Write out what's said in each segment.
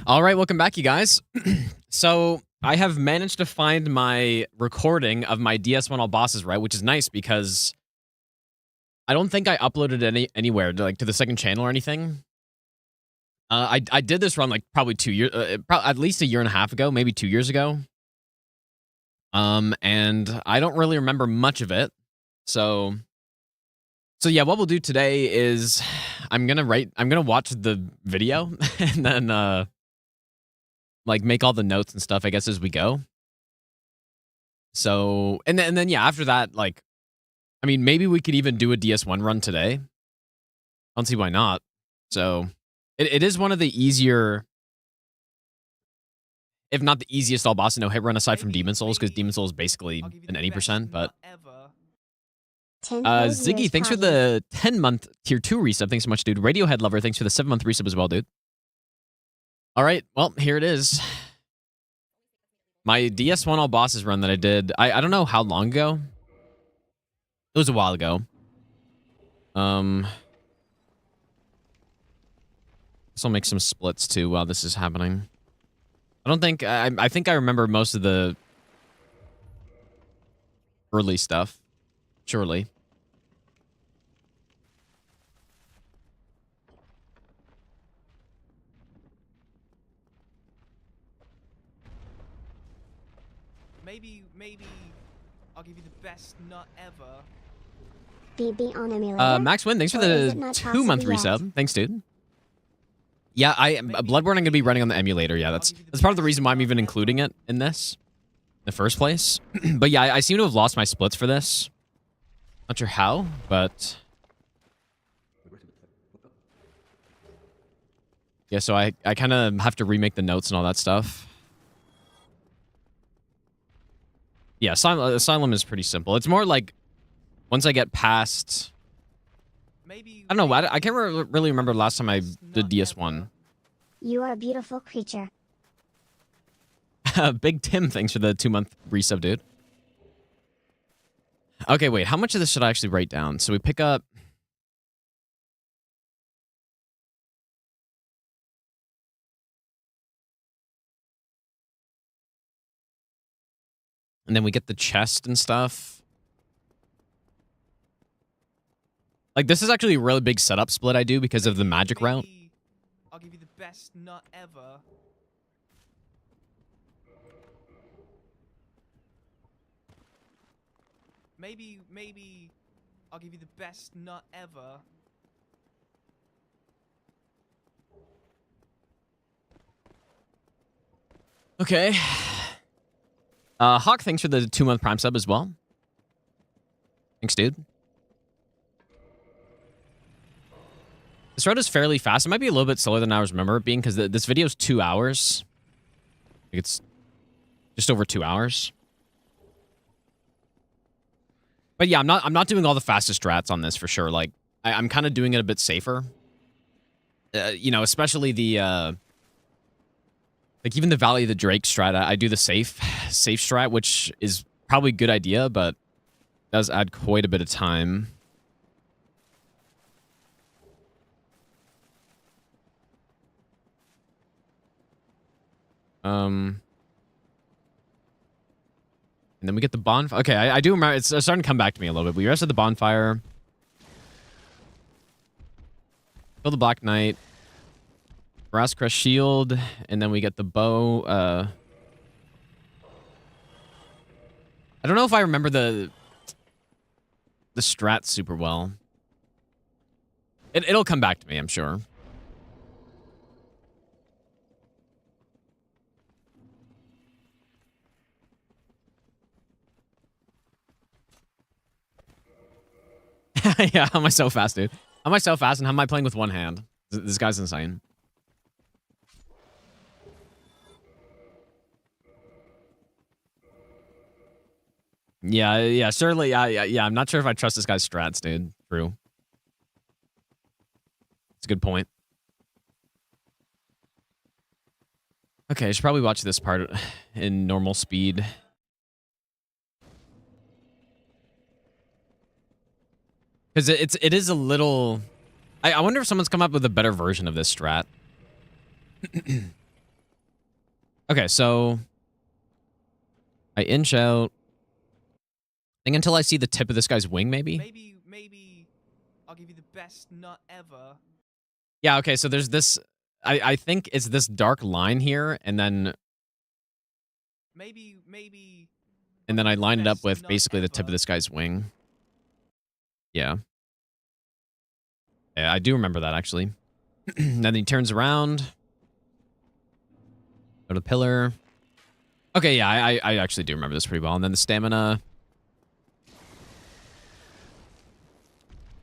All right, welcome back, you guys. So I have managed to find my recording of my DS1 All Bosses, right? Which is nice because I don't think I uploaded anywhere to, to the second channel or anything. I did this run like probably 2 years, at least a year and a half ago, maybe 2 years ago. And I don't really remember much of it. So yeah, what we'll do today is I'm gonna watch the video and then like make all the notes and stuff, I guess, as we go. So and then yeah, after that, like, I mean, maybe we could even do a DS1 run today. I don't see why not. So it is one of the easier, if not the easiest all boss no hit run aside from Demon Souls, because Demon Souls is basically an any percent, but Ziggy, thanks for the 10-month tier 2 resub. Thanks so much, dude. Radiohead Lover, thanks for the 7-month resub as well, dude. All right, well, here it is. My DS1 All Bosses run that I did, I don't know how long ago. It was a while ago. So I'll make some splits too while this is happening. I don't think, I think I remember most of the early stuff. Surely. Maybe I'll give you the best nut ever. BB on emulator. Max Win, thanks for the 2-month resub. Thanks, dude. Yeah, Bloodborne I'm gonna be running on the emulator. Yeah, that's part of the reason why I'm even including it in this in the first place. But yeah, I seem to have lost my splits for this. Not sure how, but yeah, so I kind of have to remake the notes and all that stuff. Yeah, Asylum is pretty simple. It's more like once I get past, I don't know, I can't really remember the last time I did DS1. You are a beautiful creature. Big Tim, thanks for the 2-month resub, dude. Okay, wait, how much of this should I actually write down? So we pick up... And then we get the chest and stuff. Like, this is actually a really big setup split I do because of the magic route. I'll give you the best nut ever. Maybe I'll give you the best nut ever. Okay. Hawk, thanks for the 2-month Prime sub as well. Thanks, dude. This road is fairly fast. It might be a little bit slower than I remember it being because this video is 2 hours. I think it's just over 2 hours. But yeah, I'm not doing all the fastest strats on this for sure. Like, I'm kind of doing it a bit safer. You know, especially the like even the Valley of the Drake strat. I do the safe strat, which is probably a good idea, but does add quite a bit of time. And then we get the bonfire. Okay, I do remember. It's starting to come back to me a little bit. We rested the bonfire. Kill the Black Knight. Brass Crest Shield. And then we get the bow. I don't know if I remember the strat super well. It'll come back to me, I'm sure. Yeah, how am I so fast, dude? How am I so fast and how am I playing with one hand? This guy's insane. Yeah, certainly. Yeah, I'm not sure if I trust this guy's strats, dude. True. It's a good point. Okay, I should probably watch this part in normal speed. Because it is a little... I wonder if someone's come up with a better version of this strat. Okay, so I inch out. I think until I see the tip of this guy's wing, maybe? Maybe I'll give you the best nut ever. Yeah, okay, so there's this... I think it's this dark line here, and then... Maybe... And then I line it up best with nut basically the tip of ever. this guy's wing. Yeah. Yeah, I do remember that, actually. Then he turns around. Go to pillar. Okay, yeah, I actually do remember this pretty well. And then the stamina.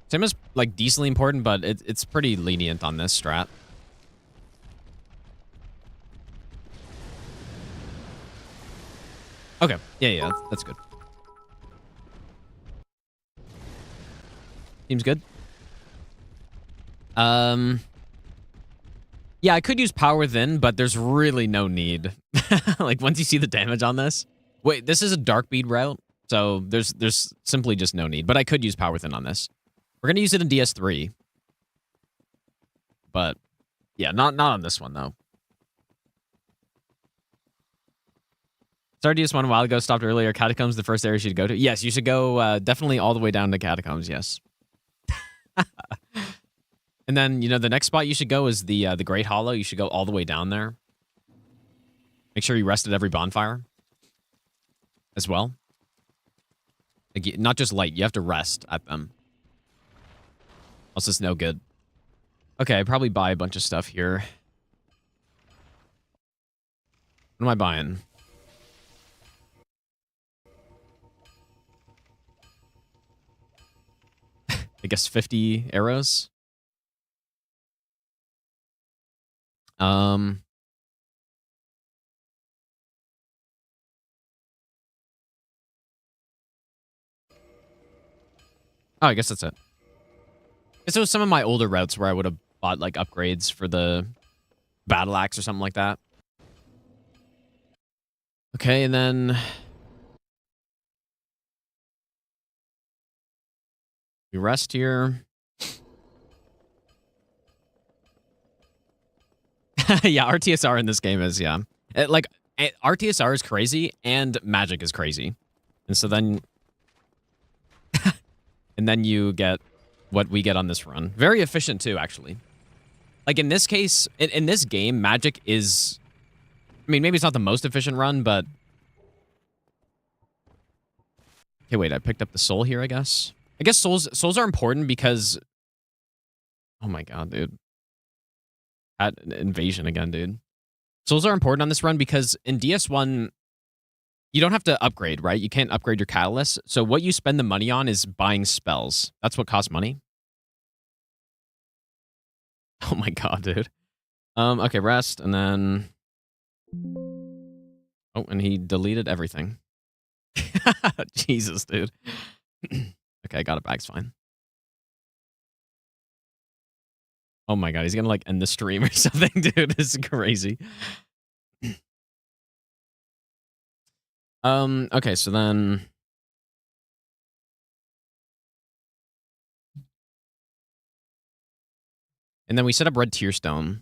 Stamina's, like, decently important, but it's pretty lenient on this strat. Okay. Yeah, that's good. Seems good. Yeah, I could use power within, but there's really no need. Like, once you see the damage on this... Wait, this is a dark bead route, so there's simply just no need. But I could use power within on this. We're gonna use it in DS3. But, yeah, not on this one, though. Started DS1 a while ago, stopped earlier. Catacombs, the first area you should go to. Yes, you should go definitely all the way down to Catacombs, yes. And then, you know, the next spot you should go is the Great Hollow. You should go all the way down there. Make sure you rest at every bonfire as well. Like, not just light, you have to rest at them. Else it's no good. Okay, I'd probably buy a bunch of stuff here. What am I buying? I guess 50 arrows. Oh, I guess that's it. Guess it was some of my older routes where I would have bought, like, upgrades for the battle axe or something like that. Okay, and then... we rest here. Yeah, RTSR in this game is, yeah. RTSR is crazy, and magic is crazy. And so then... and then you get what we get on this run. Very efficient, too, actually. Like, in this case, in this game, magic is... I mean, maybe it's not the most efficient run, but... Okay, wait, I picked up the soul here, I guess. I guess souls are important because... Oh my god, dude. At invasion again, dude. Souls are important on this run because in DS1, you don't have to upgrade, right? You can't upgrade your catalyst. So what you spend the money on is buying spells. That's what costs money. Oh my god, dude. Okay, rest, and then... Oh, and he deleted everything. Jesus, dude. Okay, I got it back. It's fine. Oh my god, he's gonna, like, end the stream or something, dude. This is crazy. Okay, so then... And then we set up Red Tearstone.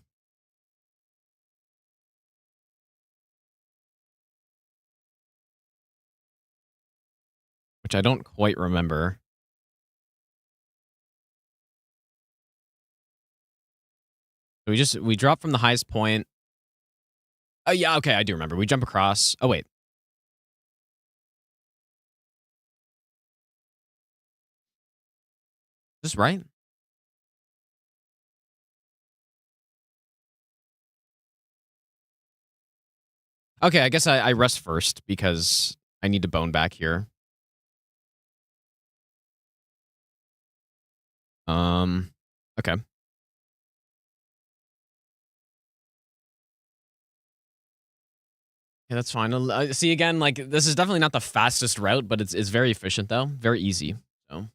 Which I don't quite remember. We drop from the highest point. Oh, yeah, okay, I do remember. We jump across. Oh, wait. Is this right? Okay, I guess I rest first because I need to bone back here. Okay. Yeah, that's fine. See, again, like, this is definitely not the fastest route, but it's very efficient, though. Very easy, so...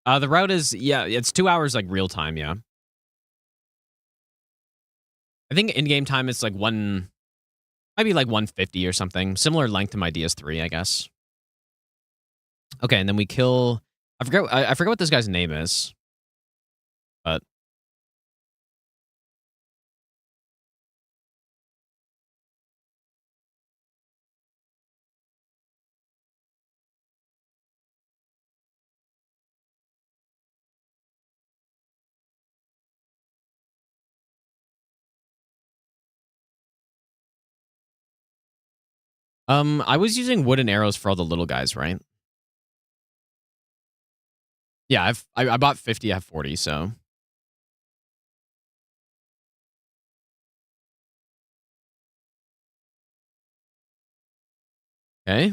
The route is, yeah, it's 2 hours, like, real time, yeah. I think in-game time is, like, maybe, like, 150 or something. Similar length to my DS3, I guess. Okay, and then we kill... I forget what this guy's name is. But... I was using wooden arrows for all the little guys, right? Yeah, I bought 50, I have 40, so... Okay.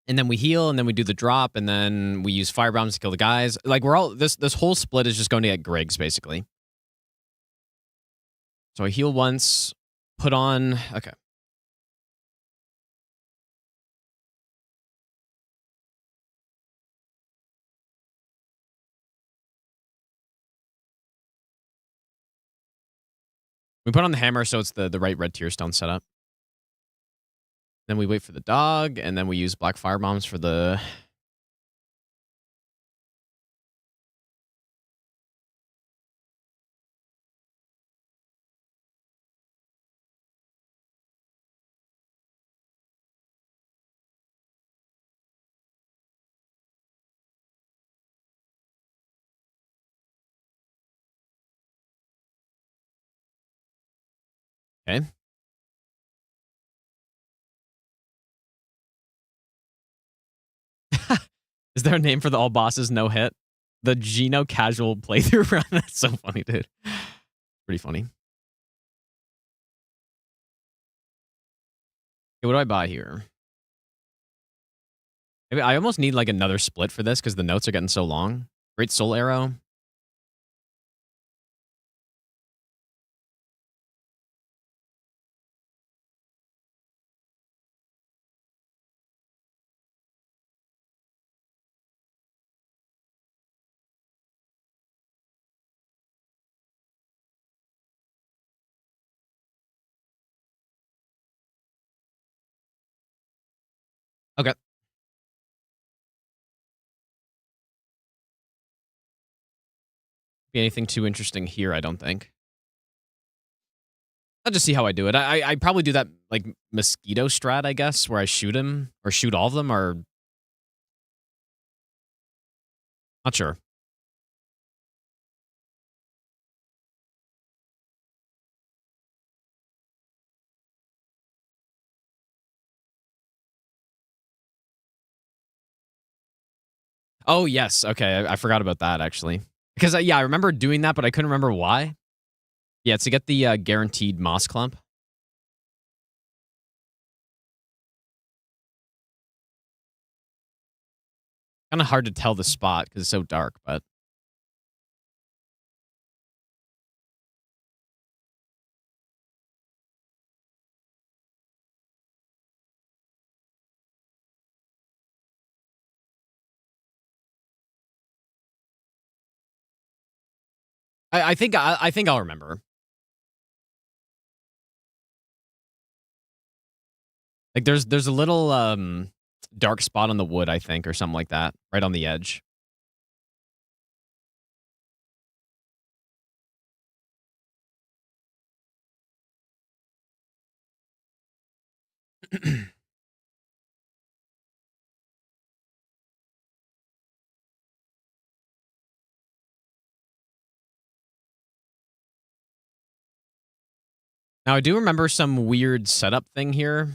And then we heal, and then we do the drop, and then we use fire bombs to kill the guys. Like, we're all... This whole split is just going to get Griggs, basically. So I heal once, put on... Okay. We put on the hammer, so it's the right red tier stone setup. Then we wait for the dog, and then we use black fire bombs for the... Okay. Is there a name for the all bosses no hit? The Geno casual playthrough run? That's so funny, dude. Pretty funny. Okay, what do I buy here? Maybe I almost need like another split for this because the notes are getting so long. Great soul arrow. Okay. Be anything too interesting here, I don't think. I'll just see how I do it. I probably do that like mosquito strat, I guess, where I shoot him or shoot all of them, or not sure. Oh yes, okay. I forgot about that actually, because yeah, I remember doing that, but I couldn't remember why. Yeah, it's to get the guaranteed moss clump. Kind of hard to tell the spot because it's so dark, but I think I'll remember. Like there's a little dark spot on the wood, I think, or something like that, right on the edge. Now I do remember some weird setup thing here.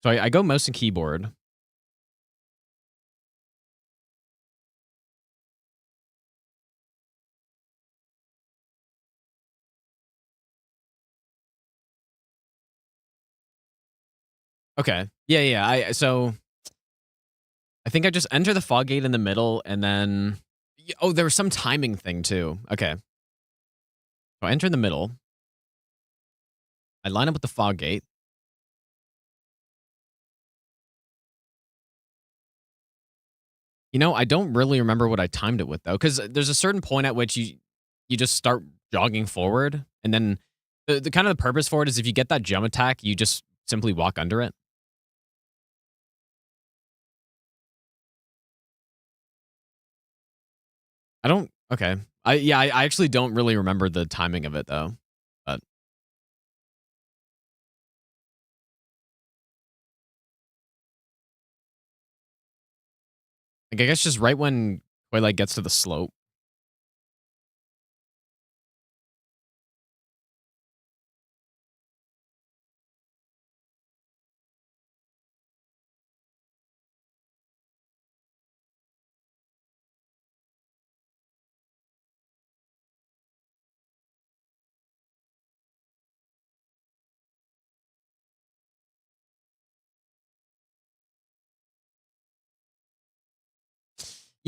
So I go mouse and keyboard. Okay. Yeah. So I think I just enter the fog gate in the middle, and then... Oh, there was some timing thing, too. Okay. So I enter in the middle. I line up with the fog gate. You know, I don't really remember what I timed it with though, because there's a certain point at which you just start jogging forward, and then the kind of the purpose for it is if you get that jump attack, you just simply walk under it. I don't. Okay. I actually don't really remember the timing of it though, but like I guess just right when Twilight gets to the slope.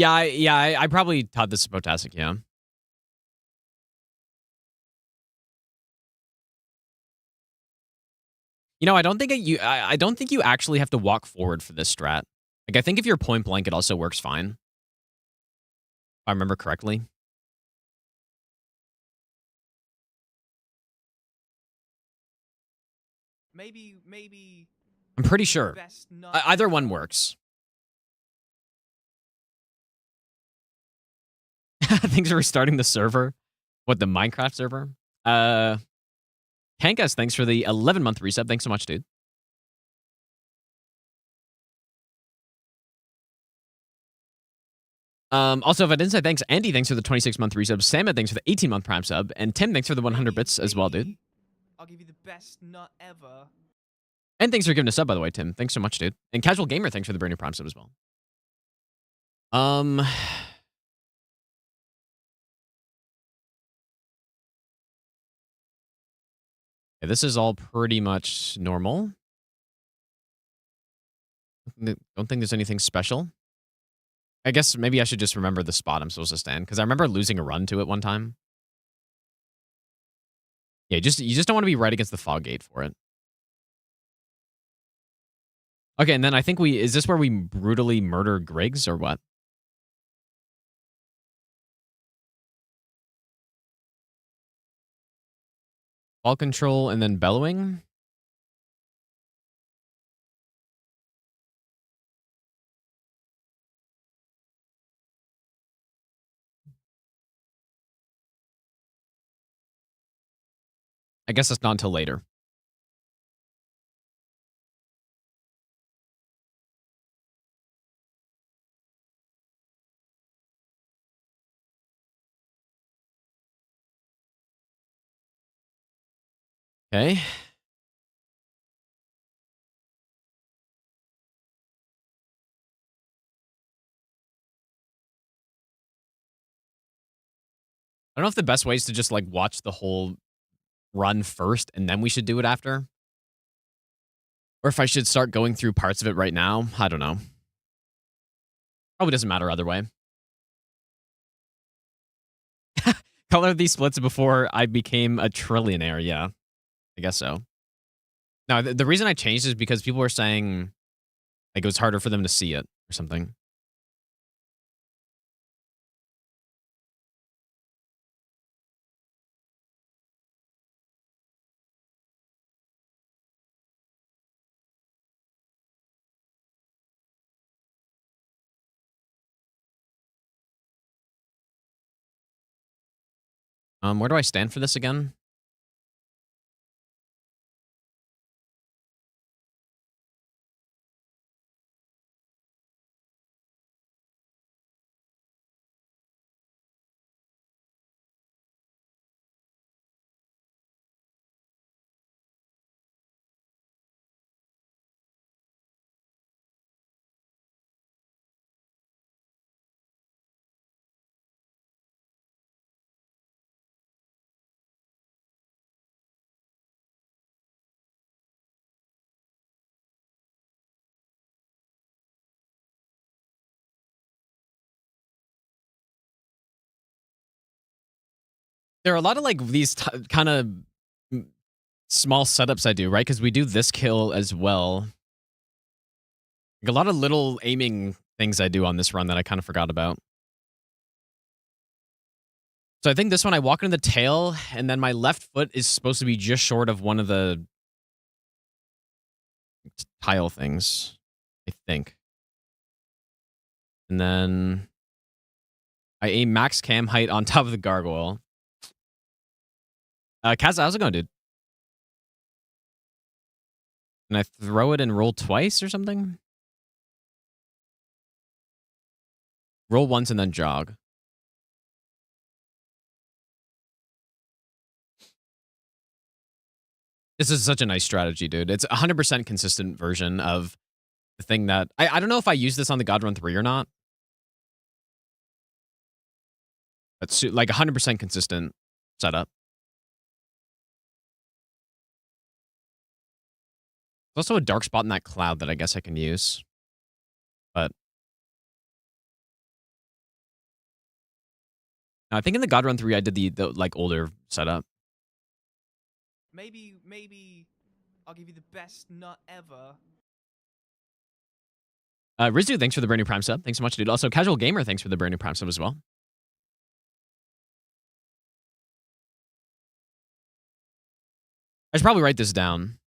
I probably taught this to Potastic, yeah. You know, I don't think I don't think you actually have to walk forward for this strat. Like, I think if you're point blank, it also works fine. If I remember correctly. Maybe. I'm pretty sure. Best not Either one ever. works. Thanks for restarting the server. What, the Minecraft server? Kankas, thanks for the 11-month resub. Thanks so much, dude. Also, if I didn't say thanks, Andy, thanks for the 26-month resub. Sam, thanks for the 18-month prime sub. And Tim, thanks for the 100 bits as well, dude. I'll give you the best nut ever. And thanks for giving a sub, by the way, Tim. Thanks so much, dude. And Casual Gamer, thanks for the brand new prime sub as well. Yeah, this is all pretty much normal. Don't think there's anything special. I guess maybe I should just remember the spot I'm supposed to stand, because I remember losing a run to it one time. Yeah, you just don't want to be right against the fog gate for it. Okay, and then I think is this where we brutally murder Griggs or what? Ball control and then bellowing? I guess it's not until later. Okay. I don't know if the best way is to just like watch the whole run first and then we should do it after. Or if I should start going through parts of it right now. I don't know. Probably doesn't matter either way. Color these splits before I became a trillionaire. Yeah, I guess so. No, the reason I changed is because people were saying like it was harder for them to see it or something. Where do I stand for this again? There are a lot of like these kind of small setups I do, right? Because we do this kill as well. Like a lot of little aiming things I do on this run that I kind of forgot about. So I think this one I walk into the tail, and then my left foot is supposed to be just short of one of the tile things, I think. And then I aim max cam height on top of the gargoyle. Kaz, how's it going, dude? And I throw it and roll twice or something? Roll once and then jog. This is such a nice strategy, dude. It's 100% consistent version of the thing that... I don't know if I use this on the God Run 3 or not. But like 100% consistent setup. There's also a dark spot in that cloud that I guess I can use. But... I think in the God Run 3 I did the like older setup. Maybe I'll give you the best nut ever. Rizu, thanks for the brand new Prime sub. Thanks so much, dude. Also, Casual Gamer, thanks for the brand new Prime sub as well. I should probably write this down.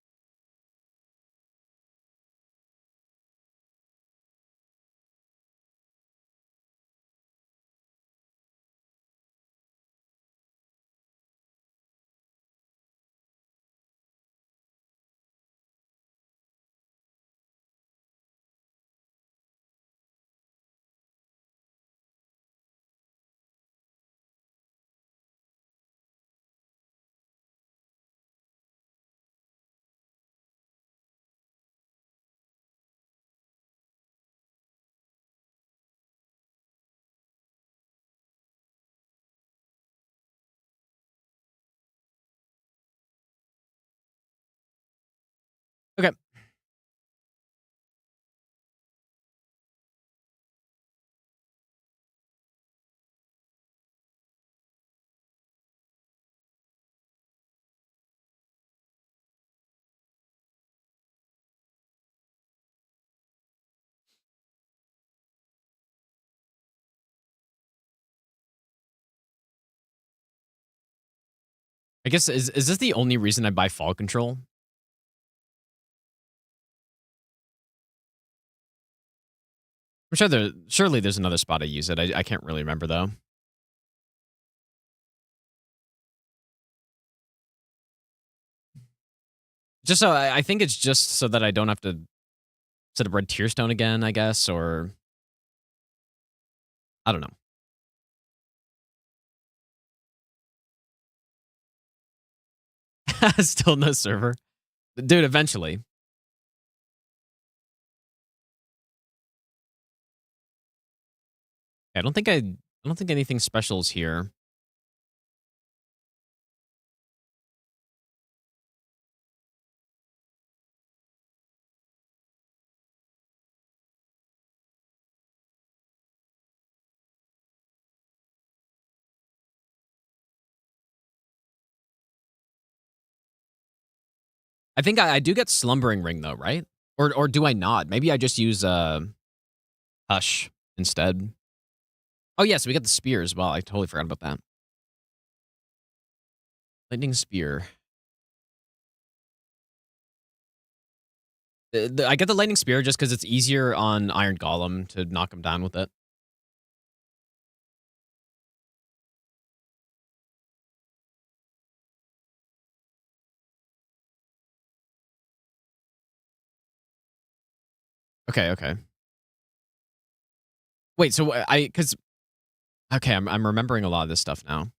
Okay. I guess, is this the only reason I buy Fall Control? I'm sure surely there's another spot I use it. I can't really remember, though. Just so, I think it's just so that I don't have to set up Red Tearstone again, I guess, or... I don't know. Still no server. Dude, eventually. I don't think anything special is here. I think I do get Slumbering Ring, though, right? Or do I not? Maybe I just use Hush instead. Oh, yes, yeah, so we got the spear as well. I totally forgot about that. Lightning Spear. I get the Lightning Spear just because it's easier on Iron Golem to knock him down with it. Okay. Wait, so okay, I'm remembering a lot of this stuff now.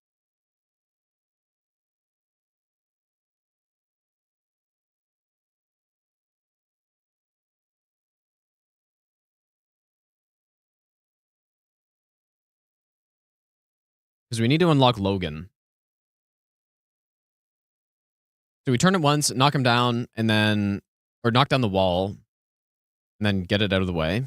Because we need to unlock Logan. So we turn it once, knock him down, and then... Or knock down the wall, and then get it out of the way.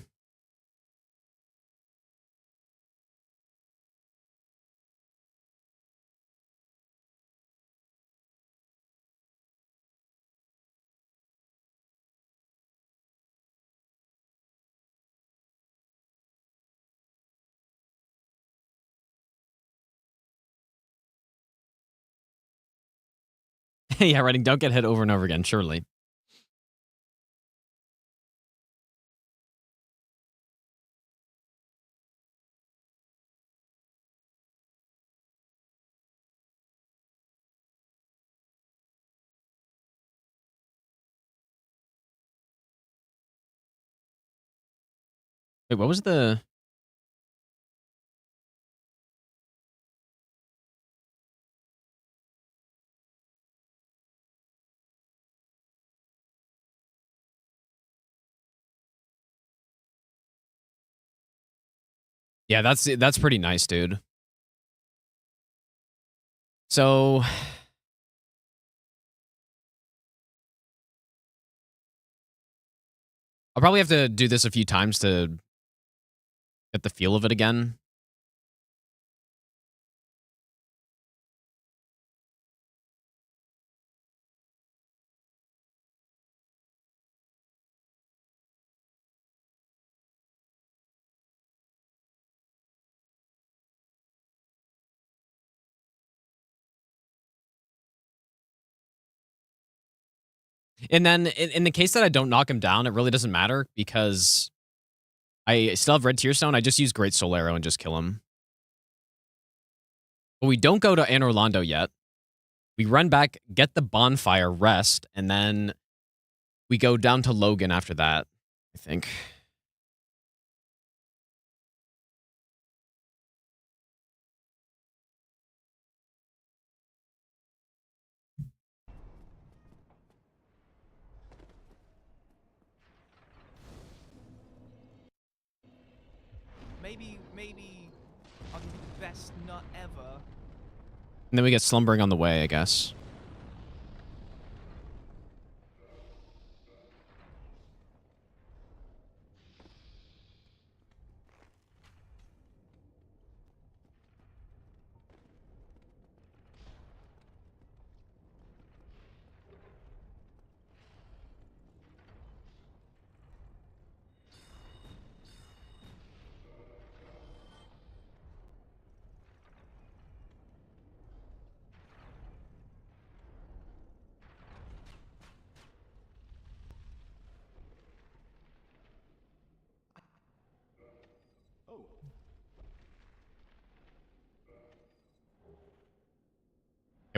Yeah, writing don't get hit over and over again, surely. Wait, what was the... Yeah, that's pretty nice, dude. So... I'll probably have to do this a few times to get the feel of it again. And then in the case that I don't knock him down, it really doesn't matter because I still have Red Tear Stone. I just use Great Soul Arrow and just kill him. But we don't go to Anne Orlando yet. We run back, get the bonfire, rest, and then we go down to Logan after that, I think. Maybe I'll give you the best nut ever. And then we get Slumbering on the way, I guess.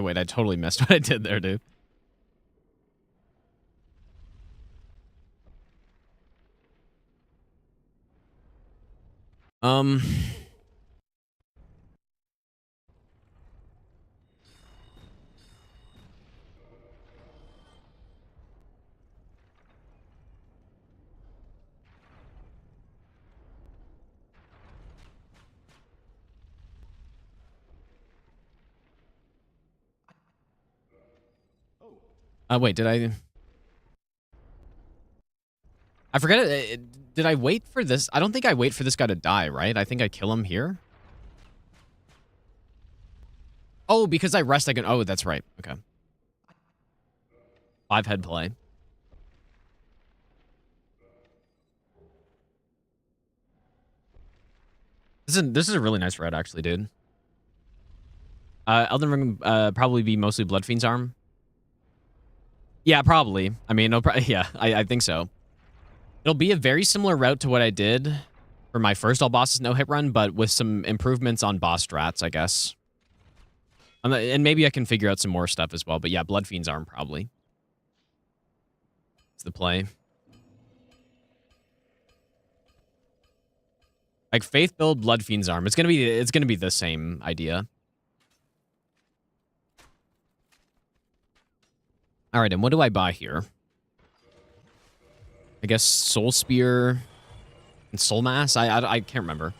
Hey, wait, I totally missed what I did there, dude. Um... wait, did I... I forget it. Did I wait for this? I don't think I wait for this guy to die, right? I think I kill him here. Oh, because I rest, I can... Oh, that's right. Okay. 5 head play. This is a really nice red, actually, dude. Elden Ring probably be mostly Bloodfiend's arm. Yeah, probably. I mean, yeah, I think so. It'll be a very similar route to what I did for my first all bosses no hit run, but with some improvements on boss strats, I guess. And maybe I can figure out some more stuff as well. But yeah, Bloodfiend's arm probably. It's the play. Like Faith build Bloodfiend's arm. It's gonna be the same idea. All right, and what do I buy here? I guess Soul Spear and Soul Mass? I can't remember.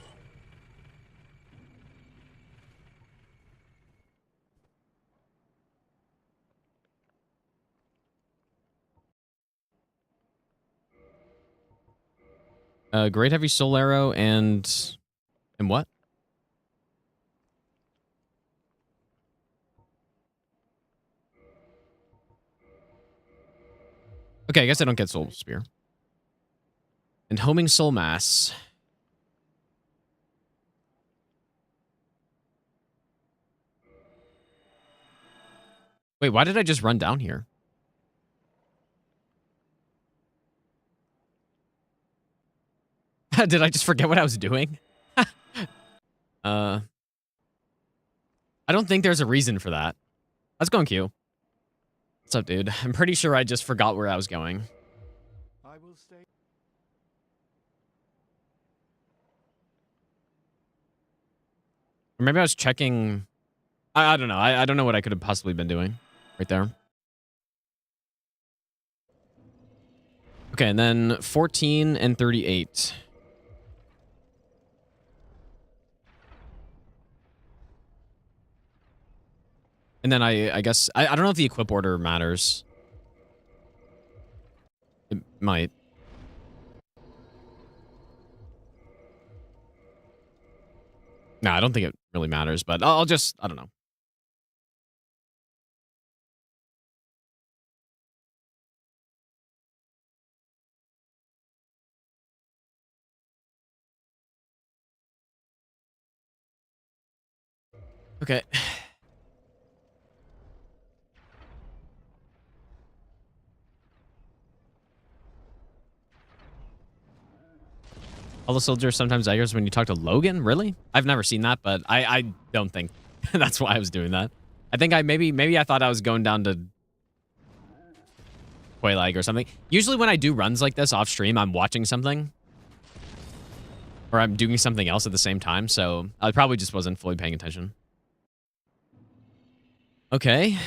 Great Heavy Soul Arrow and what? Okay, I guess I don't get Soul Spear. And Homing Soul Mass. Wait, why did I just run down here? Did I just forget what I was doing? I don't think there's a reason for that. Let's go on Q. What's up, dude? I'm pretty sure I just forgot where I was going. I will stay. Or maybe I was checking. I don't know. I don't know what I could have possibly been doing right there. Okay, and then 14 and 38. And then I guess I don't know if the equip order matters. It might. No, I don't think it really matters, but I'll just, I don't know. Okay. All the soldiers sometimes daggers when you talk to Logan? Really? I've never seen that, but I don't think that's why I was doing that. I think maybe I thought I was going down to Quaylag or something. Usually when I do runs like this off stream, I'm watching something. Or I'm doing something else at the same time, so I probably just wasn't fully paying attention. Okay.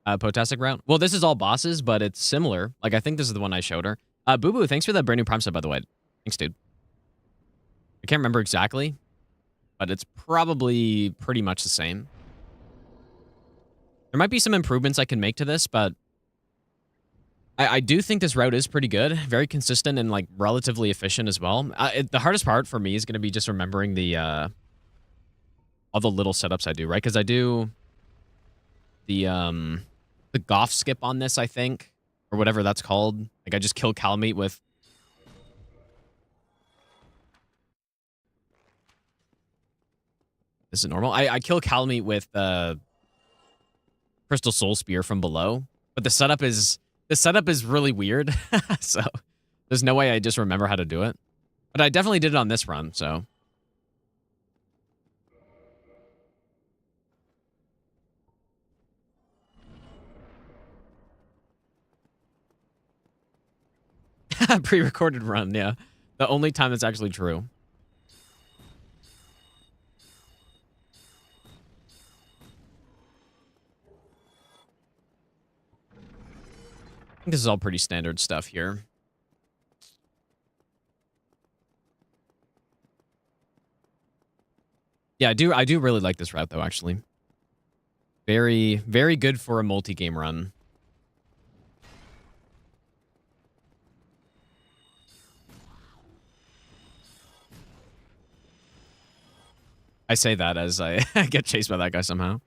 Potastic route. Well, this is all bosses, but it's similar. Like, I think this is the one I showed her. Boo Boo, thanks for that brand new Prime sub, by the way. Thanks, dude. I can't remember exactly, but it's probably pretty much the same. There might be some improvements I can make to this, but I do think this route is pretty good. Very consistent and, like, relatively efficient as well. The hardest part for me is going to be just remembering the, all the little setups I do, right? Because I do the Goff skip on this, I think, or whatever that's called. Like, I just kill Calamit with... This is normal. I kill Calamit with Crystal Soul Spear from below, but the setup is really weird. So there's no way I just remember how to do it. But I definitely did it on this run, so. Pre-recorded run, yeah. The only time that's actually true. I think this is all pretty standard stuff here. Yeah, I do really like this route though, actually. Very, very good for a multi-game run. I say that as I get chased by that guy somehow.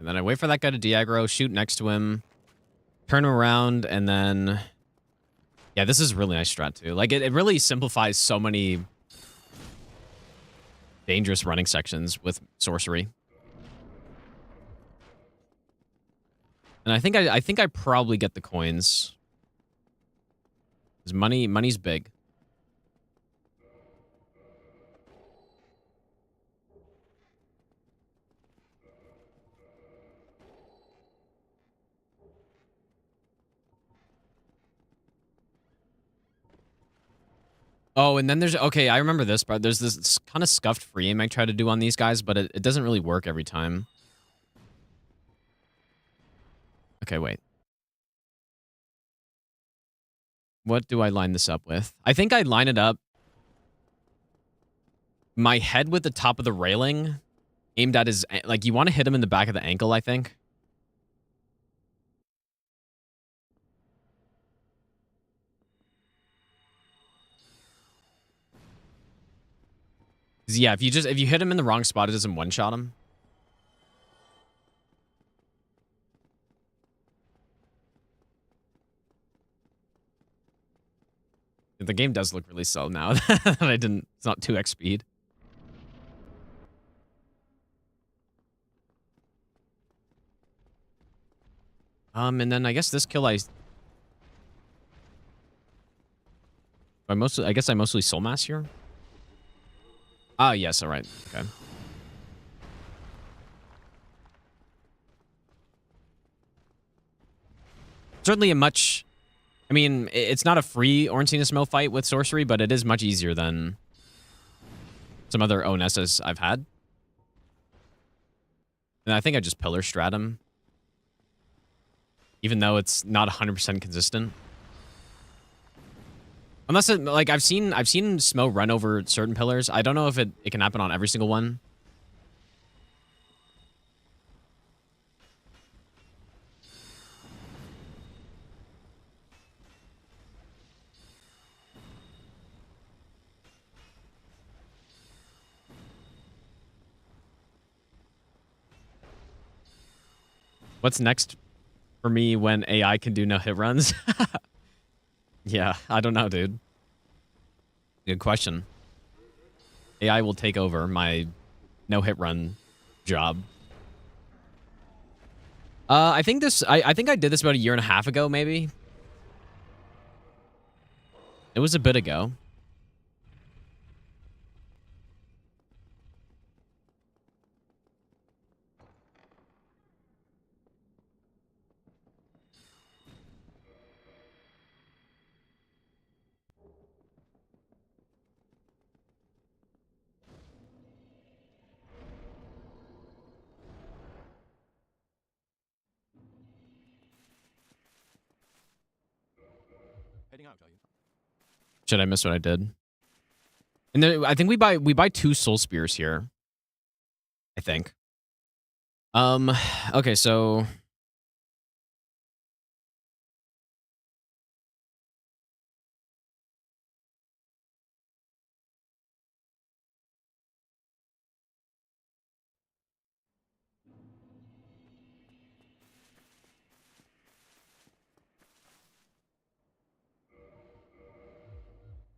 And then I wait for that guy to de-aggro, shoot next to him, turn him around, and then... Yeah, this is really nice strat, too. Like, it really simplifies so many dangerous running sections with sorcery. And I think I probably get the coins. Because money's big. Oh, and then there's... Okay, I remember this, but there's this kind of scuffed free aim I try to do on these guys, but it doesn't really work every time. Okay, wait. What do I line this up with? I think I line it up... My head with the top of the railing, aimed at his... Like, you want to hit him in the back of the ankle, I think. 'Cause, yeah, if you hit him in the wrong spot, it doesn't one-shot him. The game does look really slow now that I didn't. It's not 2x speed. And then I guess this kill I guess I mostly soul mass here. Ah, yes, all right. Okay. Certainly a much, I mean, it's not a free Ornstein Smough fight with sorcery, but it is much easier than some other ONSs I've had. And I think I just pillar strat him, even though it's not 100% consistent. Unless it, like, I've seen Smough run over certain pillars. I don't know if it can happen on every single one. What's next for me when AI can do no hit runs? Yeah, I don't know, dude. Good question. AI will take over my no hit run job. I think I think I did this about a year and a half ago, maybe. It was a bit ago. Heading out, are you? Should I miss what I did? And then I think we buy 2 soul spears here. I think. Okay, so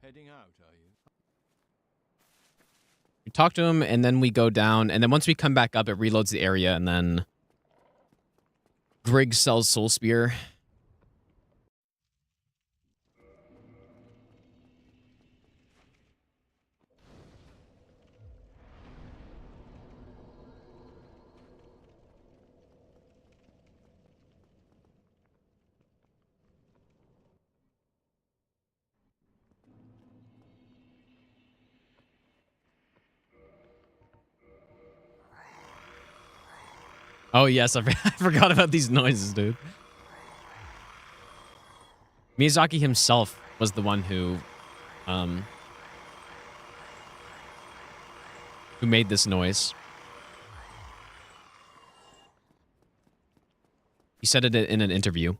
Heading out, are you? we talk to him, and then we go down, and then once we come back up, it reloads the area, and then Griggs sells Soul Spear. Oh, yes, I forgot about these noises, dude. Miyazaki himself was the one who made this noise. He said it in an interview.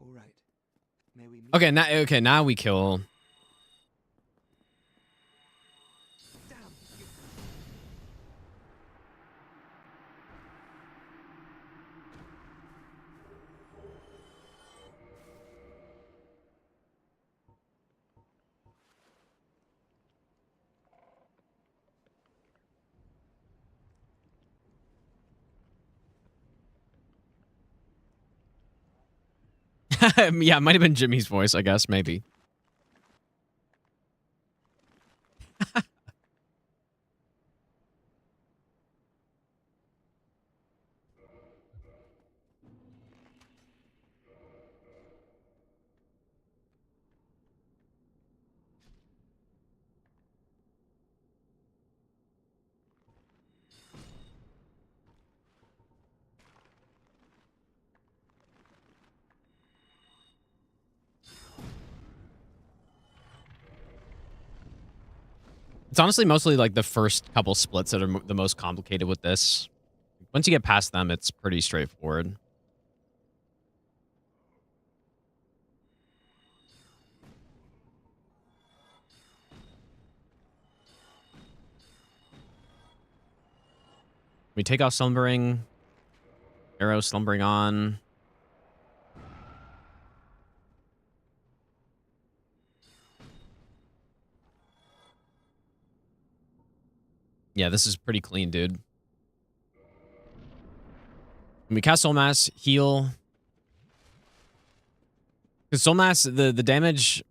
All right. May we meet? Okay, now we kill. Damn. Yeah, it might have been Jimmy's voice, I guess, maybe. It's honestly mostly like the first couple splits that are the most complicated with this. Once you get past them, it's pretty straightforward. We take off slumbering. Arrow slumbering on. Yeah, this is pretty clean, dude. When we cast Soul Mass, heal. Because Soul Mass, the damage,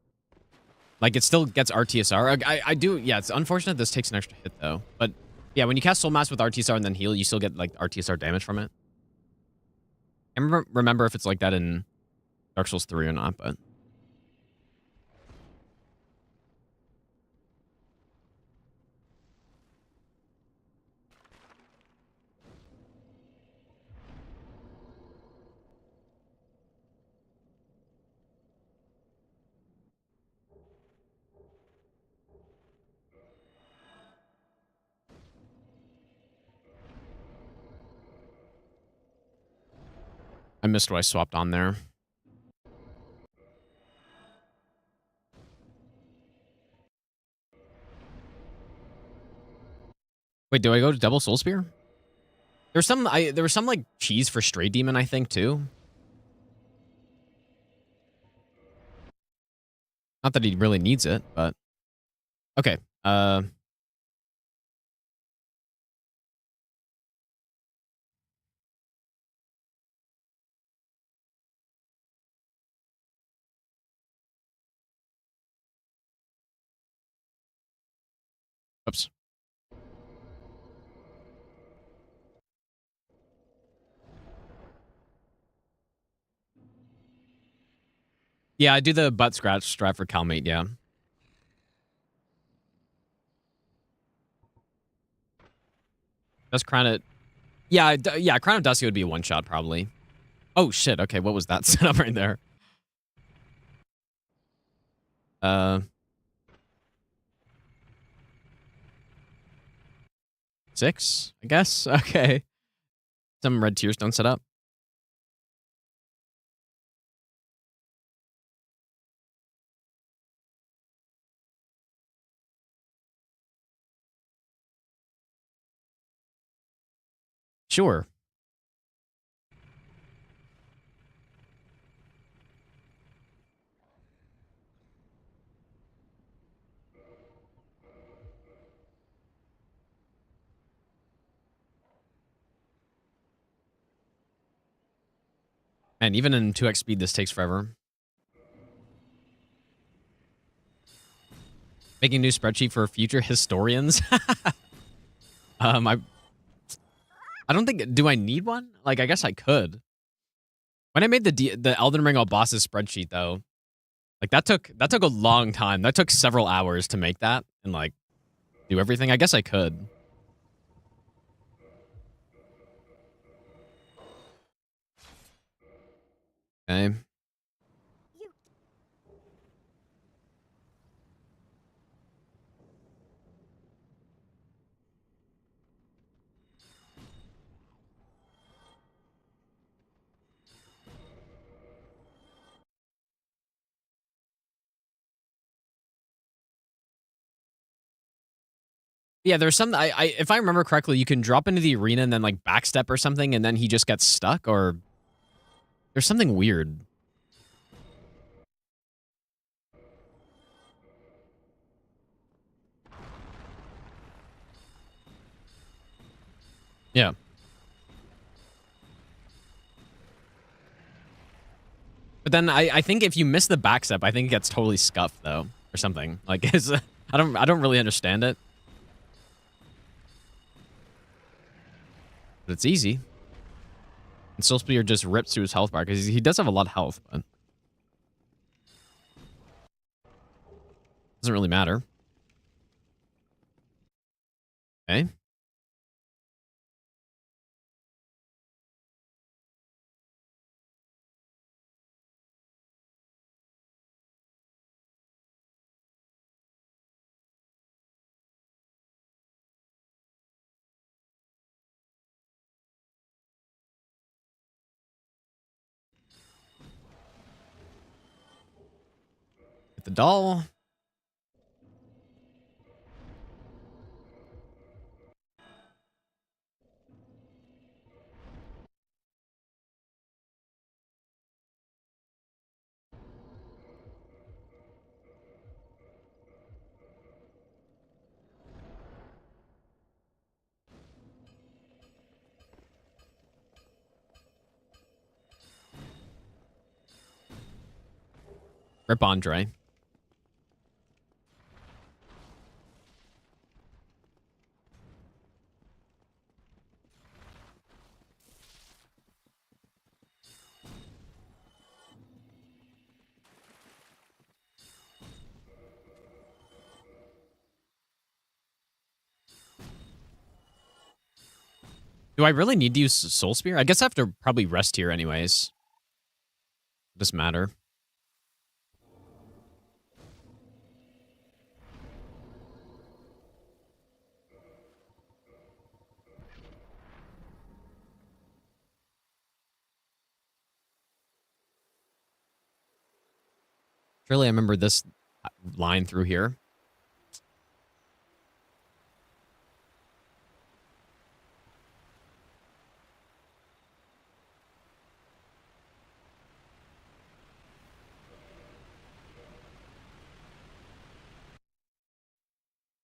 like, it still gets RTSR. I do, yeah, it's unfortunate this takes an extra hit, though. But, yeah, when you cast Soul Mass with RTSR and then heal, you still get, like, RTSR damage from it. I remember if it's like that in Dark Souls 3 or not, but... I missed what I swapped on there. Wait, do I go to double Soul Spear? There was some like cheese for Stray Demon, I think, too. Not that he really needs it, but okay. Oops. Yeah, I do the butt scratch strat for Calamit, yeah. Just Crown it. Yeah, yeah, Crown of Dusty would be a one-shot, probably. Oh, shit. Okay, what was that setup right there? 6, I guess? Okay. Some red tears don't set up. Sure. And even in 2x speed, this takes forever. Making a new spreadsheet for future historians. I don't think... Do I need one? Like, I guess I could. When I made the Elden Ring all bosses spreadsheet, though, like, that took a long time. That took several hours to make that and, like, do everything. I guess I could. Okay. Yeah, there's some... if I remember correctly, you can drop into the arena and then, like, backstep or something, and then he just gets stuck, or... There's something weird. Yeah. But then I think if you miss the backstep, I think it gets totally scuffed, though, or something. Like, it's... I don't really understand it. But it's easy. And Soul Spear just rips through his health bar, because he does have a lot of health, but... Doesn't really matter. Okay. Get the doll. Rip Andre. Do I really need to use Soul Spear? I guess I have to probably rest here anyways. Doesn't matter. Surely I remember this line through here.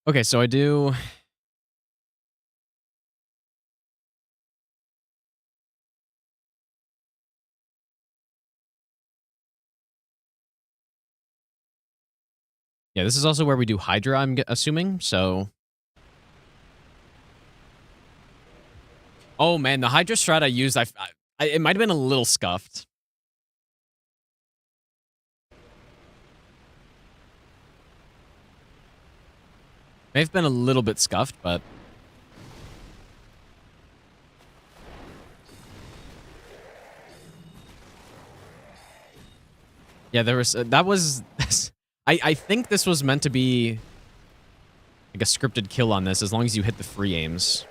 Okay, so I do... Yeah, this is also where we do Hydra, I'm assuming, so... Oh, man, the Hydra strat I used, it might have been a little scuffed. May have been a little bit scuffed, but... Yeah, there was... that was... I think this was meant to be... like a scripted kill on this, as long as you hit the free aims.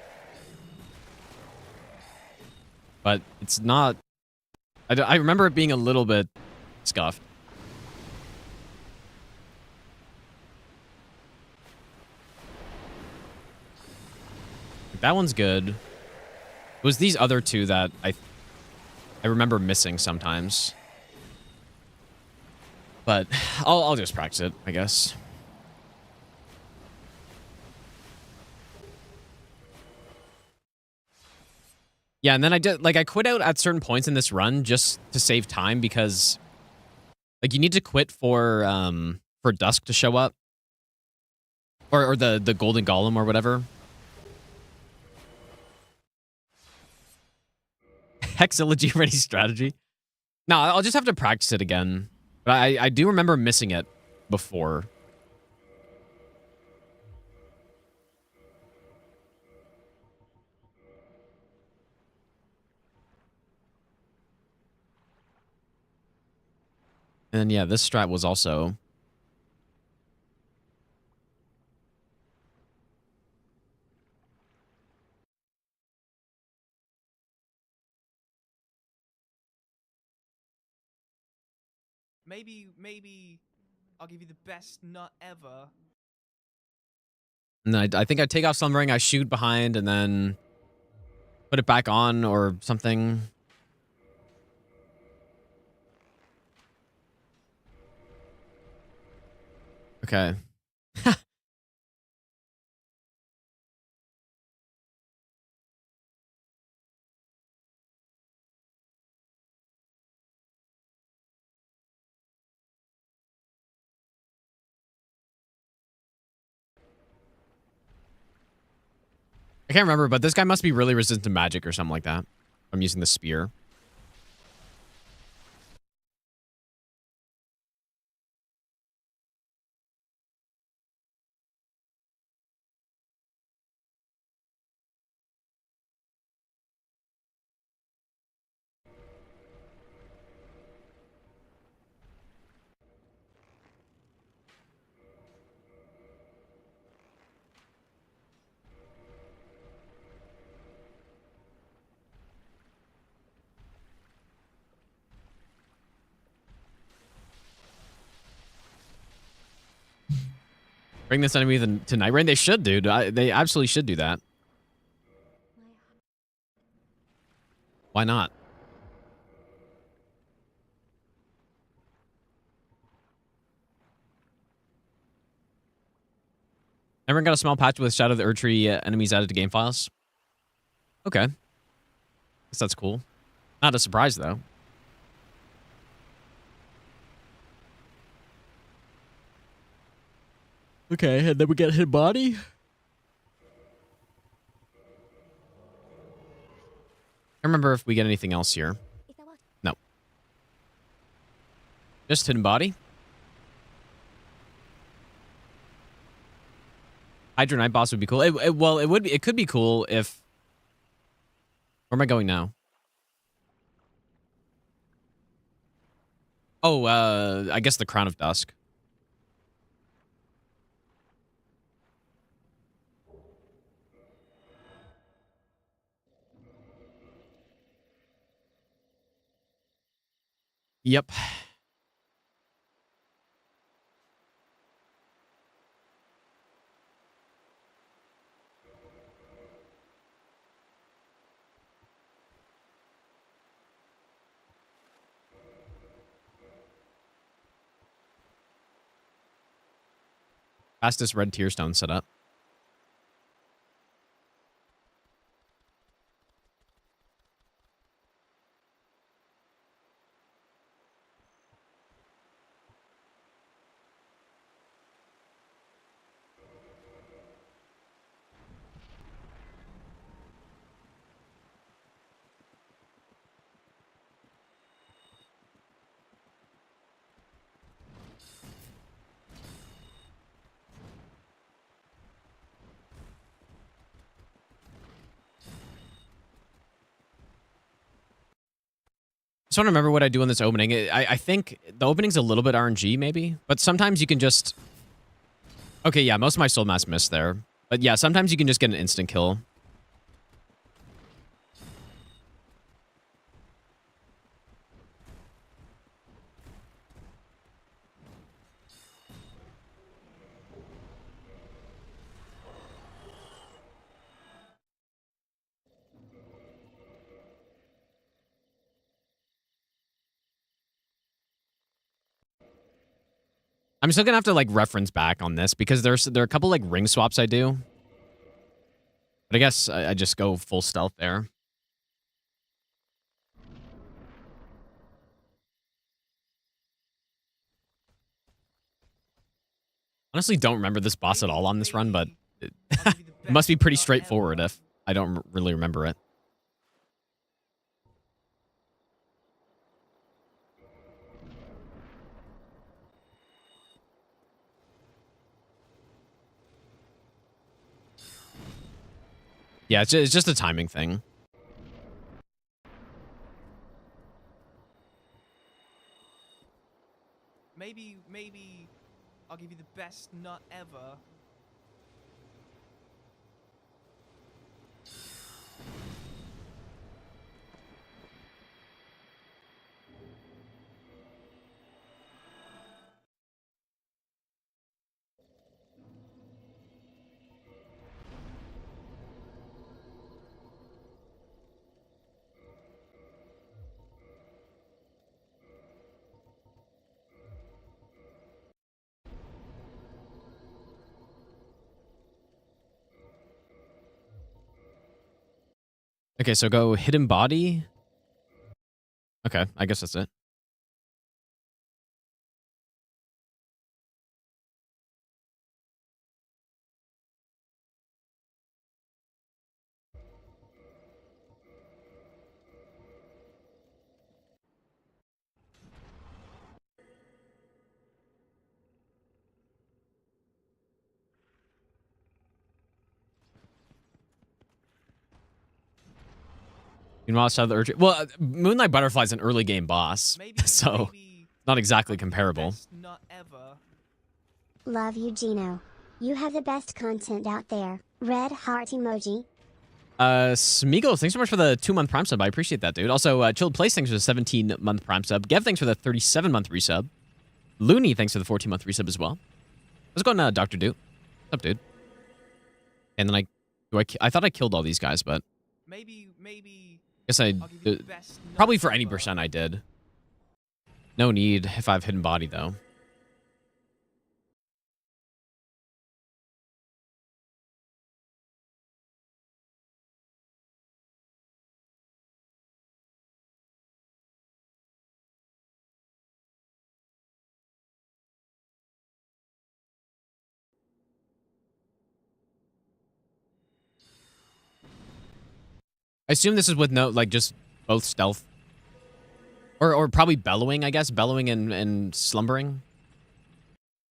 But it's not... I remember it being a little bit scuffed. That one's good. It was these other two that I remember missing sometimes. But I'll just practice it, I guess. Yeah, and then I did, like, I quit out at certain points in this run just to save time because, like, you need to quit for Dusk to show up. Or the Golden Golem or whatever. Hexology ready strategy. No, I'll just have to practice it again. But I do remember missing it before. And yeah, this strat was also... Maybe I'll give you the best nut ever. And I think I take off Slumbering, I shoot behind, and then put it back on or something. Okay. I can't remember, but this guy must be really resistant to magic or something like that. I'm using the spear. Bring this enemy to Night Rain? They should, dude. They absolutely should do that. Why not? Everyone got a small patch with Shadow of the Erdtree enemies added to game files? Okay. Guess that's cool. Not a surprise, though. Okay, and then we get hit body. I remember if we get anything else here. No. Just hidden body. Hydra Night boss would be cool. Well, it would be. It could be cool if. Where am I going now? Oh, I guess the Crown of Dusk. Yep. Fastest red tear stone set up. Just want to remember what I do in this opening. I think the opening's a little bit RNG, maybe. But sometimes you can just... Okay, yeah, most of my soul mass missed there. But yeah, sometimes you can just get an instant kill. I'm still gonna have to like reference back on this because there are a couple like ring swaps I do. But I guess I just go full stealth there. Honestly, don't remember this boss at all on this run, but it must be pretty straightforward if I don't really remember it. Yeah, it's just a timing thing. Maybe I'll give you the best nut ever. Okay, so go hidden body. Okay, I guess that's it. Meanwhile, outside the urgent. Well, Moonlight Butterfly is an early game boss, so not exactly comparable. Best nut ever. Love you, Gino. You have the best content out there. Red heart emoji. Smeagol, thanks so much for the 2-month Prime sub. I appreciate that, dude. Also, Chilled Place, thanks for the 17-month Prime sub. Gev, thanks for the 37-month resub. Looney, thanks for the 14-month resub as well. Let's go on Dr. Dude. What's up, dude? And then I thought I killed all these guys, but Maybe guess I probably for any percent I did. No need if I have hidden body though. I assume this is with no, like, just both stealth. Or probably bellowing, I guess. Bellowing and slumbering.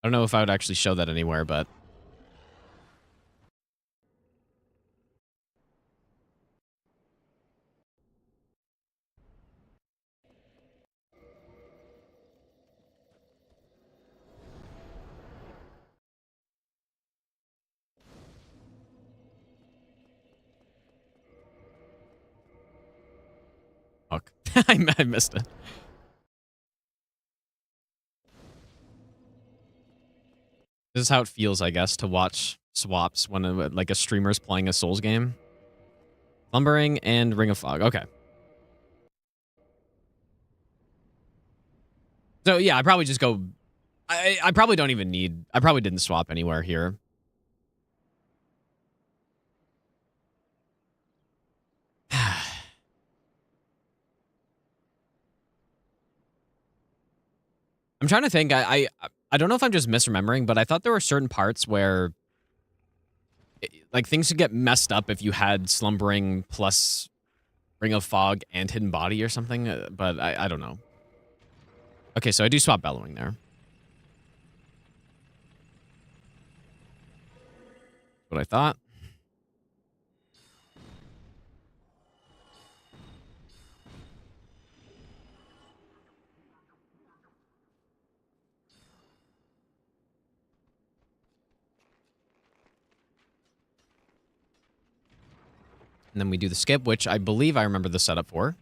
I don't know if I would actually show that anywhere, but... Fuck. I missed it. This is how it feels, I guess, to watch swaps when like a streamer's playing a Souls game. Slumbering and Ring of Fog. Okay. So yeah, I probably just go. I probably don't even need. I probably didn't swap anywhere here. I'm trying to think. I don't know if I'm just misremembering, but I thought there were certain parts where like things could get messed up if you had Slumbering plus Ring of Fog and Hidden Body or something, but I don't know. Okay, so I do swap Bellowing there. What I thought. And then we do the skip, which I believe I remember the setup for.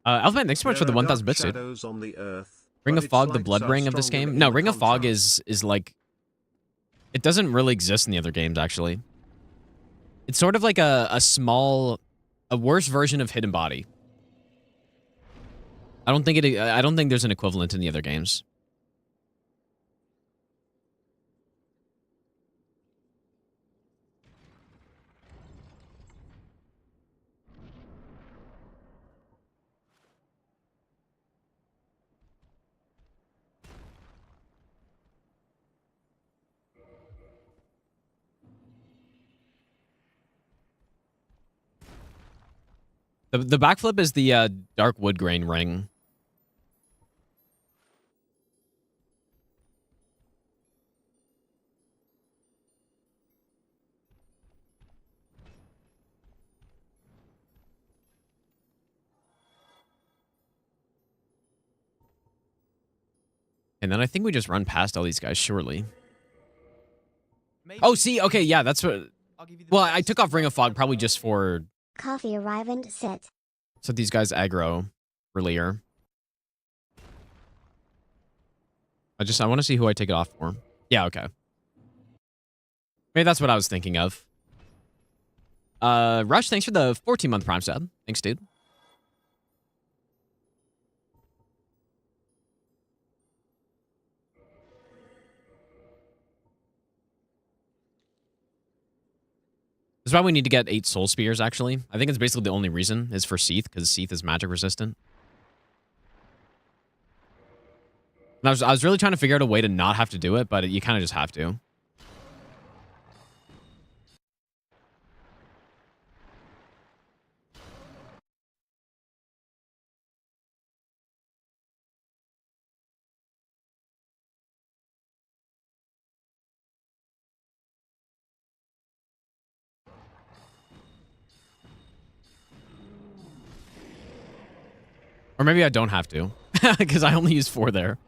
Alphabet, thanks so much for the 1,000 bits, dude. On the earth, Ring of Fog, the blood ring of this game? No, Ring of Fog is like... It doesn't really exist in the other games, actually. It's sort of like a small... A worse version of Hidden Body. I don't think there's an equivalent in the other games. The backflip is the dark wood grain ring. And then I think we just run past all these guys, surely. Maybe Oh, see, okay, yeah, that's what... I'll give you the Well, I best took off Ring of Fog nut probably ever. just for... Coffee arrive and sit. So these guys aggro earlier. I want to see who I take it off for. Yeah, okay. Maybe that's what I was thinking of. Rush, thanks for the 14-month Prime sub. Thanks, dude. This is why we need to get 8 Soul Spears, actually. I think it's basically the only reason is for Seath, because Seath is magic resistant. And I was really trying to figure out a way to not have to do it, but you kind of just have to. Or maybe I don't have to, because I only use 4 there.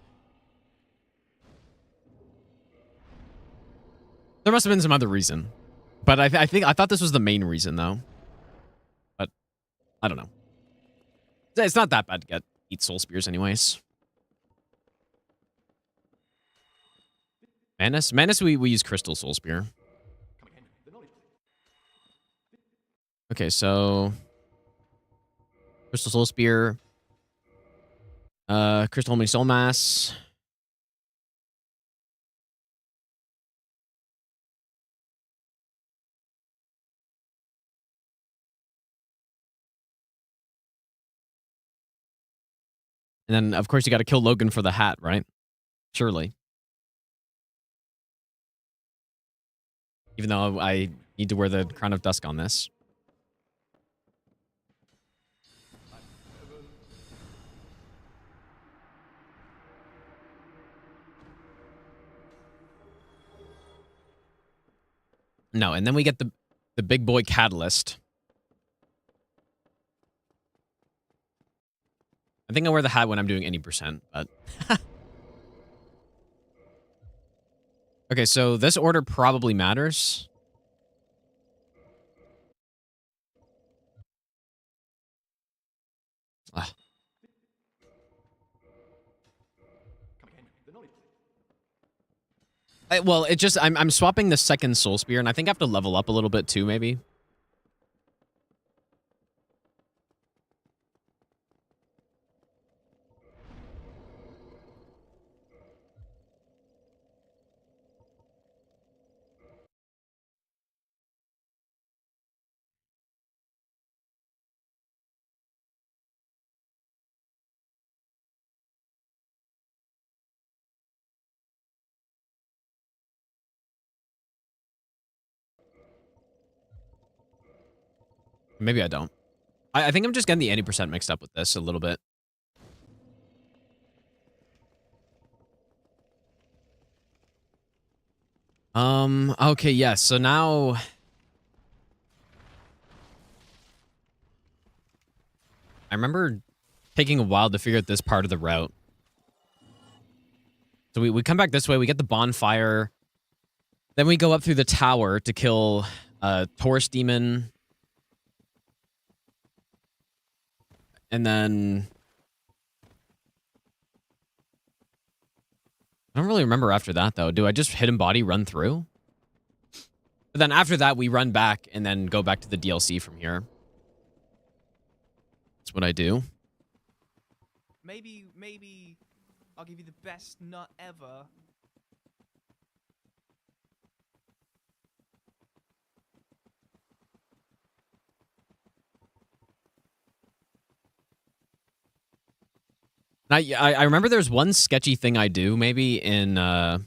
There must have been some other reason. But I thought this was the main reason, though. But I don't know. It's not that bad to get 8 Soul Spears anyways. Manus? Manus, we use Crystal Soul Spear. Okay, so... Crystal Soul Spear. Crystal Homing Soul Mass. And then, of course, you got to kill Logan for the hat, right? Surely. Even though I need to wear the Crown of Dusk on this. No, and then we get the big boy catalyst. I think I wear the hat when I'm doing any percent, but... Okay, so this order probably matters. Ah. Well, it just... I'm swapping the second Soul Spear, and I think I have to level up a little bit too, maybe. Maybe I don't. I think I'm just getting the 80% mixed up with this a little bit. Okay, yes. So now... I remember taking a while to figure out this part of the route. So we come back this way, we get the bonfire. Then we go up through the tower to kill Taurus Demon. And then... I don't really remember after that, though. Do I just hidden body run through? But then after that, we run back and then go back to the DLC from here. That's what I do. Maybe I'll give you the best nut ever. I remember there's one sketchy thing I do, maybe in the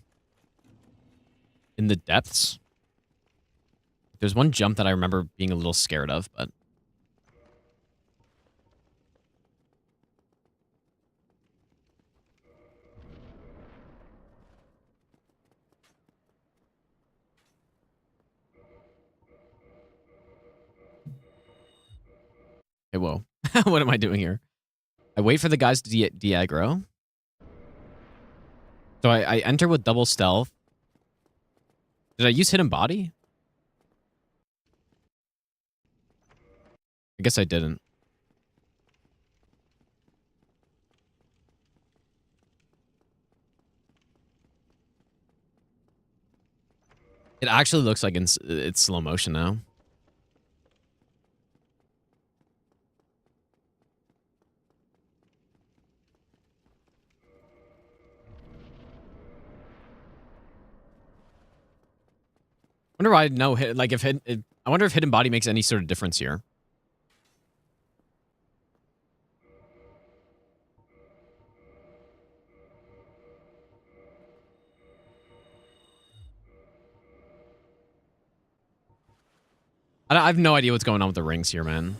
depths. There's one jump that I remember being a little scared of, but... Hey, whoa. What am I doing here? I wait for the guys to de-aggro. So I enter with double stealth. Did I use hidden body? I guess I didn't. It actually looks like it's slow motion now. I wonder why no hit, like if I wonder if hidden body makes any sort of difference here. I have no idea what's going on with the rings here, man.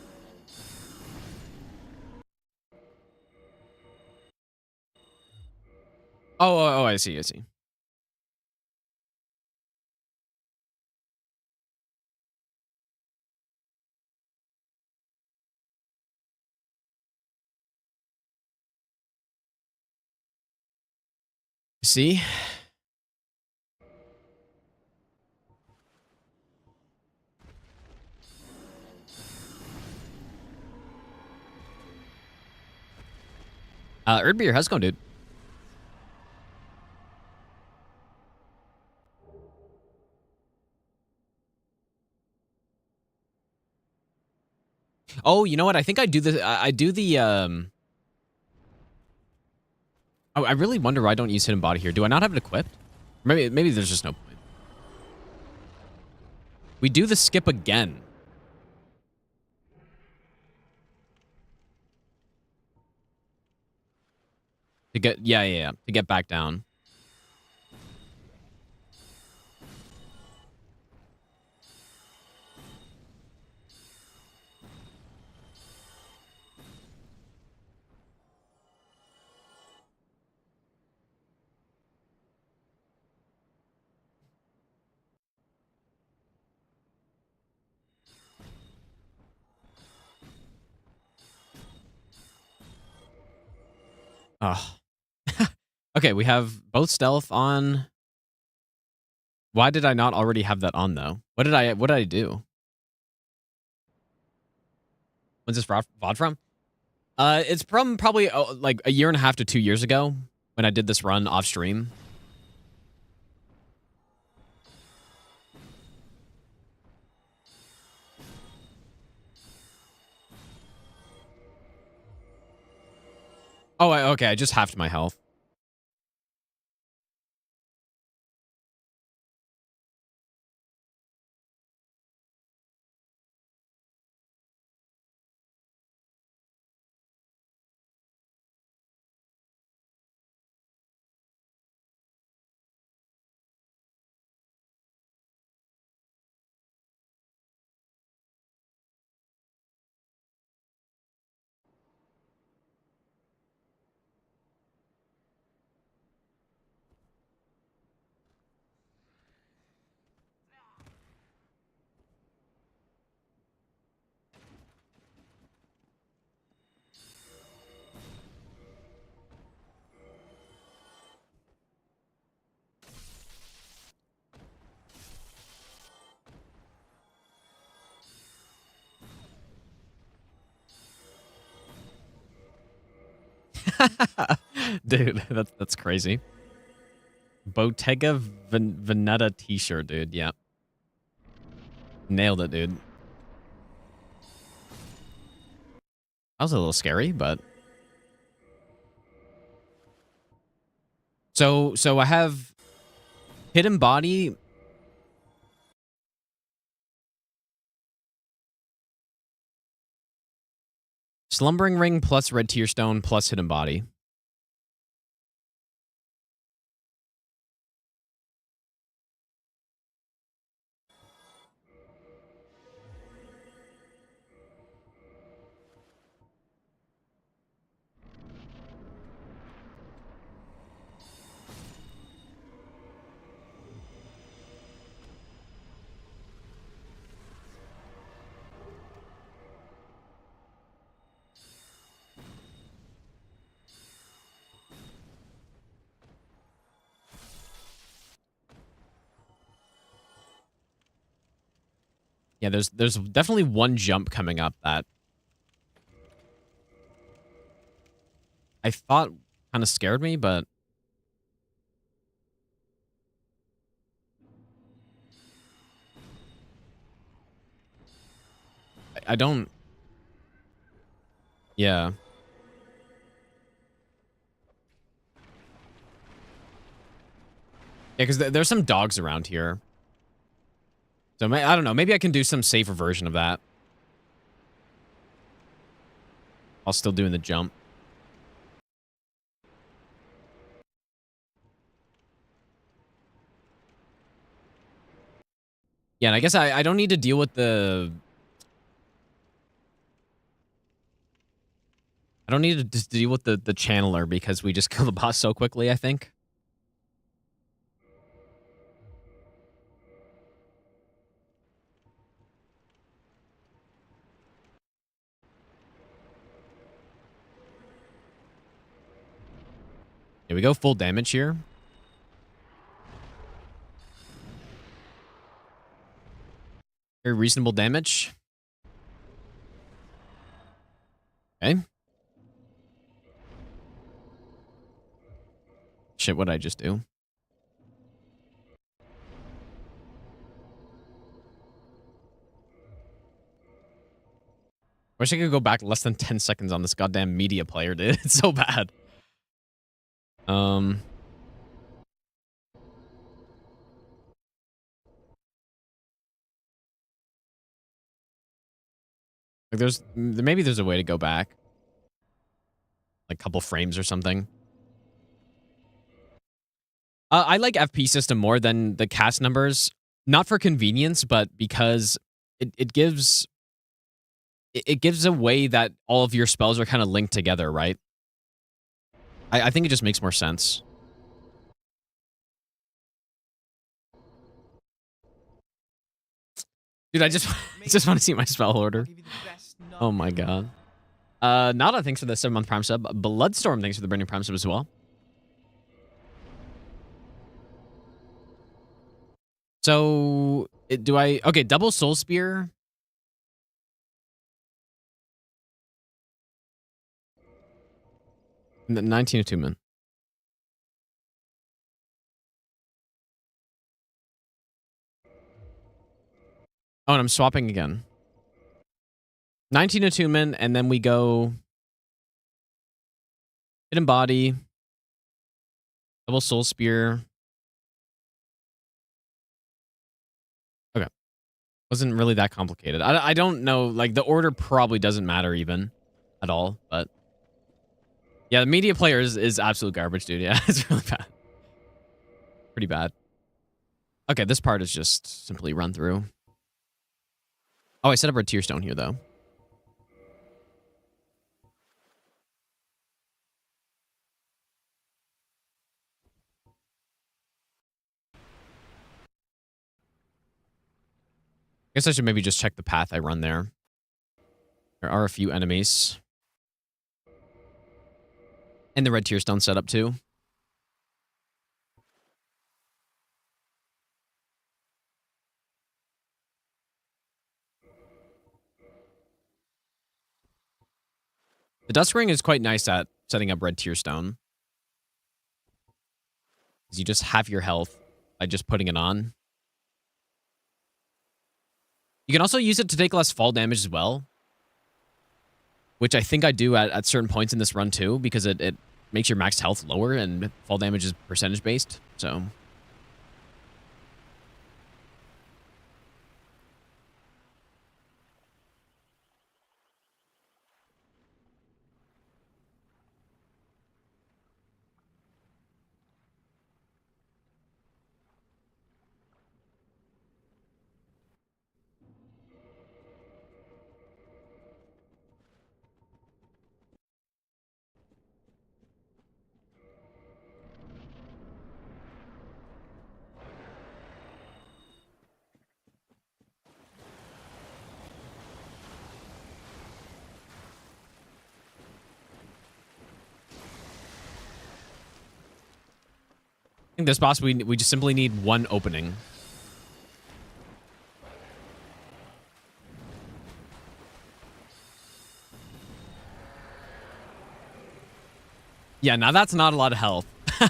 Oh, I see. See? Erdbeer, how's it going, dude? Oh, you know what? I think I do the I really wonder why I don't use hidden body here. Do I not have it equipped? Maybe there's just no point. We do the skip again. To get, yeah. To get back down. Oh. Okay, we have both stealth on. Why did I not already have that on though? What did I do? When's this VOD from? It's from probably like a year and a half to 2 years ago when I did this run off stream. Oh, okay. I just halved my health. Dude, that's crazy. Bottega Veneta t-shirt, dude. Yeah. Nailed it, dude. That was a little scary, but so I have hidden body. Slumbering ring plus red tear stone plus hidden body. Yeah, there's definitely one jump coming up that I thought kind of scared me, but I don't. Yeah. Yeah, because there's some dogs around here. So I don't know. Maybe I can do some safer version of that. While still doing the jump. Yeah, and I guess I don't need to deal with the... I don't need to just deal with the channeler because we just kill the boss so quickly, I think. Here we go, full damage here. Very reasonable damage. Okay. Shit, what did I just do? Wish I could go back less than 10 seconds on this goddamn media player, dude. It's so bad. Like maybe there's a way to go back. Like a couple frames or something. I like FP system more than the cast numbers, not for convenience, but because it gives a way that all of your spells are kind of linked together, right? I think it just makes more sense. Dude, I just want to see my spell order. Oh my god. Nada, thanks for the 7-month Prime sub. Bloodstorm, thanks for the brand new Prime sub as well. So, okay, double Soul Spear. The 19 attunement. Oh, and I'm swapping again. 19 attunement, and then we go hidden body, double Soul Spear. Okay, wasn't really that complicated. I don't know, like the order probably doesn't matter even at all, but yeah, the media player is absolute garbage, dude. Yeah, it's really bad, pretty bad. Okay, this part is just simply run through. Oh, I set up a tier stone here though. I guess I should maybe just check the path I run there. There are a few enemies. And the red tier stone setup too. The Dusk Ring is quite nice at setting up red tier stone. Because you just have your health by just putting it on. You can also use it to take less fall damage as well. Which I think I do at certain points in this run too, because it makes your max health lower and fall damage is percentage based. So I think this boss, we just simply need one opening. Yeah, now that's not a lot of health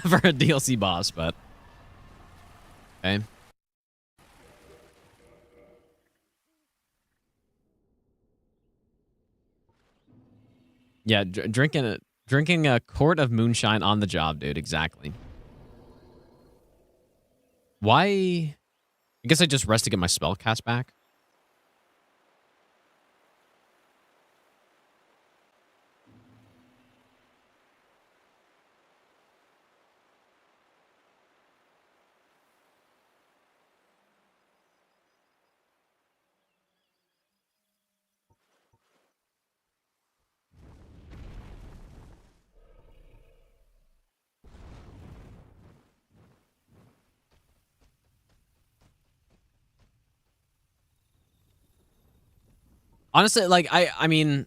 for a DLC boss, but okay. Yeah, drinking a quart of moonshine on the job, dude. Exactly. Why? I guess I just rest to get my spell cast back. Honestly, like, I mean,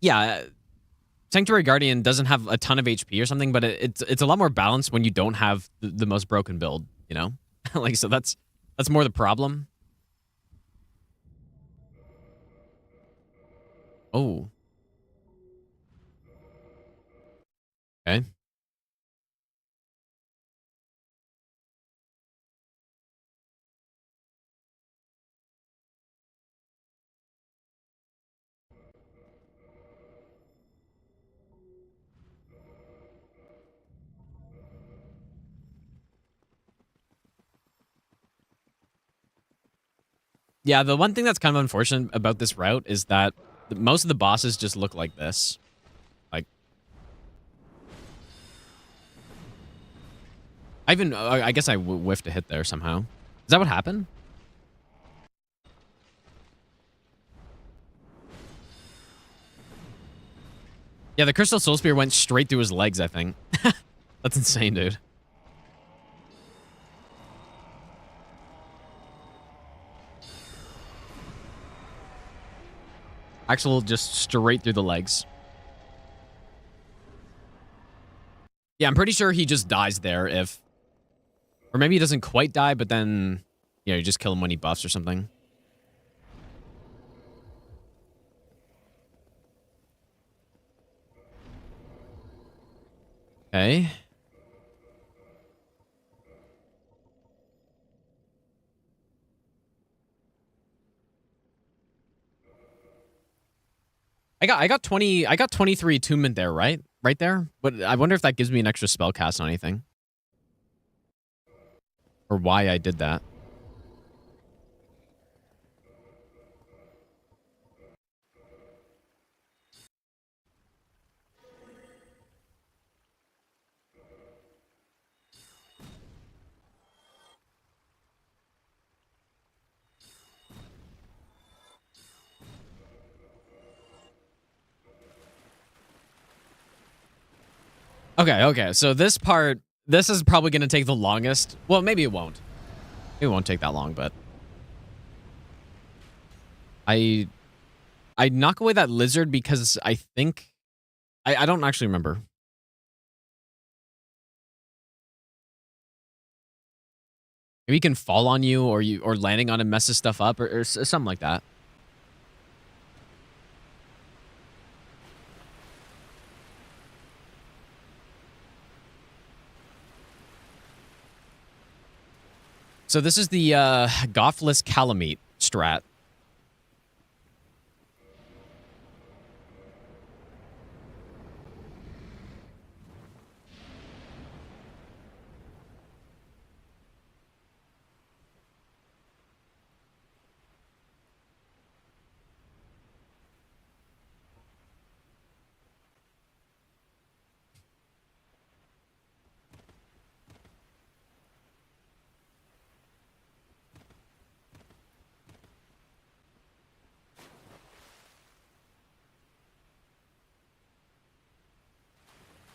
yeah, Sanctuary Guardian doesn't have a ton of HP or something, but it's a lot more balanced when you don't have the most broken build, you know? Like, so that's more the problem. Oh. Okay. Yeah, the one thing that's kind of unfortunate about this route is that most of the bosses just look like this. Like, I guess I whiffed a hit there somehow. Is that what happened? Yeah, the Crystal Soul Spear went straight through his legs, I think. That's insane, dude. Actual just straight through the legs. Yeah, I'm pretty sure he just dies there if... Or maybe he doesn't quite die, but then... You know, you just kill him when he buffs or something. Okay. I got 23 attunement there, right? Right there? But I wonder if that gives me an extra spell cast on anything. Or why I did that. Okay. So this part, this is probably going to take the longest. Well, maybe it won't. It won't take that long, but... I knock away that lizard because I think... I don't actually remember. Maybe he can fall on you or landing on him messes stuff up or something like that. So this is the Gothless Calamit strat.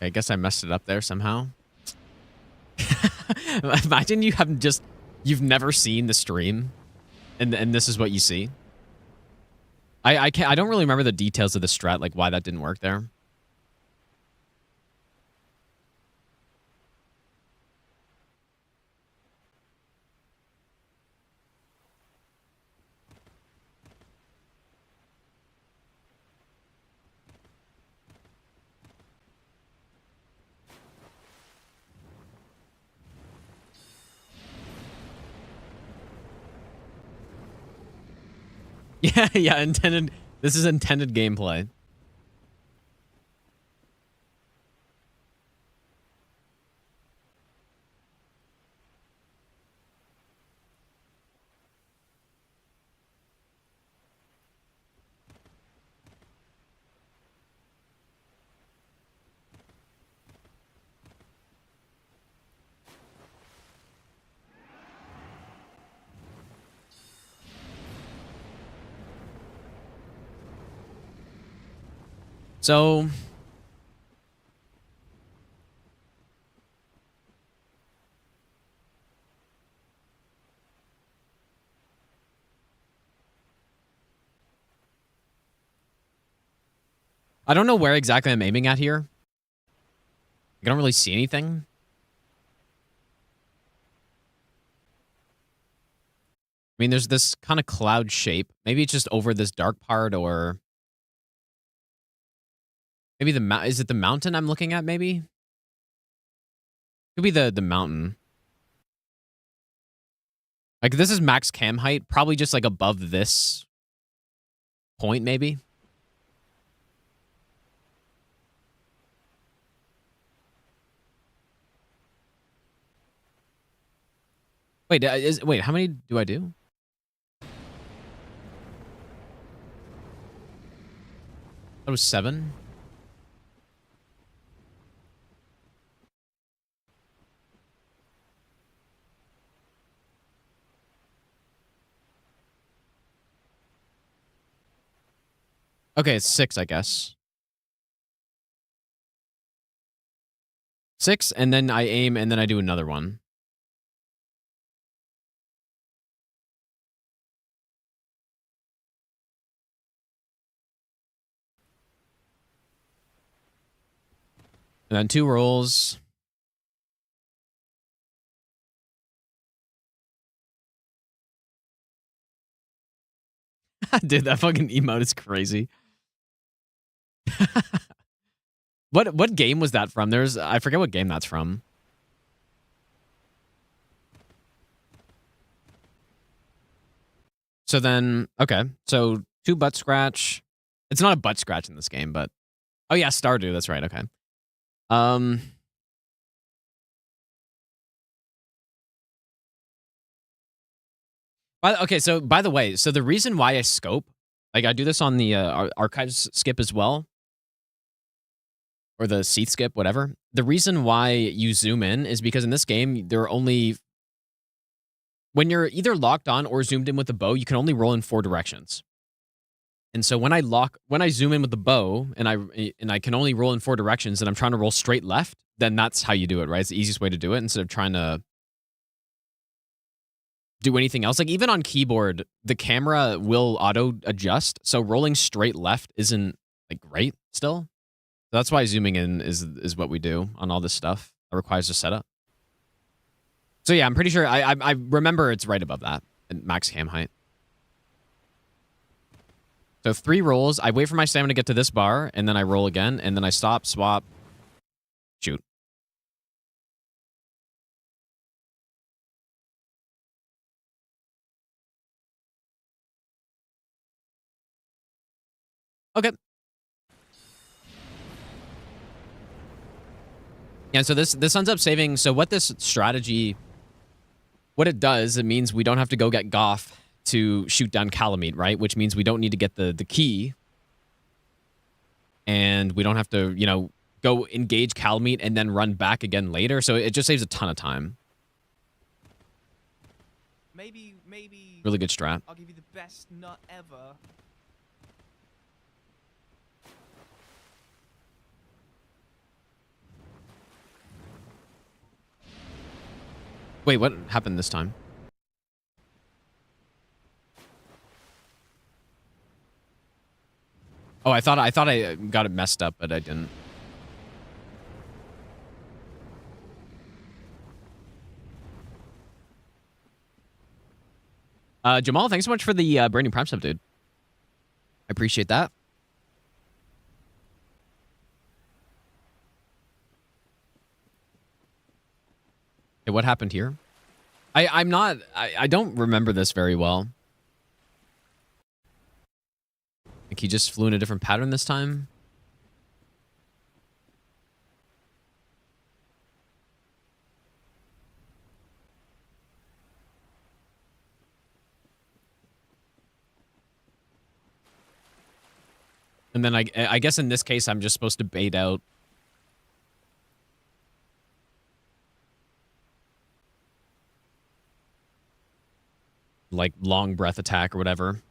I guess I messed it up there somehow. Imagine you've never seen the stream, and this is what you see. I don't really remember the details of the strat, like why that didn't work there. Yeah, intended. This is intended gameplay. So I don't know where exactly I'm aiming at here. I don't really see anything. I mean, there's this kind of cloud shape. Maybe it's just over this dark part, or maybe is it the mountain I'm looking at? Maybe could be the mountain. Like this is max cam height, probably just like above this point, maybe. Wait, wait, how many do I do? That was 7. Okay, it's 6, I guess. 6, and then I aim, and then I do another one. And then 2 rolls. Dude, that fucking emote is crazy. What game was that from? I forget what game that's from. So then, okay. So 2 butt scratch. It's not a butt scratch in this game, but oh yeah, Stardew, that's right, okay. Okay, so by the way, so the reason why I scope, like I do this on the archives skip as well, or the seath skip, whatever. The reason why you zoom in is because in this game, there are only, when you're either locked on or zoomed in with the bow, you can only roll in 4 directions. And so when I zoom in with the bow and I can only roll in 4 directions and I'm trying to roll straight left, then that's how you do it, right? It's the easiest way to do it instead of trying to do anything else. Like even on keyboard, the camera will auto adjust. So rolling straight left isn't like great still. That's why zooming in is what we do on all this stuff. It requires a setup. So yeah, I'm pretty sure I remember it's right above that at max cam height. So 3 rolls. I wait for my stamina to get to this bar, and then I roll again, and then I stop, swap, shoot. Okay. And so this ends up saving. So what this strategy, what it does, it means we don't have to go get Goff to shoot down Calamit, right? Which means we don't need to get the key. And we don't have to, you know, go engage Calamit and then run back again later. So it just saves a ton of time. Maybe. Really good strat. I'll give you the best nut ever. Wait, what happened this time? Oh, I thought I got it messed up, but I didn't. Jamal, thanks so much for the brand new Prime sub, dude. I appreciate that. Okay, what happened here? I don't remember this very well. Like he just flew in a different pattern this time. And then I guess in this case, I'm just supposed to bait out. Like long breath attack or whatever.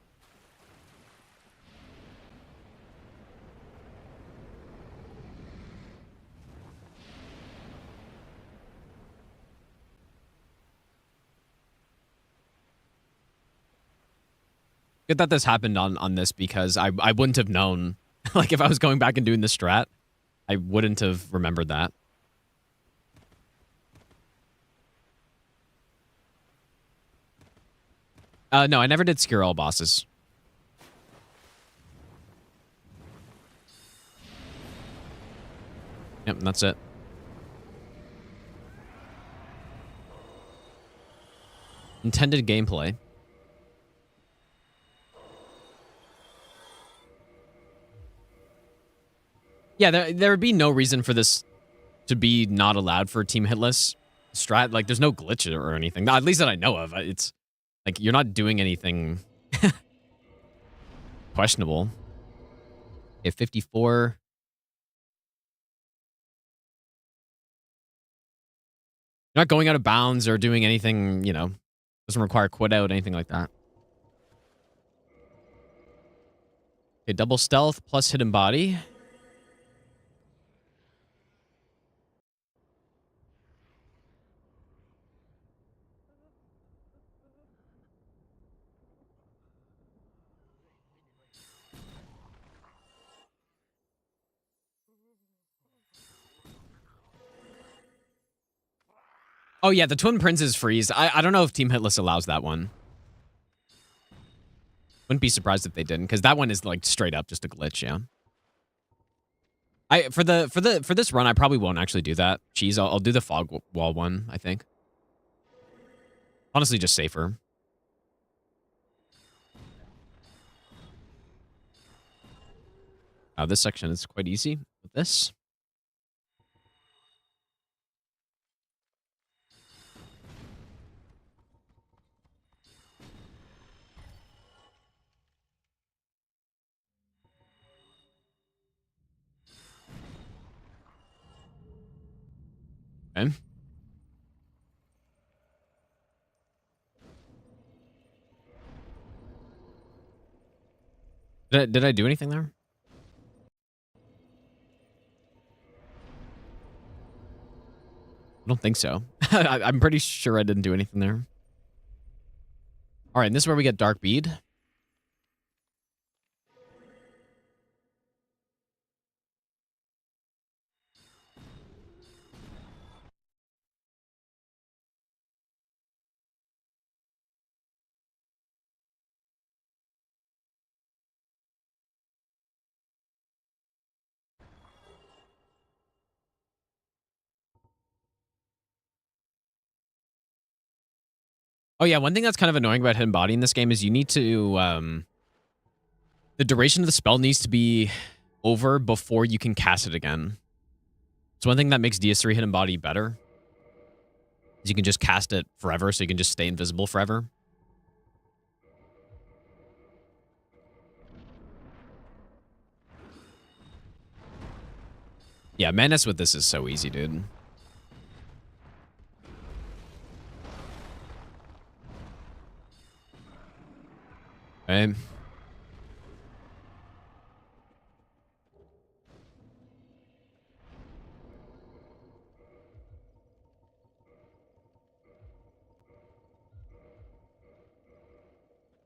Good that this happened on this because I wouldn't have known. Like if I was going back and doing the strat, I wouldn't have remembered that. No, I never did secure all bosses. Yep, and that's it. Intended gameplay. Yeah, there would be no reason for this to be not allowed for team hitless strat. Like, there's no glitch or anything. Not, at least that I know of. It's like you're not doing anything questionable. Okay, 54. You're not going out of bounds or doing anything, you know, doesn't require quit out, anything like that. Okay, double stealth plus hidden body. Oh yeah, the Twin Princes freeze. I don't know if Team Hitless allows that one. Wouldn't be surprised if they didn't, because that one is like straight up just a glitch, yeah. For this run, I probably won't actually do that. Cheese, I'll do the fog wall one, I think. Honestly, just safer. This section is quite easy with this. Okay. Did I do anything there? I don't think so. I'm pretty sure I didn't do anything there. All right, and this is where we get Dark Bead. Oh yeah, one thing that's kind of annoying about Hidden Body in this game is you need to, the duration of the spell needs to be over before you can cast it again. It's one thing that makes DS3 Hidden Body better. Is you can just cast it forever, so you can just stay invisible forever. Yeah, Madness with this is so easy, dude. Okay.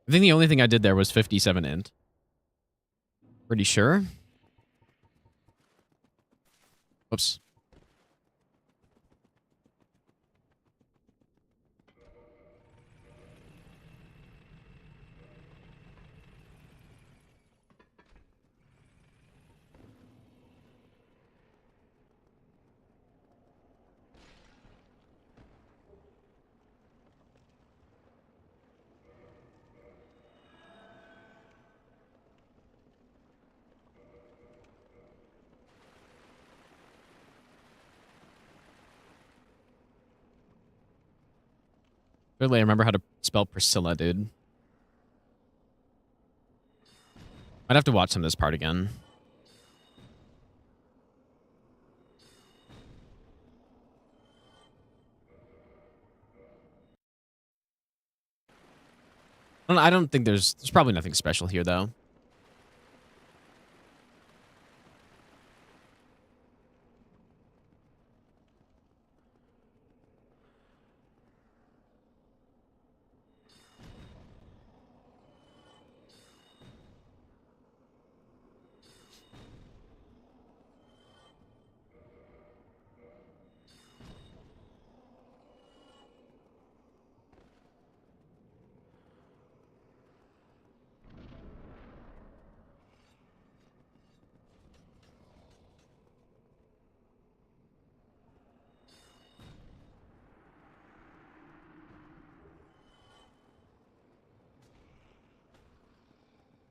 I think the only thing I did there was 57 int. Pretty sure. Whoops. Clearly, I remember how to spell Priscilla, dude. I'd have to watch some of this part again. I don't think there's probably nothing special here, though.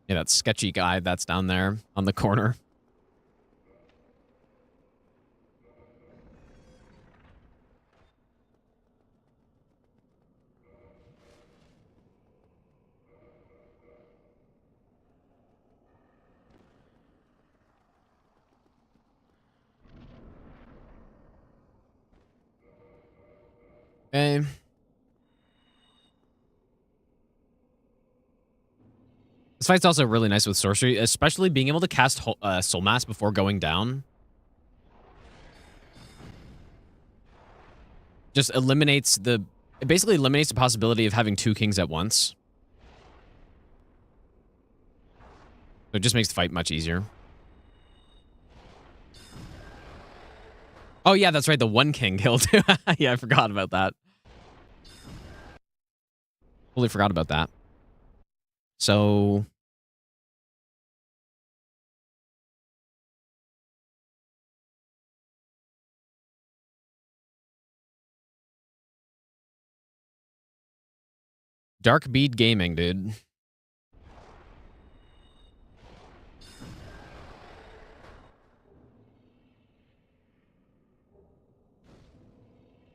Yeah, that sketchy guy that's down there on the corner. Okay. This fight's also really nice with sorcery, especially being able to cast Soul Mass before going down. Just eliminates the... It basically eliminates the possibility of having 2 kings at once. So it just makes the fight much easier. Oh, yeah, that's right. The 1 king killed. Yeah, I forgot about that. Totally forgot about that. So... Dark Bead Gaming, dude.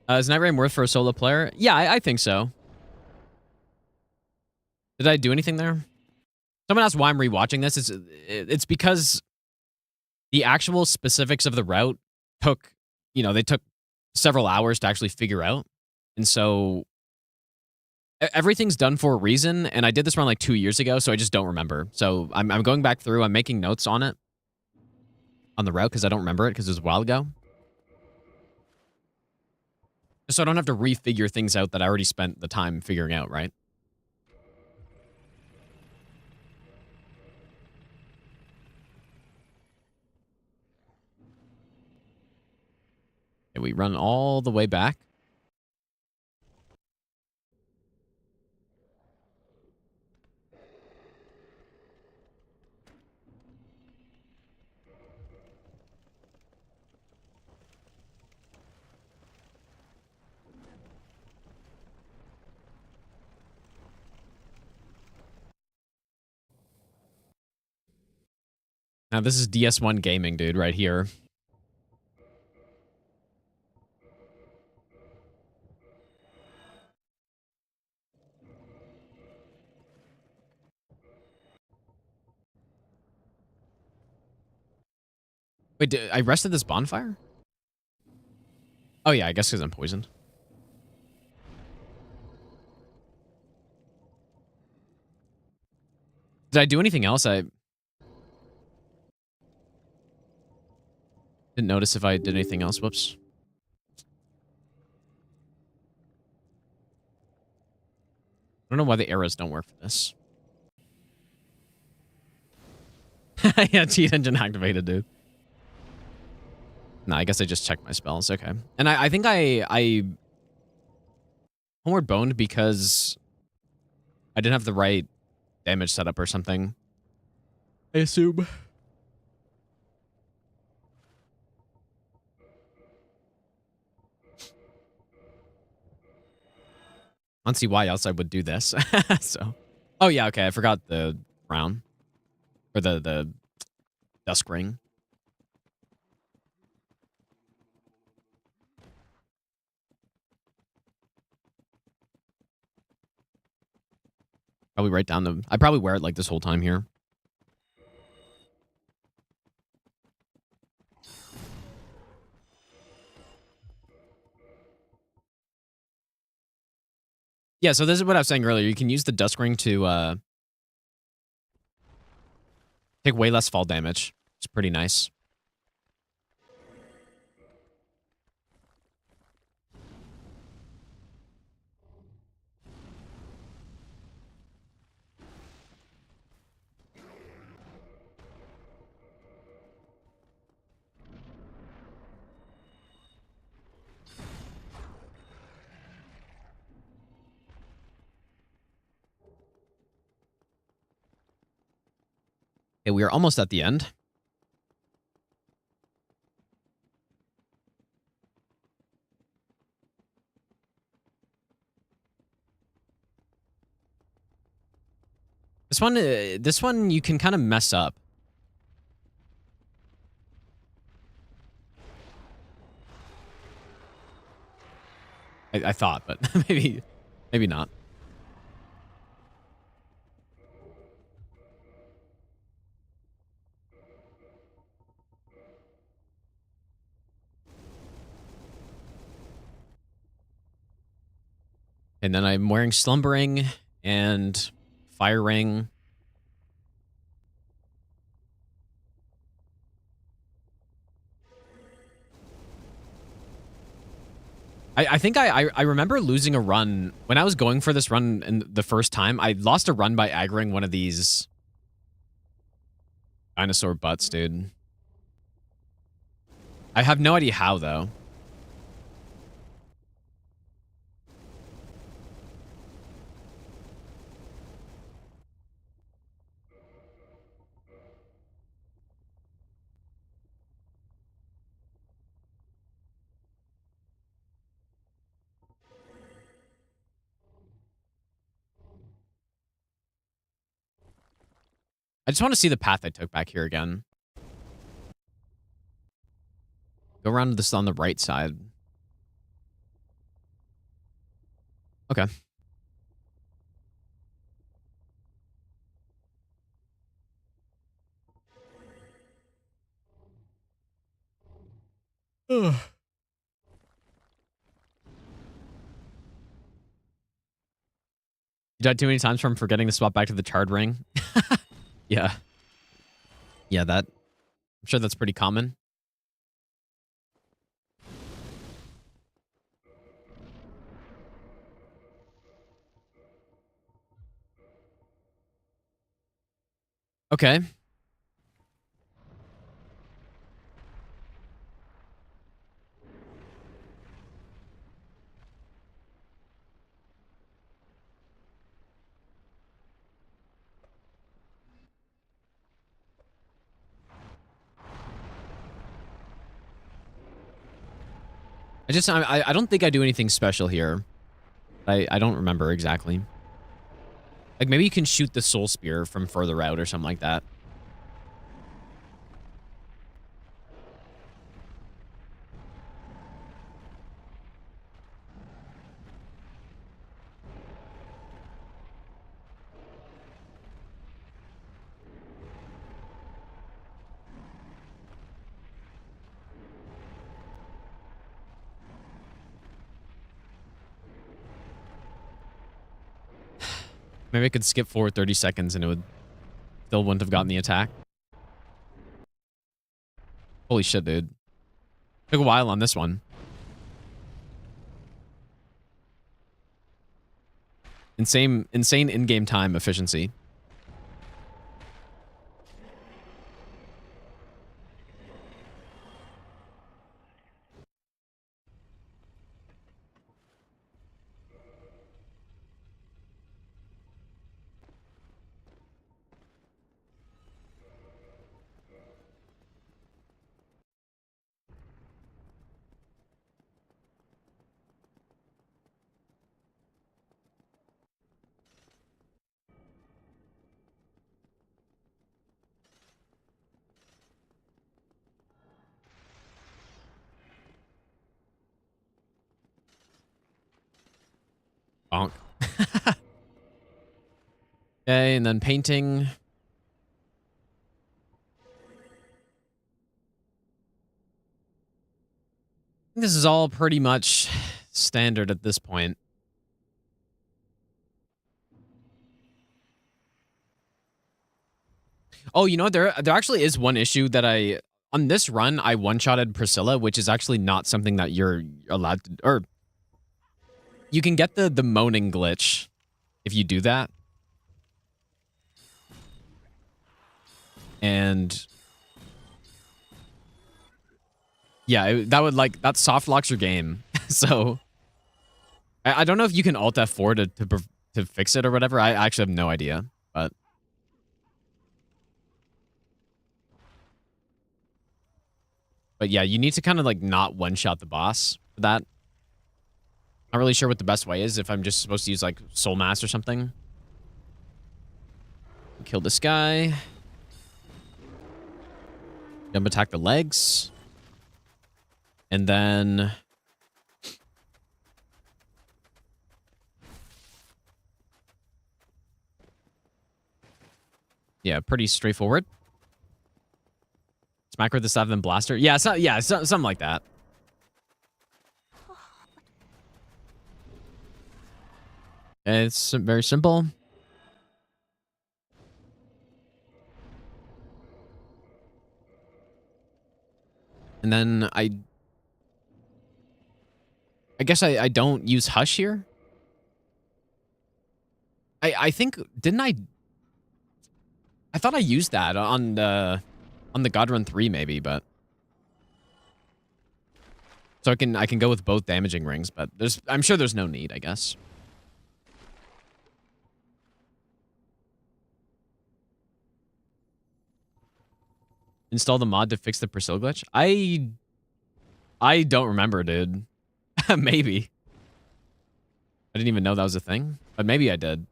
Is Night Rain worth for a solo player? Yeah, I think so. Did I do anything there? Someone asked why I'm rewatching this. It's because the actual specifics of the route took, they took several hours to actually figure out. And so everything's done for a reason. And I did this around like 2 years ago, so I just don't remember. So I'm going back through. I'm making notes on it, on the route, because I don't remember it because it was a while ago. So I don't have to refigure things out that I already spent the time figuring out, right? Okay, we run all the way back. Now, this is DS1 gaming, dude, right here. Wait, I rested this bonfire? Oh, yeah, I guess because I'm poisoned. Did I do anything else? I didn't notice if I did anything else. Whoops. I don't know why the arrows don't work for this. Yeah, cheat engine activated, dude. No, I guess I just checked my spells. Okay. And I think I homeward boned because I didn't have the right damage setup or something. I assume. I don't see why else I would do this. So, oh yeah, okay. I forgot the crown or the dusk ring. Probably write down the... I probably wear it like this whole time here. Yeah, so this is what I was saying earlier. You can use the dusk ring to take way less fall damage. It's pretty nice. Okay, we are almost at the end. This one you can kind of mess up. I thought, but maybe not. And then I'm wearing Slumbering and Fire Ring. I think I remember losing a run when I was going for this run in the first time. I lost a run by aggroing one of these dinosaur butts, dude. I have no idea how, though. I just want to see the path I took back here again. Go around this on the right side. Okay. Ugh. You died too many times from forgetting to swap back to the charred ring. Yeah. Yeah, I'm sure that's pretty common. Okay. I don't think I do anything special here. I don't remember exactly. Like, maybe you can shoot the soul spear from further out or something like that. Maybe I could skip forward 30 seconds and it would still wouldn't have gotten the attack. Holy shit, dude. Took a while on this one. Insane in-game time efficiency. Bonk. Okay, and then painting. This is all pretty much standard at this point. Oh, you know, there actually is one issue that on this run, I one-shotted Priscilla, which is actually not something that you're allowed to, or you can get the moaning glitch if you do that. And yeah, that soft locks your game. So I don't know if you can Alt F4 to fix it or whatever. I actually have no idea, but yeah, you need to kind of like not one-shot the boss for that. Not really sure what the best way is, if I'm just supposed to use like Soul Mass or something. Kill this guy. Jump attack the legs. And then yeah, pretty straightforward. Smack her with the staff and blaster. Yeah, something like that. It's very simple. And then I guess I don't use Hush here. I think, didn't I? I thought I used that on the God Run 3 maybe, but. So I can go with both damaging rings, but I'm sure there's no need, I guess. Install the mod to fix the Priscilla glitch? I don't remember, dude. Maybe. I didn't even know that was a thing, but maybe I did.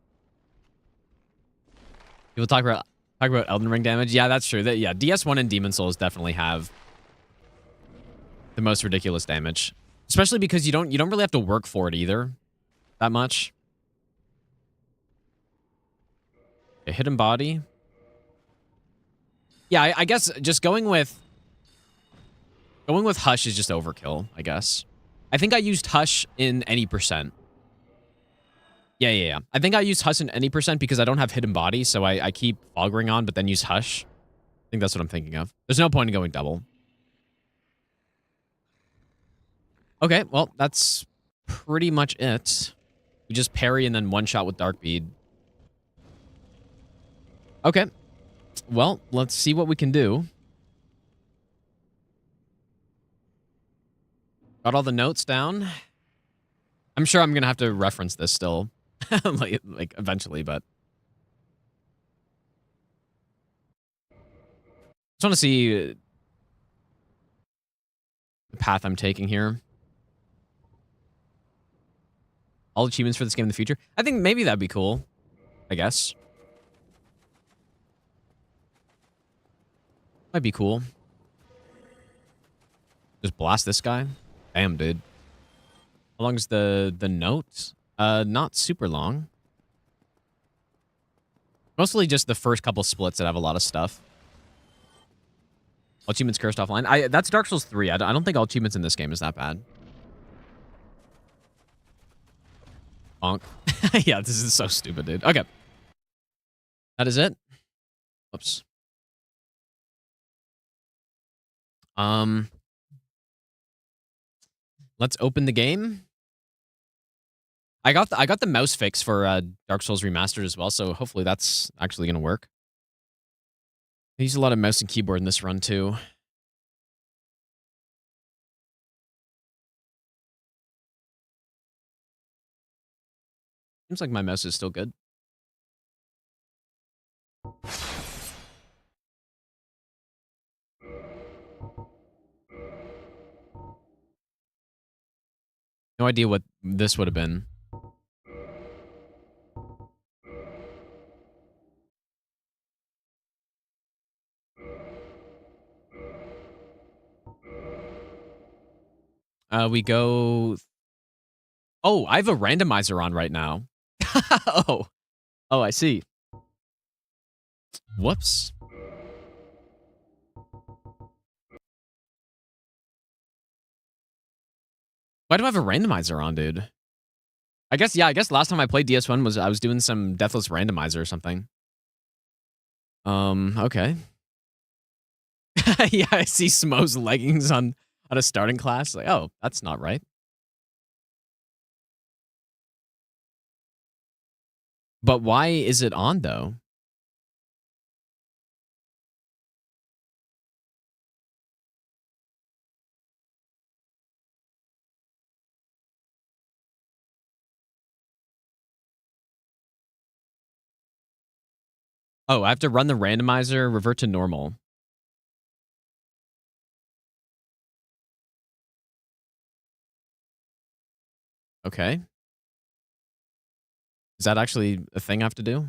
People talk about Elden Ring damage. Yeah, that's true. Yeah, DS1 and Demon Souls definitely have the most ridiculous damage, especially because you don't really have to work for it either that much. A hidden body. Yeah, I guess just going with Hush is just overkill, I guess. I think I used Hush in any percent. Yeah. I think I used Hush in any percent because I don't have hidden body, so I keep Fog Ring on, but then use Hush. I think that's what I'm thinking of. There's no point in going double. Okay, well, that's pretty much it. We just parry and then one shot with Dark Bead. Okay. Well, let's see what we can do. Got all the notes down. I'm sure I'm going to have to reference this still. like eventually, but. Just want to see the path I'm taking here. All achievements for this game in the future. I think maybe that'd be cool. I guess. Might be cool. Just blast this guy. Damn, dude. How long is the note? Not super long. Mostly just the first couple splits that have a lot of stuff. All achievements cursed offline. That's Dark Souls 3. I don't think all achievements in this game is that bad. Bonk. Yeah, this is so stupid, dude. Okay. That is it. Oops. Let's open the game. I got the mouse fix for Dark Souls Remastered as well, so hopefully that's actually gonna work. I use a lot of mouse and keyboard in this run too. Seems like my mouse is still good. No idea what this would have been. We go... Oh, I have a randomizer on right now. Oh, I see. Whoops. Why do I have a randomizer on, dude? I guess last time I played DS1 I was doing some Deathless randomizer or something. Okay. Yeah, I see Smo's leggings on a starting class. Like, oh, that's not right. But why is it on, though? Oh, I have to run the randomizer, revert to normal. Okay. Is that actually a thing I have to do?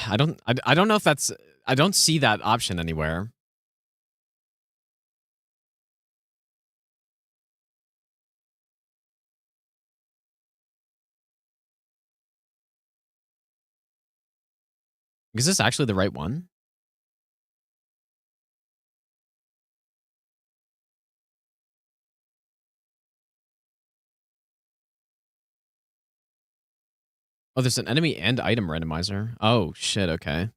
I don't know if that's... I don't see that option anywhere. Is this actually the right one? Oh, there's an enemy and item randomizer. Oh, shit, okay.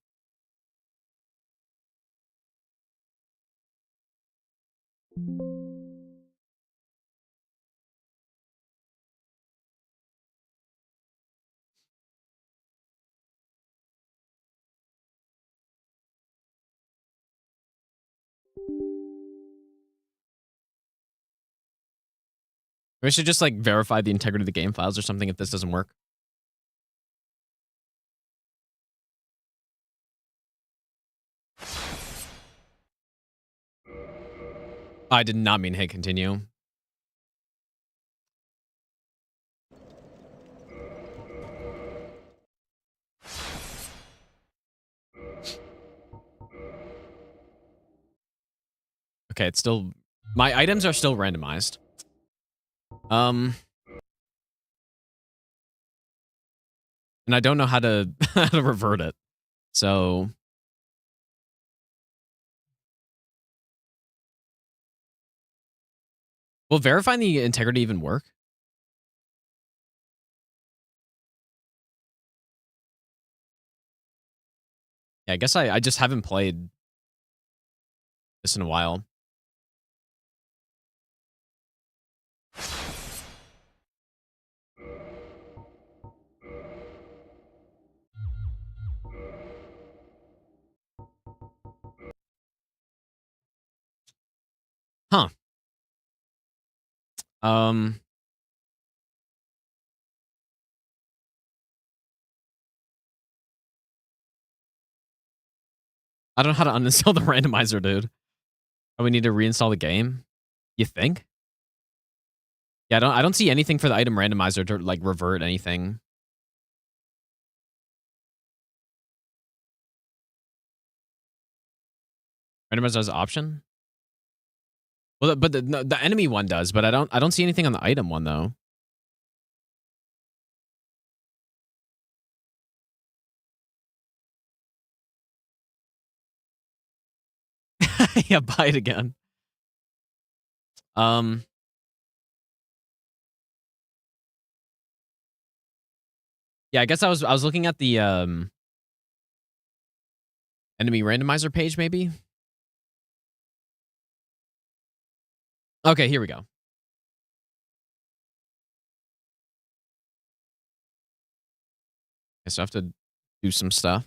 We should just, like, verify the integrity of the game files or something if this doesn't work. I did not mean hit continue. Okay, it's still... My items are still randomized. And I don't know how to how to revert it. So will verifying the integrity even work? Yeah, I guess I just haven't played this in a while. Huh. I don't know how to uninstall the randomizer, dude. Oh, we need to reinstall the game? You think? Yeah, I don't see anything for the item randomizer to like revert anything. Randomizer has an option? Well, but the enemy one does, but I don't see anything on the item one though. Yeah, buy it again. Yeah, I guess I was looking at the enemy randomizer page maybe. Okay, here we go. Okay, so I have to do some stuff.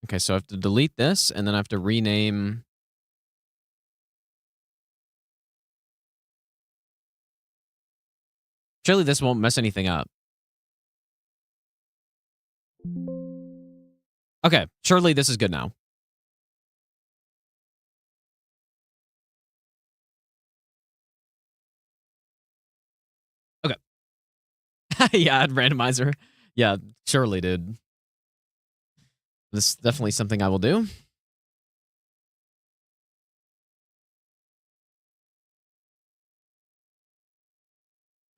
Okay, so I have to delete this, and then I have to rename... Surely this won't mess anything up. Okay, surely this is good now. Okay. Yeah, add randomizer. Yeah, surely, dude. This is definitely something I will do.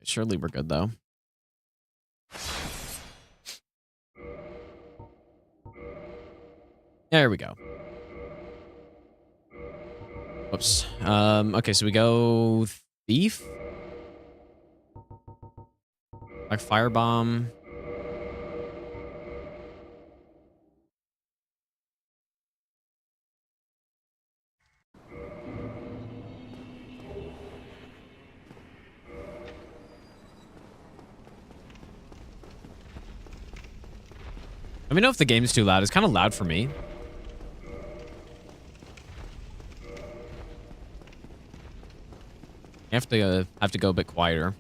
Surely we're good, though. There we go. Whoops. Okay, so we go Thief. Like Firebomb. Let me know if the game's too loud. It's kind of loud for me. I have to go a bit quieter.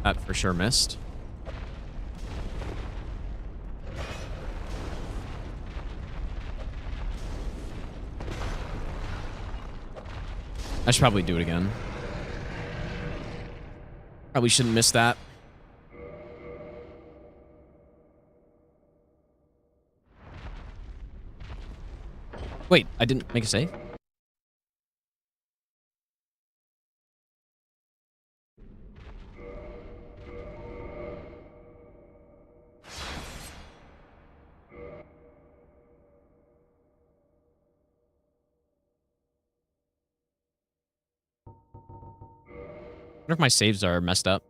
That for sure missed. I should probably do it again. Probably shouldn't miss that. Wait, I didn't make a save? I wonder if my saves are messed up.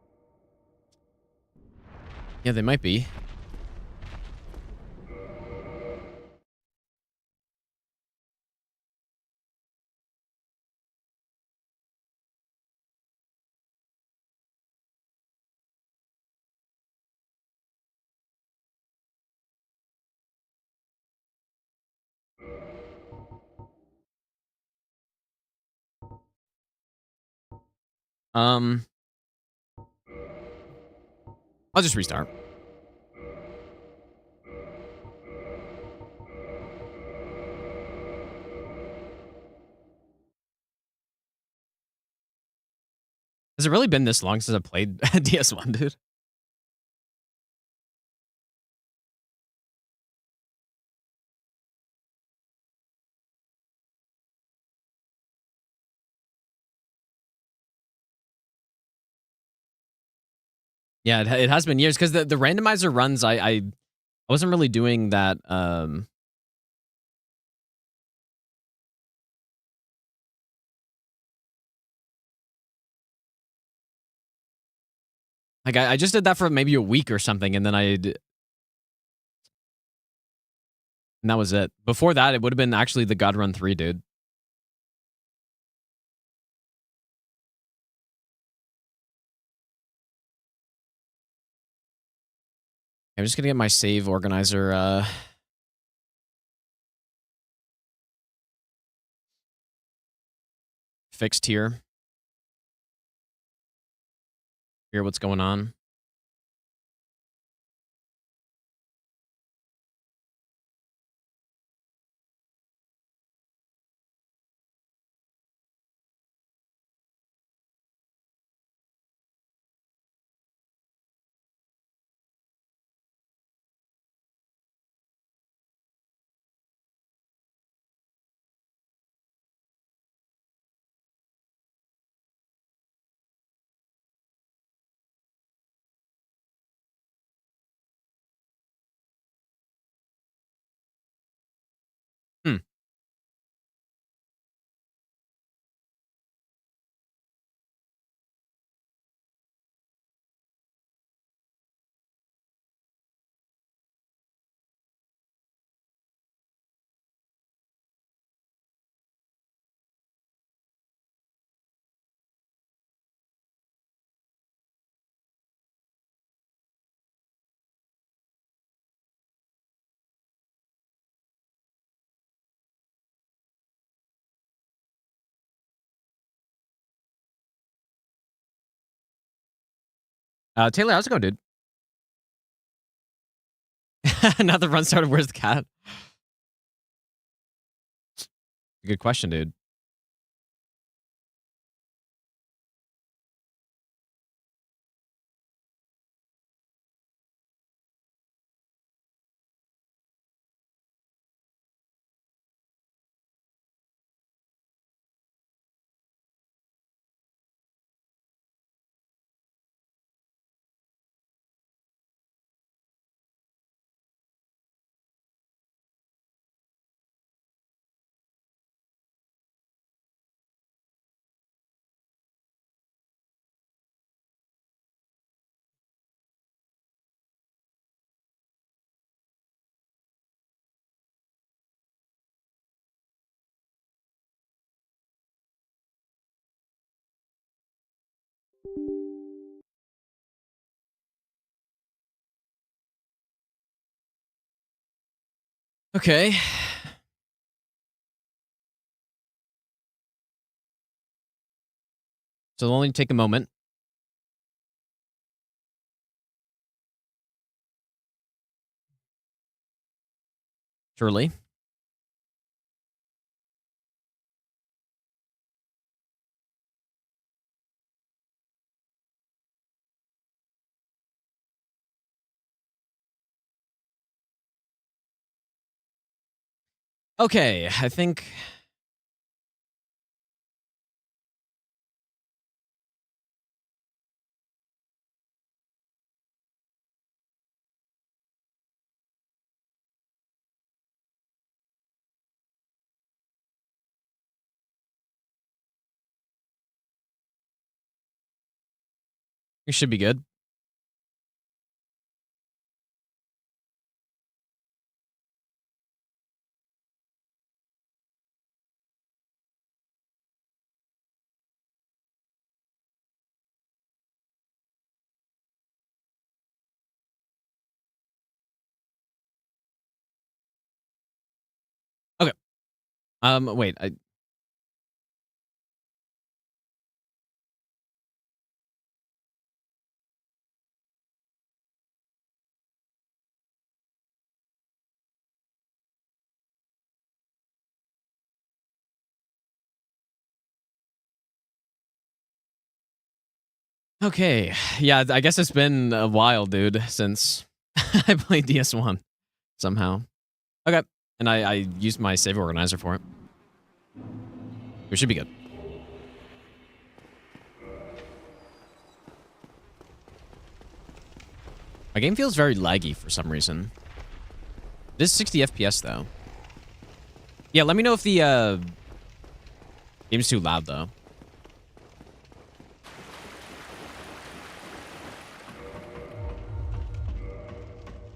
Yeah, they might be. I'll just restart. Has it really been this long since I played DS1, dude? Yeah, it has been years because the randomizer runs, I wasn't really doing that. Like I just did that for maybe a week or something, and then and that was it. Before that, it would have been actually the God Run 3, dude. I'm just gonna get my save organizer fixed here. Hear what's going on. Hmm. Taylor, how's it going, dude? Now the run started. Where's the cat? Good question, dude. Okay. So it'll only take a moment. Surely. Okay, I think... We should be good. Okay. Wait. Okay. Yeah, I guess it's been a while, dude, since I played DS1 somehow. Okay. And I used my save organizer for it. We should be good. My game feels very laggy for some reason. It is 60 FPS, though. Yeah, let me know if the game's too loud, though.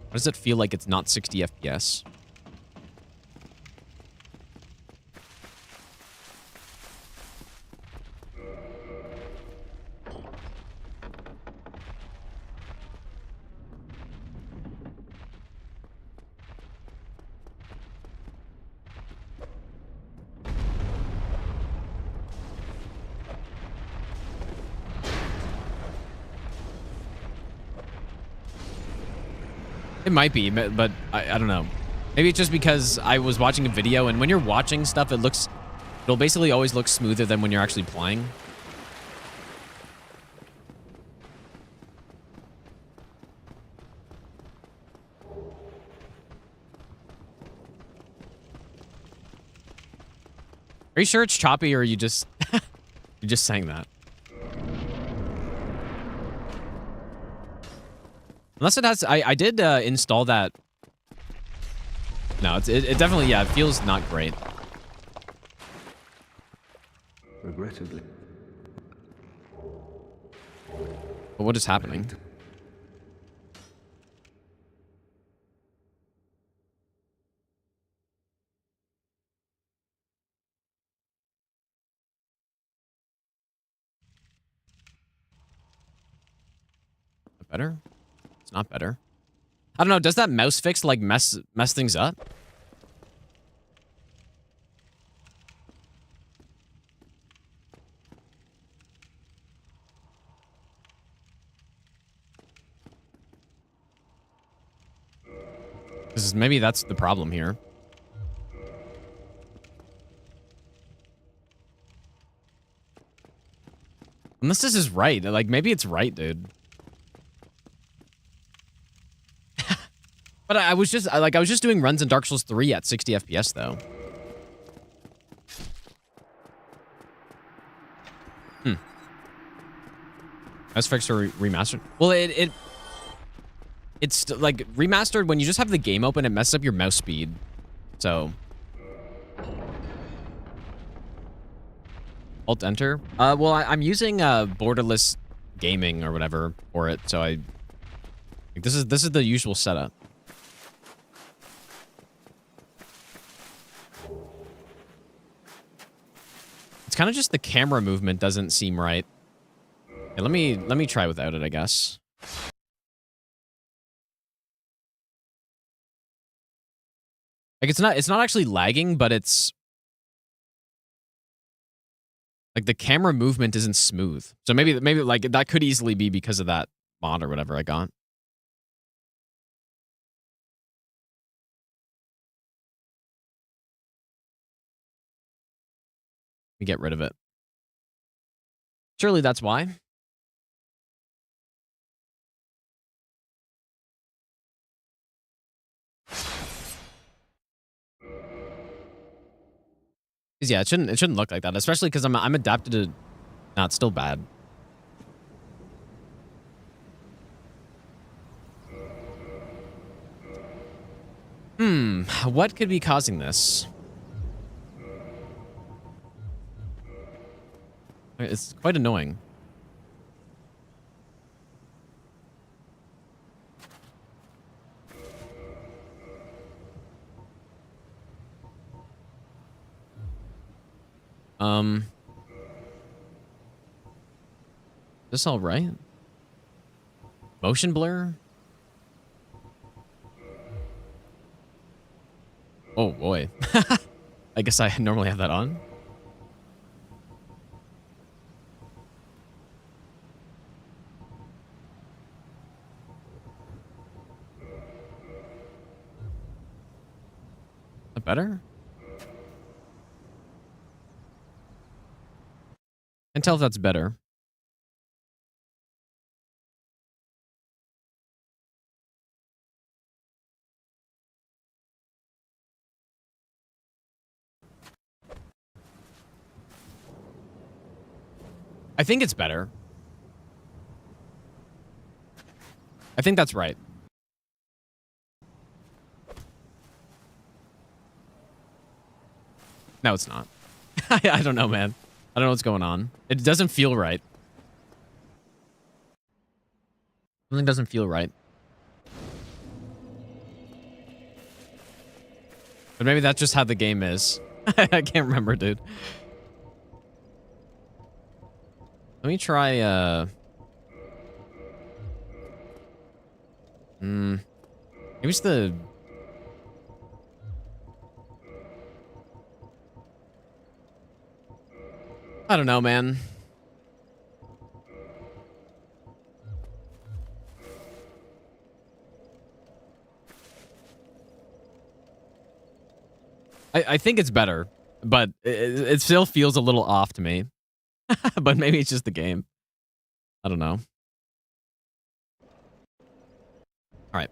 Why does it feel like it's not 60 FPS? It might be, but I don't know. Maybe it's just because I was watching a video, and when you're watching stuff, it'll basically always look smoother than when you're actually playing. Are you sure it's choppy, or are you just you're just saying that? Unless it has, I did install that. No, it definitely, yeah, it feels not great. Regrettably. But what is happening? Better? It's not better. I don't know. Does that mouse fix like mess things up? Because maybe that's the problem here. Unless this is right. Like, maybe it's right, dude. But I was just doing runs in Dark Souls 3 at 60 FPS, though. Mouse fix or remastered? Well, it's like remastered when you just have the game open, it messes up your mouse speed. So Alt Enter. Well, I'm using borderless gaming or whatever for it, so like, this is the usual setup. It's kind of just the camera movement doesn't seem right. Okay, let me try without it, I guess. Like it's not actually lagging, but it's like the camera movement isn't smooth. So maybe like that could easily be because of that mod or whatever I got. Let me get rid of it. Surely that's why. 'Cause yeah, it shouldn't look like that, especially because I'm adapted to. Nah, it's still bad. What could be causing this? It's quite annoying. This all right? Motion blur? Oh boy. I guess I normally have that on. Is that better? Can't tell if that's better. I think it's better. I think that's right. No, it's not. I don't know, man. I don't know what's going on. It doesn't feel right. Something doesn't feel right. But maybe that's just how the game is. I can't remember, dude. Let me try, maybe it's the... I don't know, man. I think it's better, but it still feels a little off to me. But maybe it's just the game. I don't know. All right.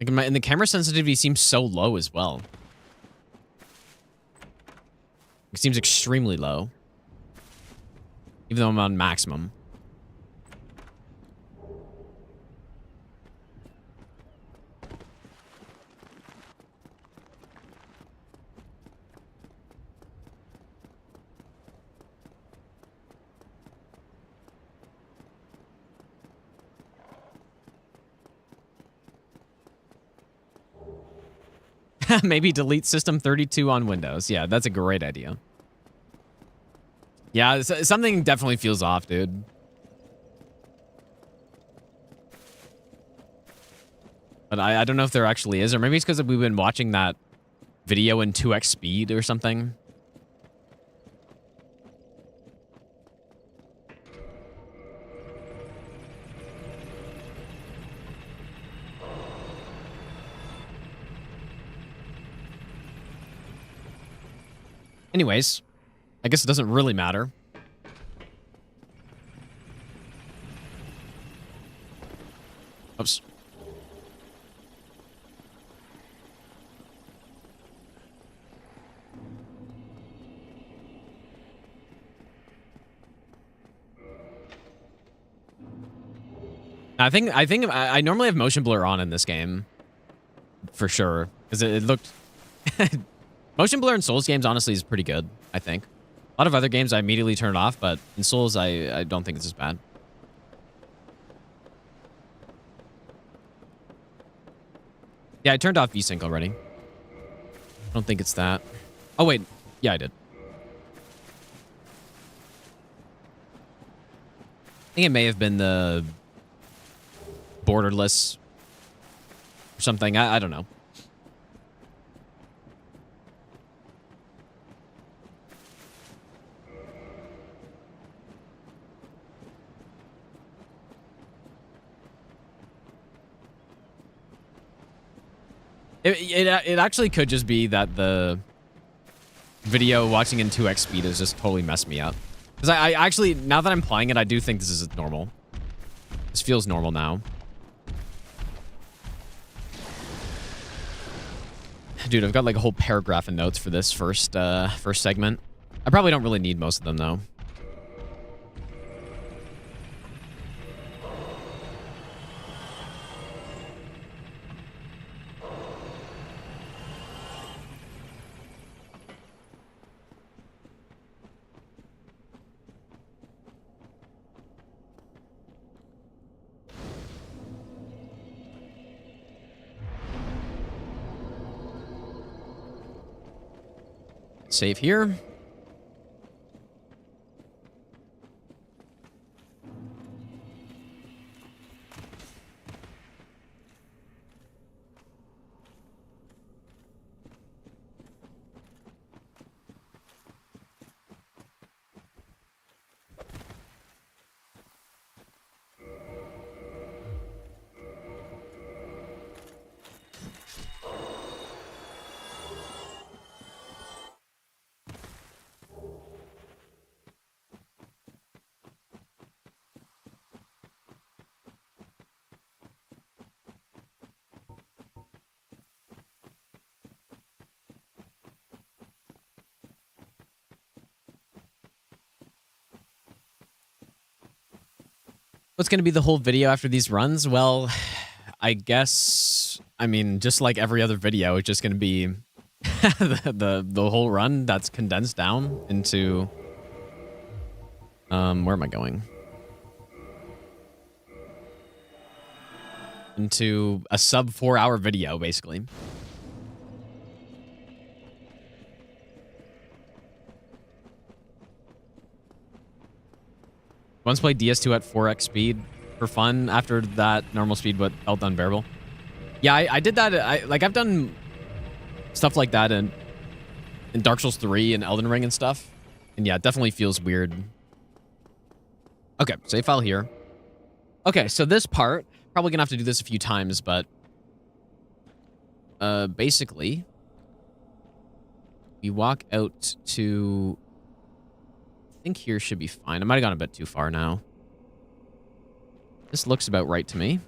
Like and the camera sensitivity seems so low as well. It seems extremely low. Even though I'm on maximum. Maybe delete system 32 on Windows. Yeah, that's a great idea. Yeah, something definitely feels off, dude. But I don't know if there actually is, or maybe it's because we've been watching that video in 2x speed or something. Anyways, I guess it doesn't really matter. Oops. I think I normally have motion blur on in this game, for sure, because it looked. Motion blur in Souls games, honestly, is pretty good, I think. A lot of other games, I immediately turn it off, but in Souls, I don't think it's as bad. Yeah, I turned off VSync already. I don't think it's that. Oh, wait. Yeah, I did. I think it may have been the borderless or something. I don't know. It actually could just be that the video watching in 2x speed has just totally messed me up. Because I actually, now that I'm playing it, I do think this is normal. This feels normal now. Dude, I've got like a whole paragraph of notes for this first segment. I probably don't really need most of them though. Save here. What's going to be the whole video after these runs? Well, I guess, I mean, just like every other video, it's just going to be the whole run that's condensed down into... where am I going? Into a sub 4-hour video, basically. Once played DS2 at 4x speed for fun. After that, normal speed but felt unbearable. Yeah, I did that. I've done stuff like that in Dark Souls 3 and Elden Ring and stuff. And yeah, it definitely feels weird. Okay, save file here. Okay, so this part, probably gonna have to do this a few times, but basically, we walk out to... I think here should be fine. I might have gone a bit too far now. This looks about right to me.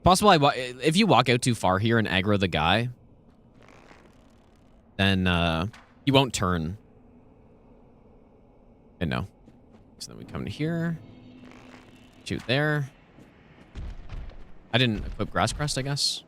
Possible if you walk out too far here and aggro the guy, then he won't turn. And no. So then we come to here. Shoot there. I didn't equip Grass Crest, I guess.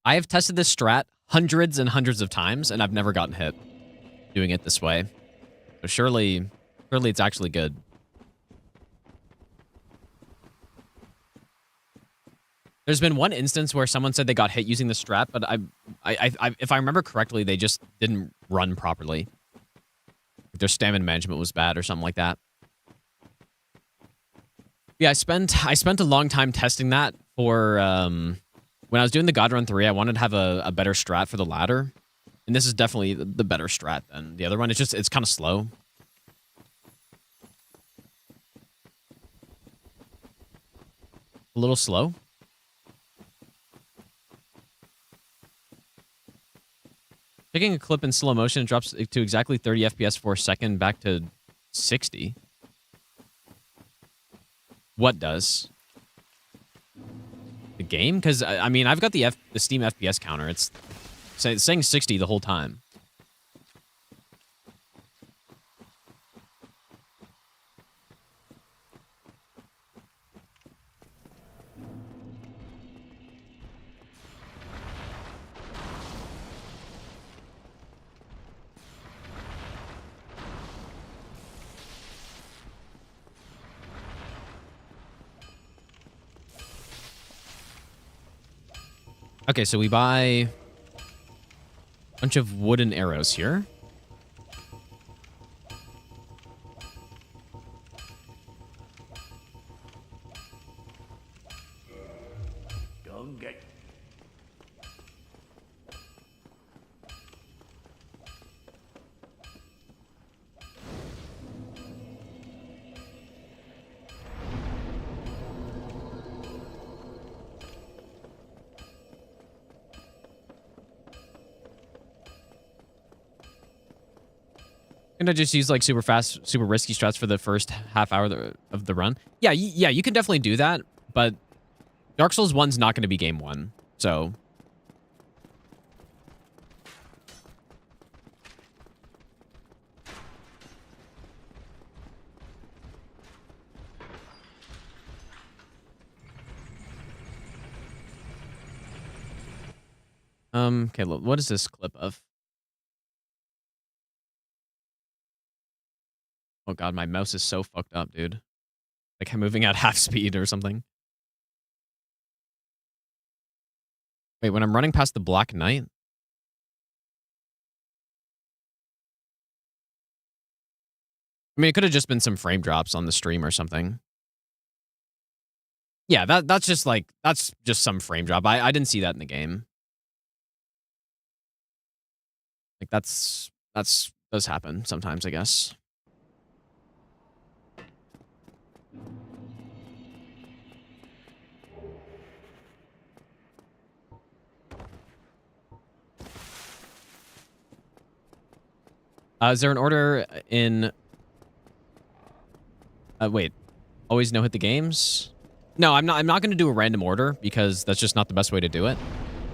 I have tested this strat hundreds and hundreds of times, and I've never gotten hit doing it this way. So surely it's actually good. There's been one instance where someone said they got hit using the strat, but if I remember correctly, they just didn't run properly. Their stamina management was bad or something like that. Yeah, I spent a long time testing that for when I was doing the God Run 3, I wanted to have a better strat for the ladder. And this is definitely the better strat than the other one. It's kind of slow. A little slow. Taking a clip in slow motion, it drops to exactly 30 FPS for a second, back to 60. What does? The game? Because, I mean, I've got the Steam FPS counter. It's saying 60 the whole time. Okay, so we buy a bunch of wooden arrows here. Don't get. Can I just use like super fast, super risky strats for the first half hour of the run? Yeah, yeah, you can definitely do that, but Dark Souls 1's not going to be game 1, so... Okay, look, what is this clip of? Oh god, my mouse is so fucked up, dude. Like I'm moving at half speed or something. Wait, when I'm running past the Black Knight? I mean, it could have just been some frame drops on the stream or something. Yeah, that's just like, that's just some frame drop. I didn't see that in the game. Like that's does happen sometimes, I guess. Is there an order in... wait. Always no hit the games? No, I'm not going to do a random order because that's just not the best way to do it.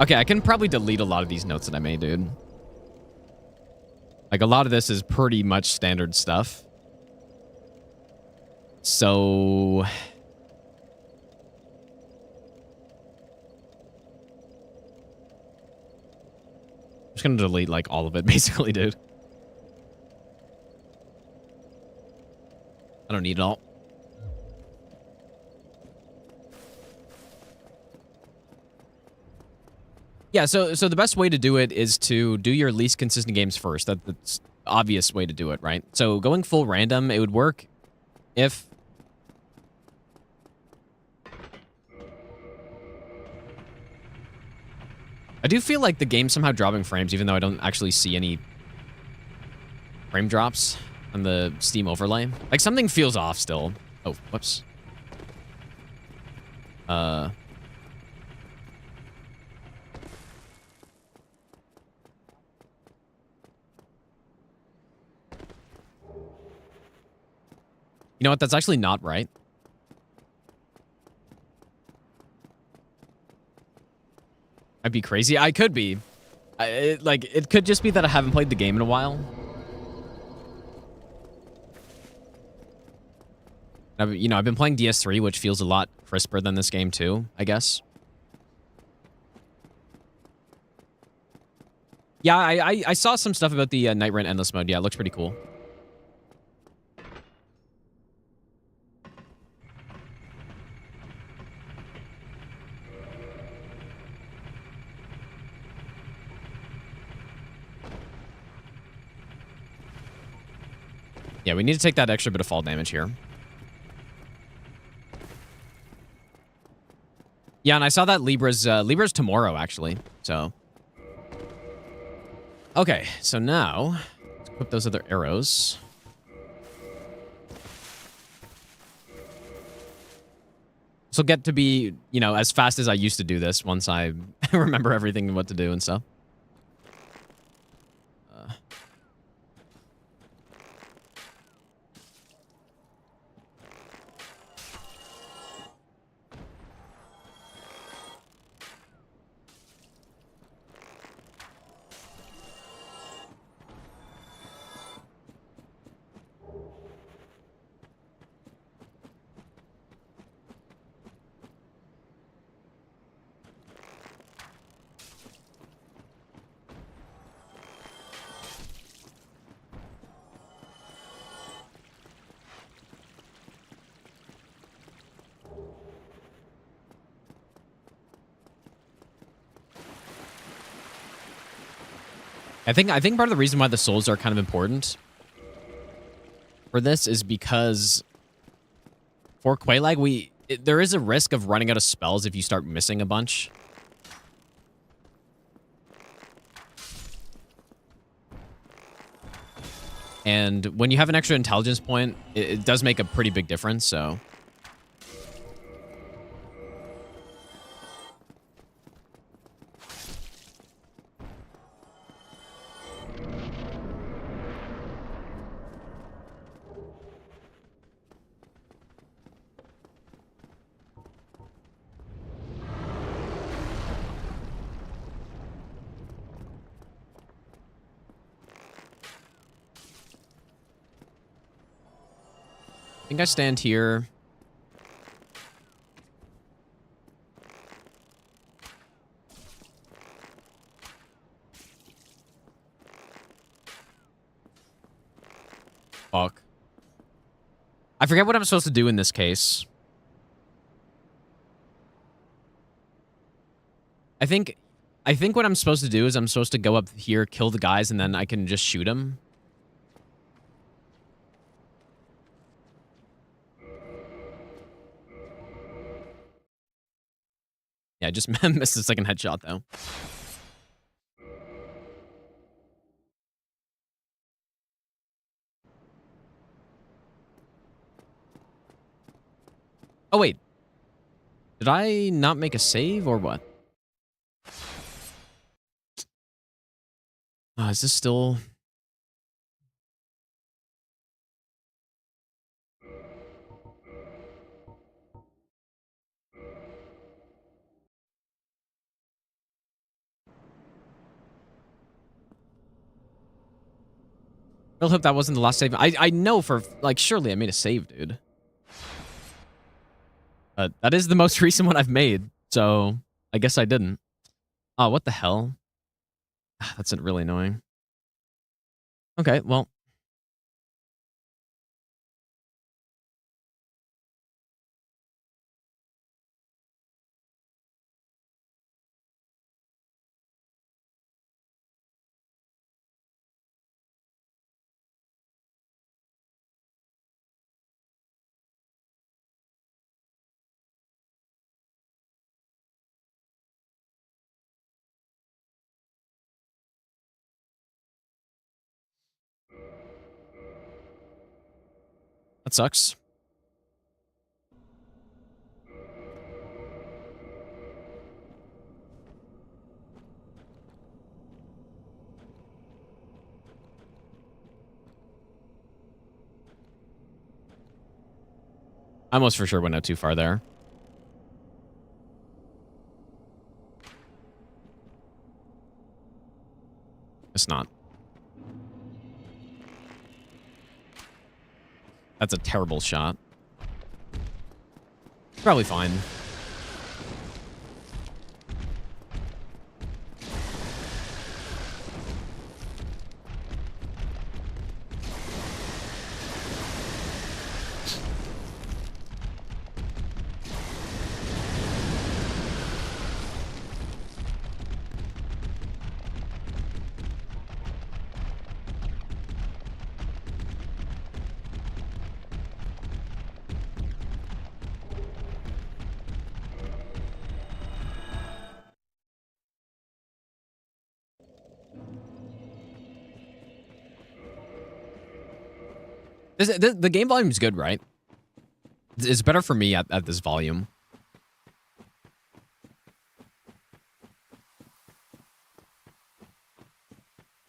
Okay, I can probably delete a lot of these notes that I made, dude. Like, a lot of this is pretty much standard stuff. So... I'm just going to delete, like, all of it, basically, dude. I don't need it all. Yeah, so the best way to do it is to do your least consistent games first. That's the obvious way to do it, right? So going full random, it would work if... I do feel like the game's somehow dropping frames, even though I don't actually see any frame drops on the Steam overlay. Like, something feels off still. Oh, whoops. You know what? That's actually not right. I'd be crazy. I could be. It could just be that I haven't played the game in a while. I've been playing DS3, which feels a lot crisper than this game too, I guess. Yeah, I saw some stuff about the Night Rent Endless mode. Yeah, it looks pretty cool. Yeah, we need to take that extra bit of fall damage here. Yeah, and I saw that Libra's tomorrow, actually. So. Okay, so now, let's equip those other arrows. This will get to be, as fast as I used to do this once I remember everything and what to do and stuff. I think part of the reason why the souls are kind of important for this is because for Quelaag, there is a risk of running out of spells if you start missing a bunch. And when you have an extra intelligence point, it does make a pretty big difference, so... I think I stand here. Fuck. I forget what I'm supposed to do in this case. I think what I'm supposed to do is I'm supposed to go up here, kill the guys, and then I can just shoot them. Yeah, I just missed the second headshot, though. Oh, wait. Did I not make a save, or what? Is this still... I really hope that wasn't the last save. I know for, like, surely I made a save, dude. But that is the most recent one I've made, so I guess I didn't. Oh, what the hell? That's really annoying. Okay, well. That sucks. I almost for sure went out too far there. It's not. That's a terrible shot. Probably fine. The game volume is good, right? It's better for me at this volume.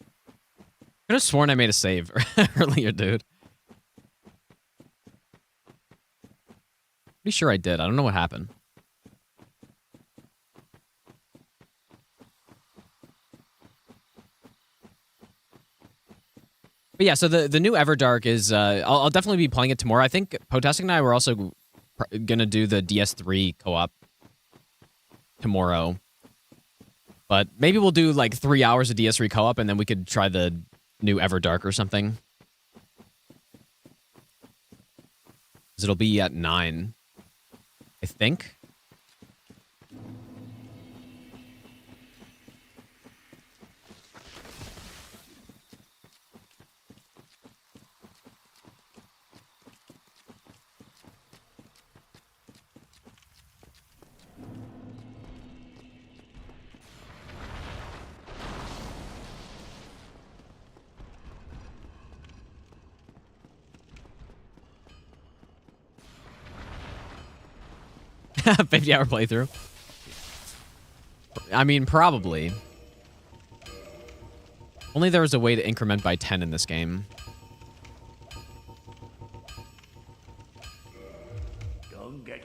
I could have sworn I made a save earlier, dude. Pretty sure I did. I don't know what happened. But yeah, so the new Everdark is, I'll definitely be playing it tomorrow. I think Potastic and I were also gonna do the DS3 co-op tomorrow. But maybe we'll do like 3 hours of DS3 co-op and then we could try the new Everdark or something. 'Cause it'll be at 9, I think. 50-hour playthrough. I mean, probably. Only there was a way to increment by 10 in this game. Don't get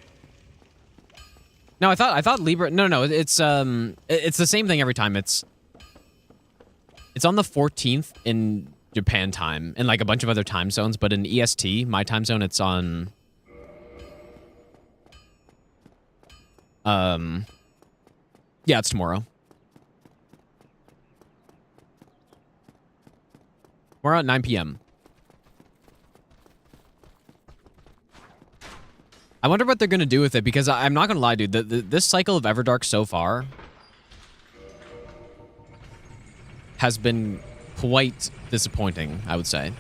No, I thought Libra. No, it's the same thing every time. It's on the 14th in Japan time and like a bunch of other time zones, but in EST, my time zone, it's on. Yeah, it's tomorrow. Tomorrow at 9 p.m. I wonder what they're going to do with it, because I'm not going to lie, dude. This cycle of Everdark so far has been quite disappointing, I would say.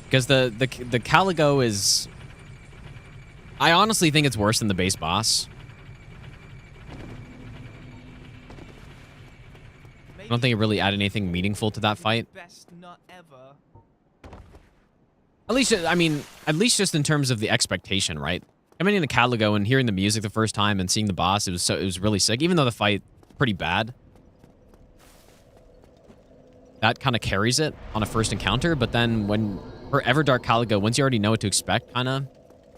Because the Caligo is... I honestly think it's worse than the base boss. I don't think it really added anything meaningful to that fight. Best nut ever. At least, I mean, at least just in terms of the expectation, right? Coming into Caligo and hearing the music the first time and seeing the boss, it was really sick. Even though the fight pretty bad, that kind of carries it on a first encounter. But then for Everdark Caligo, once you already know what to expect, kind of,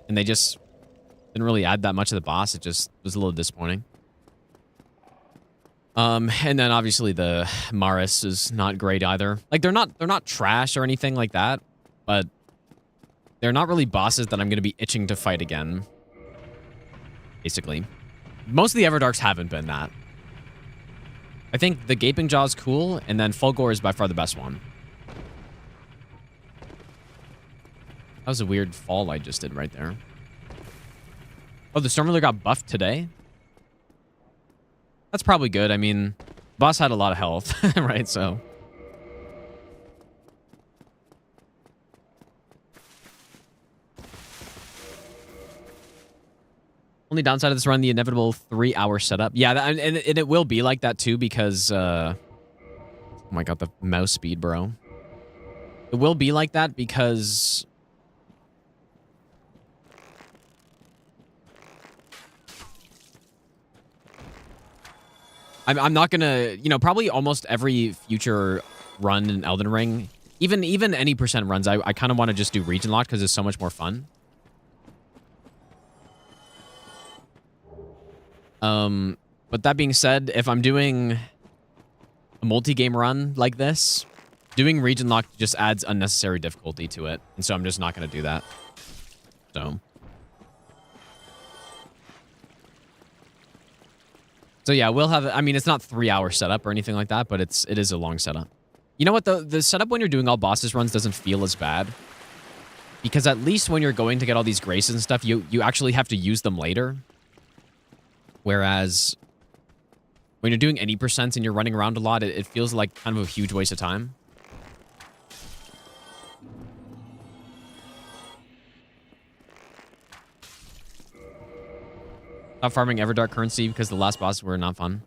and they just didn't really add that much of the boss, it just was a little disappointing. And then obviously the Maris is not great either. Like they're not trash or anything like that, but they're not really bosses that I'm going to be itching to fight again. Basically. Most of the Everdarks haven't been that. I think the Gaping Jaw is cool, and then Fulgore is by far the best one. That was a weird fall I just did right there. Oh, the Stormruler got buffed today? That's probably good. I mean, boss had a lot of health, right? So... Only downside of this run, the inevitable 3-hour setup. Yeah, and it will be like that too, because... oh my god, the mouse speed, bro. It will be like that because... I'm not gonna... You know, probably almost every future run in Elden Ring, even any percent runs, I kind of want to just do region lock because it's so much more fun. But that being said, if I'm doing a multi-game run like this, doing region lock just adds unnecessary difficulty to it. And so I'm just not going to do that. So yeah, we'll have, I mean, it's not 3-hour setup or anything like that, but it is a long setup. You know what? The setup when you're doing all bosses runs doesn't feel as bad. Because at least when you're going to get all these graces and stuff, you actually have to use them later. Whereas when you're doing any percents and you're running around a lot, it feels like kind of a huge waste of time. Stop farming Everdark currency because the last bosses were not fun.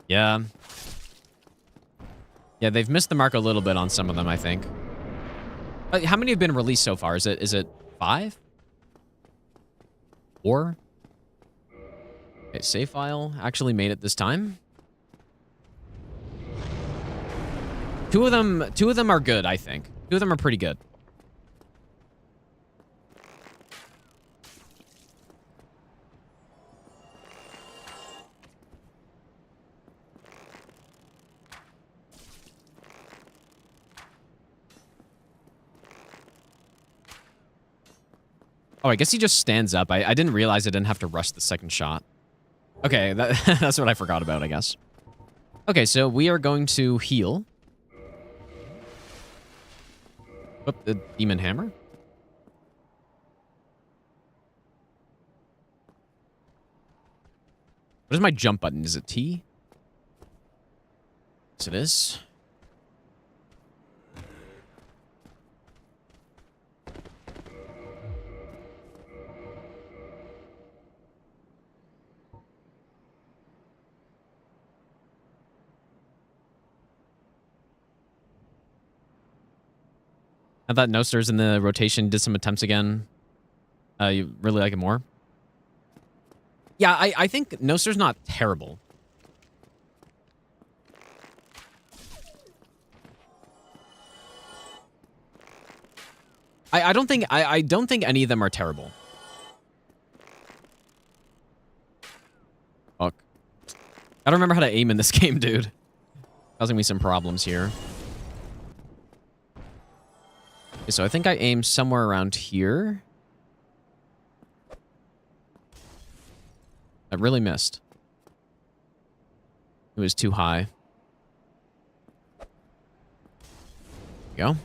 Yeah. Yeah, they've missed the mark a little bit on some of them, I think. How many have been released so far? Is it 5? 4? Okay, save file actually made it this time. Two of them are good, I think. 2 of them are pretty good. Oh, I guess he just stands up. I didn't realize I didn't have to rush the second shot. Okay, that's what I forgot about, I guess. Okay, so we are going to heal. Whoop, the demon hammer. What is my jump button? Is it T? Yes, it is. I thought Noster's in the rotation did some attempts again. You really like it more? Yeah, I think Noster's not terrible. I don't think any of them are terrible. Fuck. I don't remember how to aim in this game, dude. Causing me some problems here. Okay, so I think I aimed somewhere around here. I really missed. It was too high. There we go.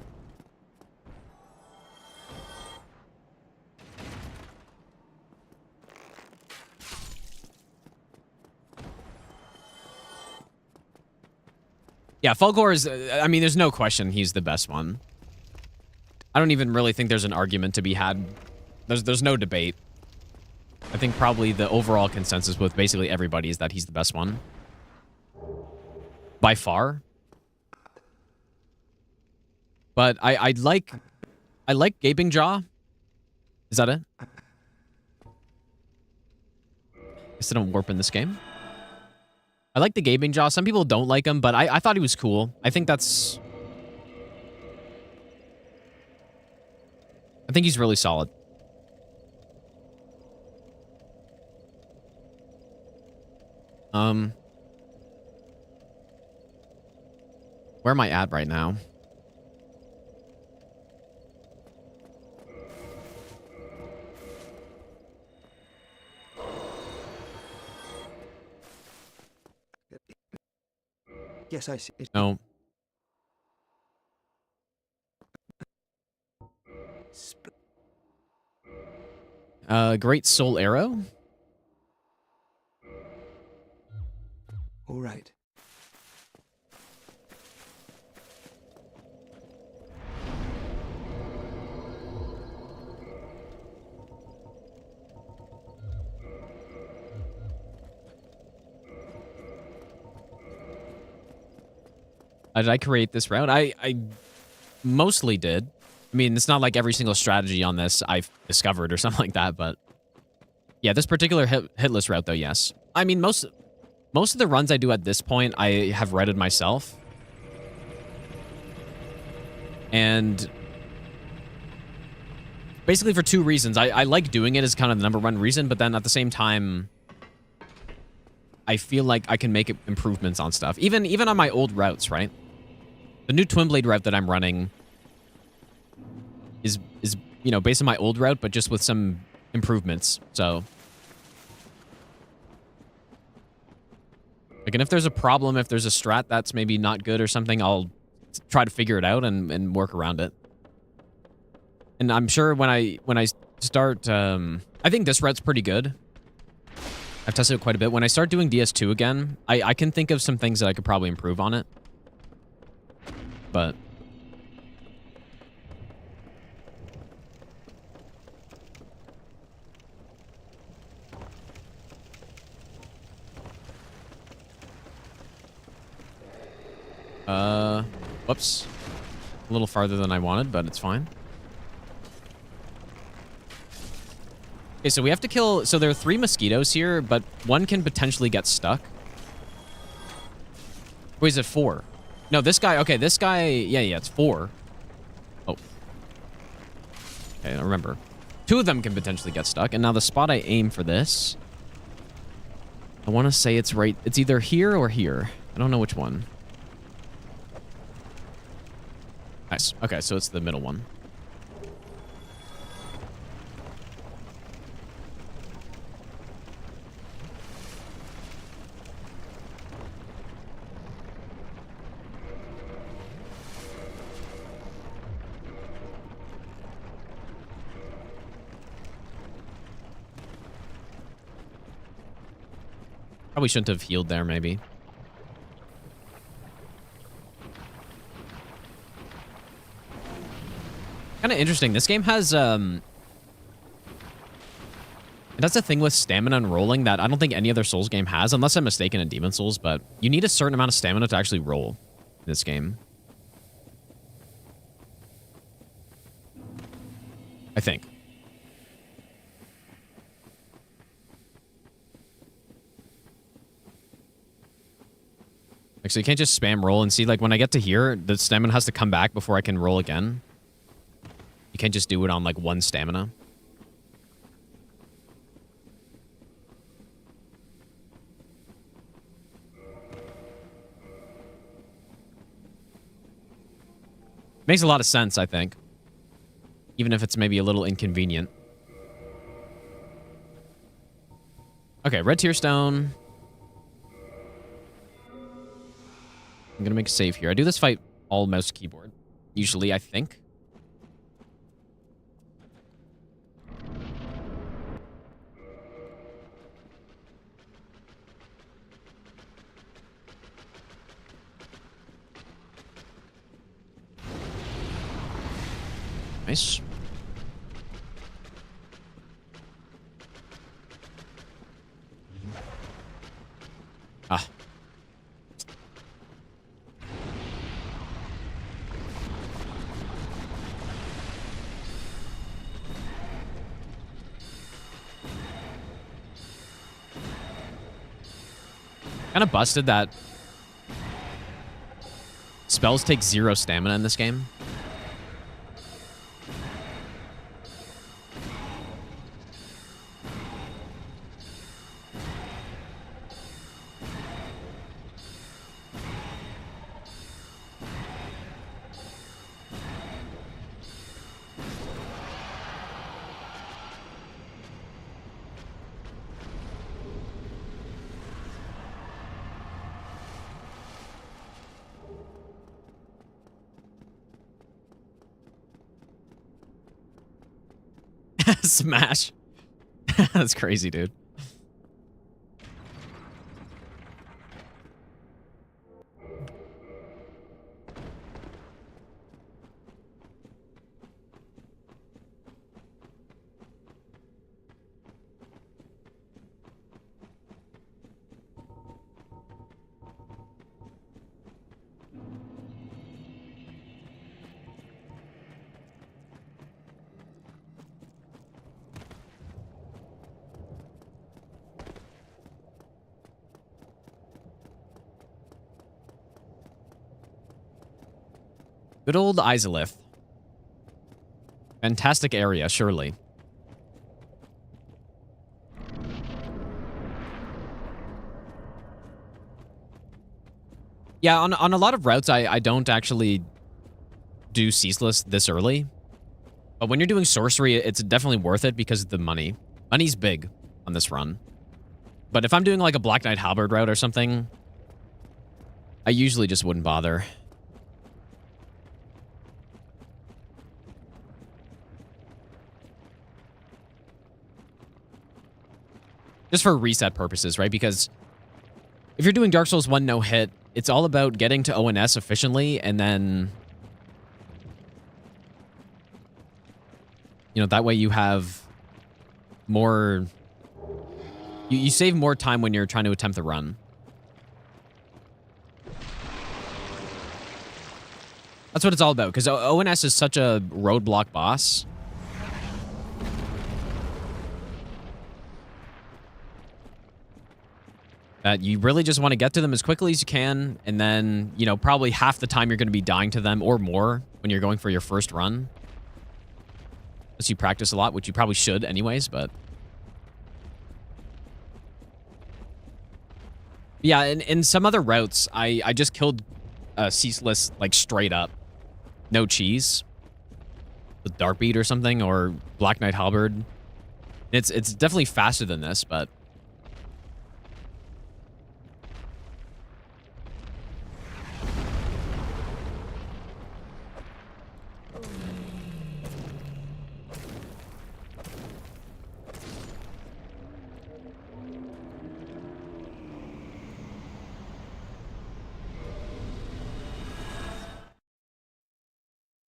Yeah, Fulgor is, I mean, there's no question he's the best one. I don't even really think there's an argument to be had. There's no debate. I think probably the overall consensus with basically everybody is that he's the best one. By far. But I like Gaping Jaw. Is that it? Guess I don't warp in this game. I like the Gaping Jaw. Some people don't like him, but I thought he was cool. I think he's really solid. Where am I at right now? Yes, I see. No. Great Soul Arrow. All right. Did I create this route? I mostly did. I mean, it's not like every single strategy on this I've discovered or something like that, but yeah, this particular hitless route, though, yes. I mean, most of the runs I do at this point, I have redded myself. And basically for two reasons. I like doing it as kind of the number one reason, but then at the same time, I feel like I can make improvements on stuff. Even on my old routes, right? The new Twin Blade route that I'm running is you know, based on my old route, but just with some improvements. So, like, and if there's a problem, if there's a strat that's maybe not good or something, I'll try to figure it out and work around it. And I'm sure when I start, I think this route's pretty good. I've tested it quite a bit. When I start doing DS2 again, I can think of some things that I could probably improve on it. But whoops. A little farther than I wanted, but it's fine. Okay, so we have to kill... So there are 3 mosquitoes here, but one can potentially get stuck. Or is it 4? No, this guy... Okay, this guy... Yeah, it's 4. Oh. Okay, I remember. 2 of them can potentially get stuck. And now the spot I aim for this... I want to say it's right... It's either here or here. I don't know which one. Nice. Okay, so it's the middle one. Probably shouldn't have healed there, maybe. Kind of interesting. This game has, it has a thing with stamina and rolling that I don't think any other Souls game has, unless I'm mistaken in Demon Souls, but you need a certain amount of stamina to actually roll in this game. I think. Like, so you can't just spam roll and see, like, when I get to here, the stamina has to come back before I can roll again. You can't just do it on, like, one stamina. Makes a lot of sense, I think. Even if it's maybe a little inconvenient. Okay, red tier stone. I'm gonna make a save here. I do this fight all mouse keyboard. Usually, I think. Nice. Ah. Kind of busted that spells take 0 stamina in this game. Smash. That's crazy, dude. Good old Izalith. Fantastic area, surely. Yeah, on a lot of routes, I don't actually do ceaseless this early. But when you're doing sorcery, it's definitely worth it because of the money. Money's big on this run. But if I'm doing like a Black Knight Halberd route or something, I usually just wouldn't bother. Just for reset purposes, right? Because if you're doing Dark Souls 1 no hit, it's all about getting to ONS efficiently, and then, you know, that way you have more, you save more time when you're trying to attempt the run. That's what it's all about, because ONS is such a roadblock boss. That you really just want to get to them as quickly as you can, and then, you know, probably half the time you're going to be dying to them or more when you're going for your first run. Unless you practice a lot, which you probably should anyways, but... Yeah, in some other routes, I just killed Ceaseless, like, straight up. No cheese. With Darkbeat or something, or Black Knight Halberd. It's definitely faster than this, but...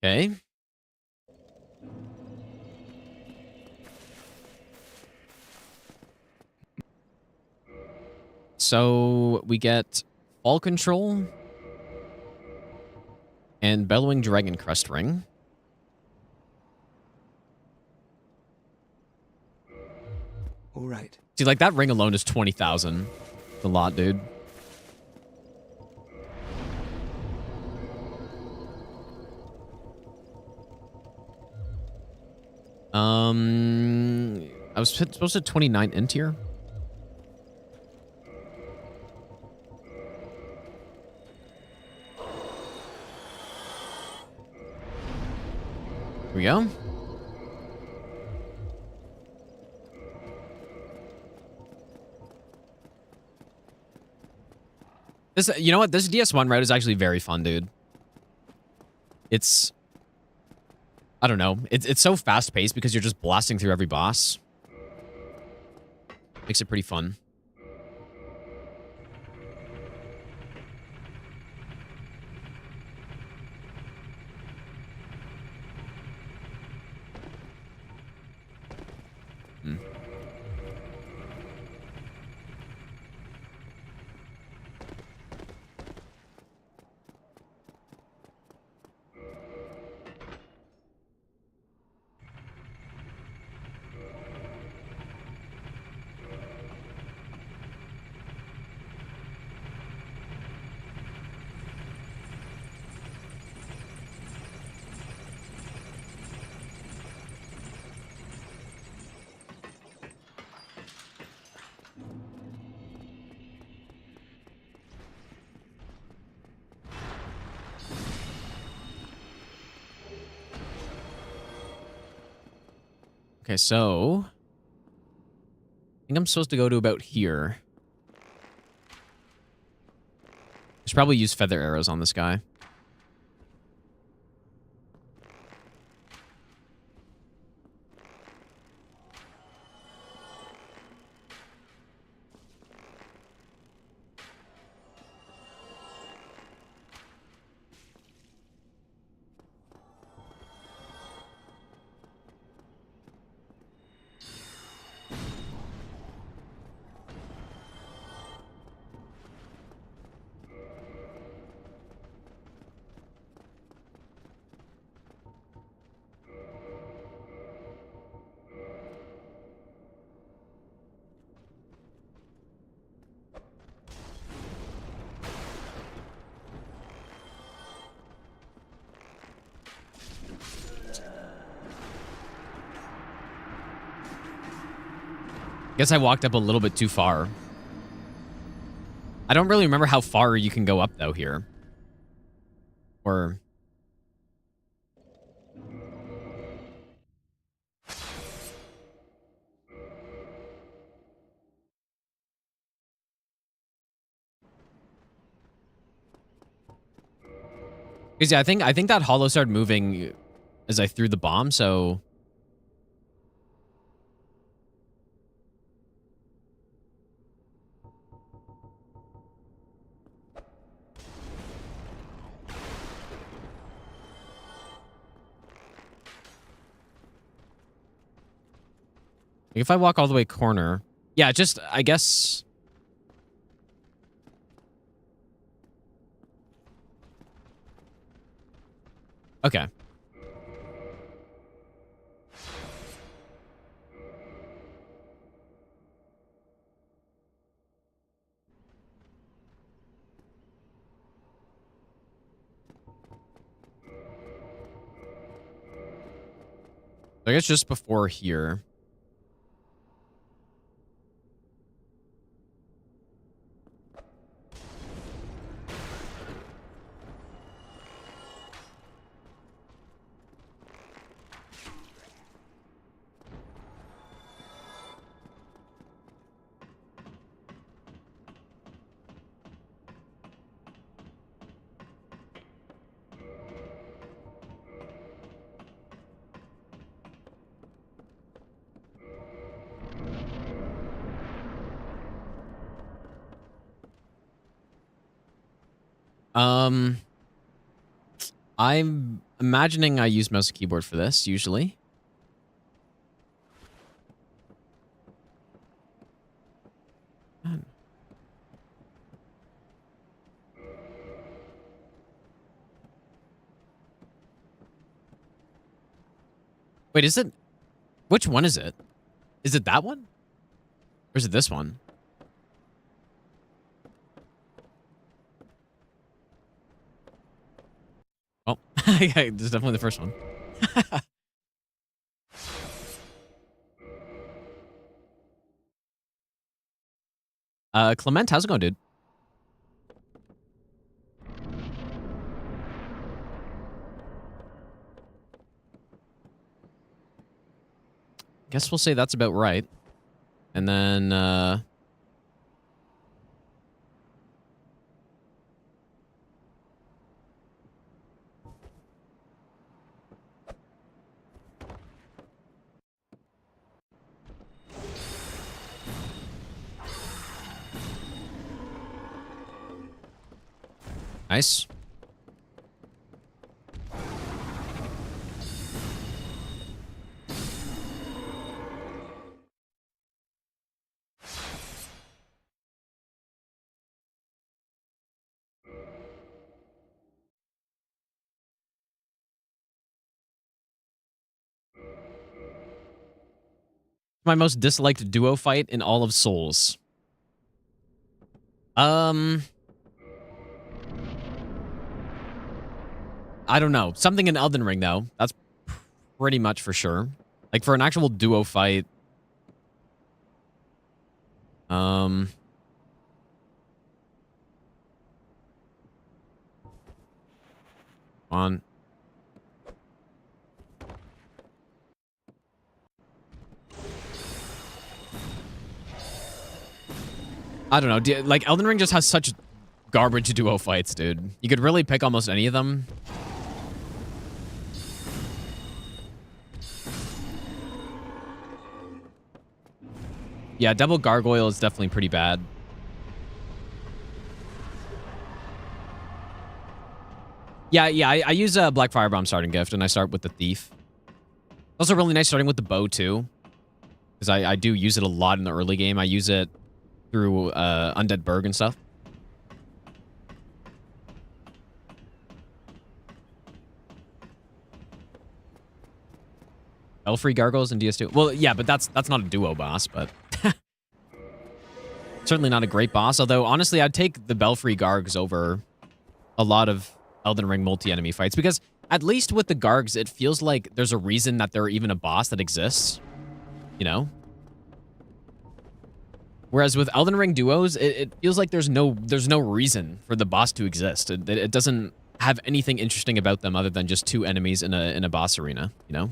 Okay. So we get Fall Control and Bellowing Dragon Crest Ring. All right. See, like, that ring alone is 20,000. It's a lot, dude. I was supposed to 29 int here. Here we go. This, you know what? This DS1 route is actually very fun, dude. It's, I don't know. It's so fast paced because you're just blasting through every boss. Makes it pretty fun. Okay, so I think I'm supposed to go to about here. I should probably use feather arrows on this guy. Guess I walked up a little bit too far. I don't really remember how far you can go up, though, here. Or... Because, yeah, I think that hollow started moving as I threw the bomb, so... If I walk all the way corner... Yeah, just, I guess... Okay. I guess just before here. I'm imagining I use mouse and keyboard for this, usually. Wait, is it? Which one is it? Is it that one? Or is it this one? Oh, yeah, this is definitely the first one. Clement, how's it going, dude? Guess we'll say that's about right. And then, nice. My most disliked duo fight in all of Souls. I don't know. Something in Elden Ring, though. That's pretty much for sure. Like, for an actual duo fight. On. I don't know. Like, Elden Ring just has such garbage duo fights, dude. You could really pick almost any of them. Yeah, double Gargoyle is definitely pretty bad. Yeah, I use a Black Firebomb starting gift, and I start with the Thief. Also really nice starting with the bow, too. Because I do use it a lot in the early game. I use it through Undead Burg and stuff. Belfry Gargoyles and DS2. Well, yeah, but that's not a duo boss, but certainly not a great boss. Although, honestly, I'd take the Belfry Gargs over a lot of Elden Ring multi-enemy fights, because at least with the Gargs, it feels like there's a reason that they're even a boss that exists. You know? Whereas with Elden Ring duos, it feels like there's no reason for the boss to exist. It doesn't have anything interesting about them other than just two enemies in a boss arena, you know?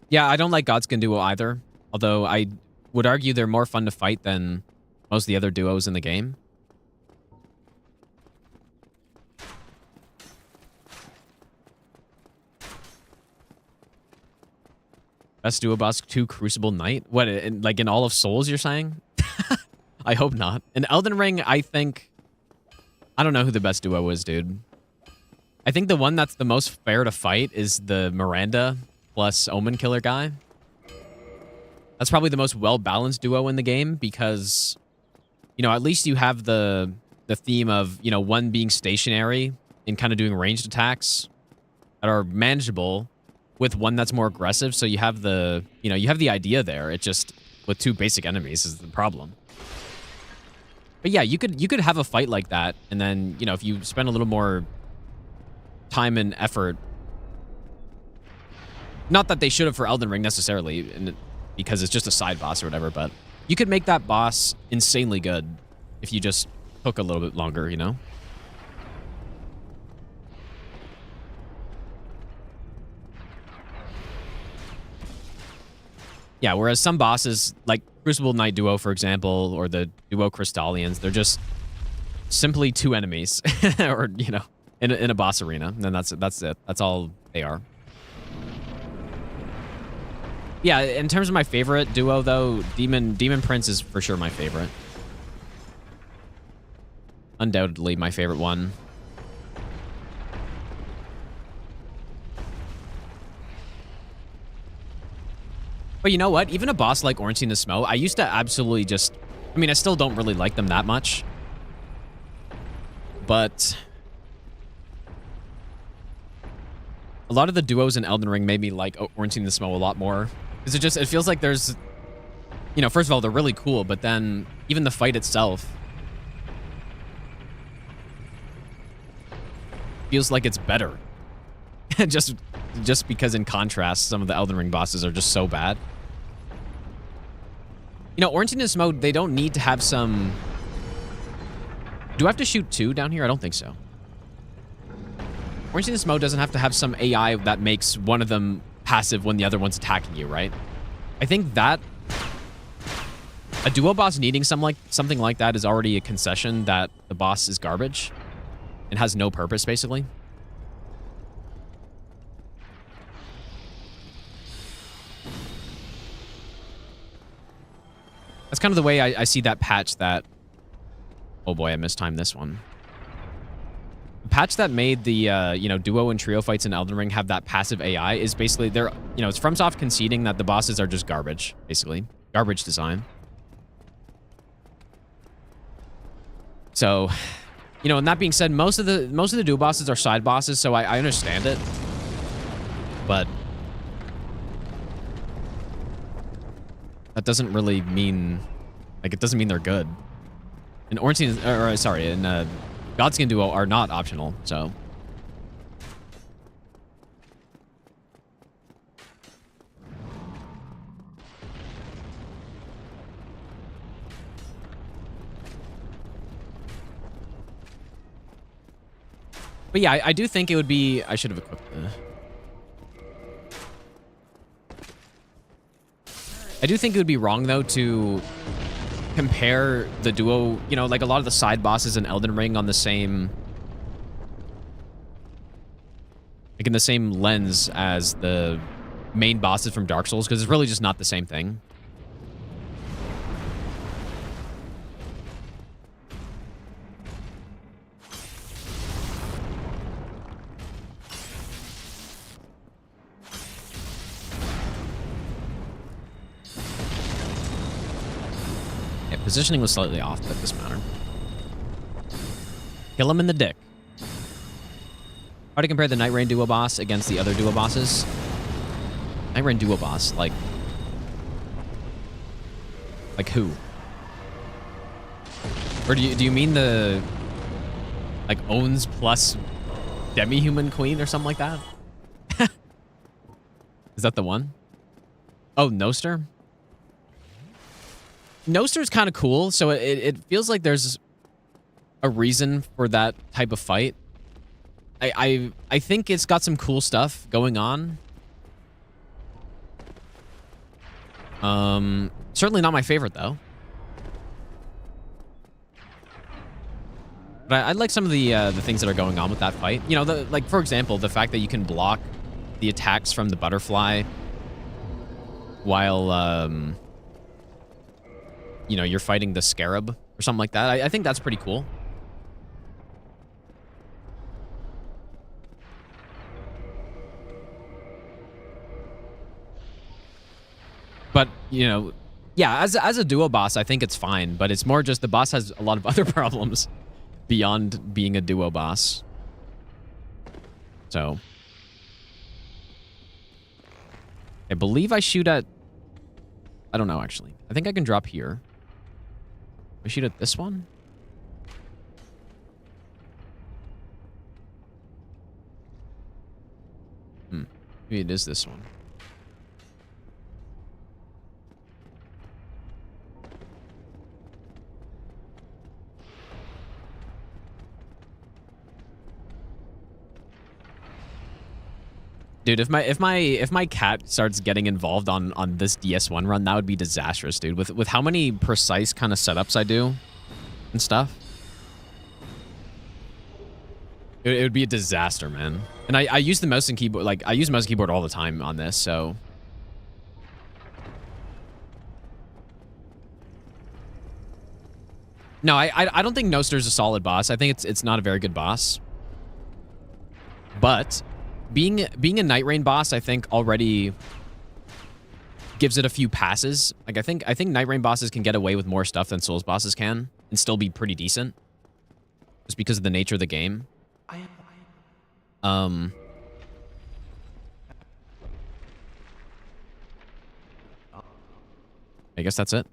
Yeah, I don't like Godskin duo either, although I would argue they're more fun to fight than most of the other duos in the game. Best duo boss 2 Crucible Knight? What, like in all of Souls, you're saying? I hope not. In Elden Ring, I think... I don't know who the best duo is, dude. I think the one that's the most fair to fight is the Miranda plus Omen Killer guy. That's probably the most well-balanced duo in the game because, you know, at least you have the theme of, you know, one being stationary and kind of doing ranged attacks that are manageable with one that's more aggressive. So you have the, you know, you have the idea there. It just, with two basic enemies is the problem. But yeah, you could have a fight like that, and then, you know, if you spend a little more time and effort, not that they should have for Elden Ring necessarily, because it's just a side boss or whatever, but you could make that boss insanely good if you just took a little bit longer, you know? Yeah, whereas some bosses, like Crucible Knight Duo, for example, or the Duo Crystallians, they're just simply two enemies, or, you know, in a boss arena, and then that's it. That's all they are. Yeah, in terms of my favorite duo, though, Demon Prince is for sure my favorite. Undoubtedly my favorite one. But you know what? Even a boss like Ornstein the Smo, I used to absolutely just... I mean, I still don't really like them that much. But... a lot of the duos in Elden Ring made me like Ornstein the Smo a lot more. Because it feels like there's... you know, first of all, they're really cool, but then even the fight itself feels like it's better. just because in contrast, some of the Elden Ring bosses are just so bad. You know, Orntiness mode, they don't need to have some... Do I have to shoot 2 down here? I don't think so. Orntiness mode doesn't have to have some AI that makes one of them passive when the other one's attacking you, right? I think that a duo boss needing something like that is already a concession that the boss is garbage and has no purpose, basically. That's kind of the way I see that patch that... Oh boy, I mistimed this one. The patch that made the, you know, duo and trio fights in Elden Ring have that passive AI is basically, they're, you know, it's FromSoft conceding that the bosses are just garbage, basically. Garbage design. So, you know, and that being said, most of the duo bosses are side bosses, so I understand it. But that doesn't really mean, like, it doesn't mean they're good. And Ornstein, or sorry, and Godskin Duo are not optional, so. But yeah, I do think it would be, I should have equipped I do think it would be wrong, though, to compare the duo, you know, like a lot of the side bosses in Elden Ring on the same, like in the same lens as the main bosses from Dark Souls, because it's really just not the same thing. Positioning was slightly off, but it doesn't matter. Kill him in the dick. How to compare the Night Rain duo boss against the other duo bosses? Night Rain duo boss, like who? Or do you mean the like Owns plus Demi-Human Queen or something like that? Is that the one? Oh, Noster? Noster's kind of cool, so it feels like there's a reason for that type of fight. I think it's got some cool stuff going on. Certainly not my favorite, though. But I like some of the things that are going on with that fight. You know, like, for example, the fact that you can block the attacks from the butterfly while... you know, you're fighting the scarab or something like that. I think that's pretty cool. But, you know, yeah, as a duo boss, I think it's fine. But it's more just the boss has a lot of other problems beyond being a duo boss. So. I believe I shoot at... I don't know, actually. I think I can drop here. We shoot at this one? Maybe it is this one. Dude, if my cat starts getting involved on this DS1 run, that would be disastrous, dude. With how many precise kind of setups I do and stuff. It would be a disaster, man. And I use the mouse and keyboard, like, I use mouse and keyboard all the time on this, so. No, I don't think Noster's a solid boss. I think it's not a very good boss. But being a Night Rain boss, I think already gives it a few passes. Like I think Night Rain bosses can get away with more stuff than Souls bosses can and still be pretty decent. Just because of the nature of the game. I guess that's it.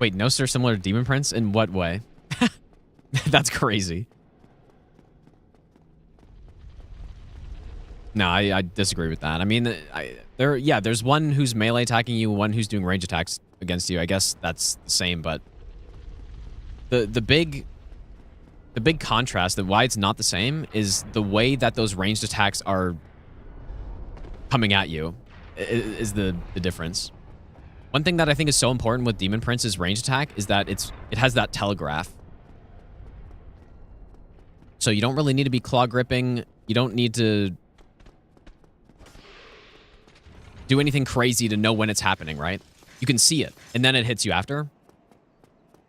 Wait, no sir similar to Demon Prince? In what way? That's crazy. No, I disagree with that. I mean, there's one who's melee attacking you, one who's doing range attacks against you. I guess that's the same, but the big contrast, that why it's not the same, is the way that those ranged attacks are coming at you is the difference. One thing that I think is so important with Demon Prince's range attack is that it has that telegraph. So you don't really need to be claw gripping. You don't need to do anything crazy to know when it's happening, right? You can see it, and then it hits you after,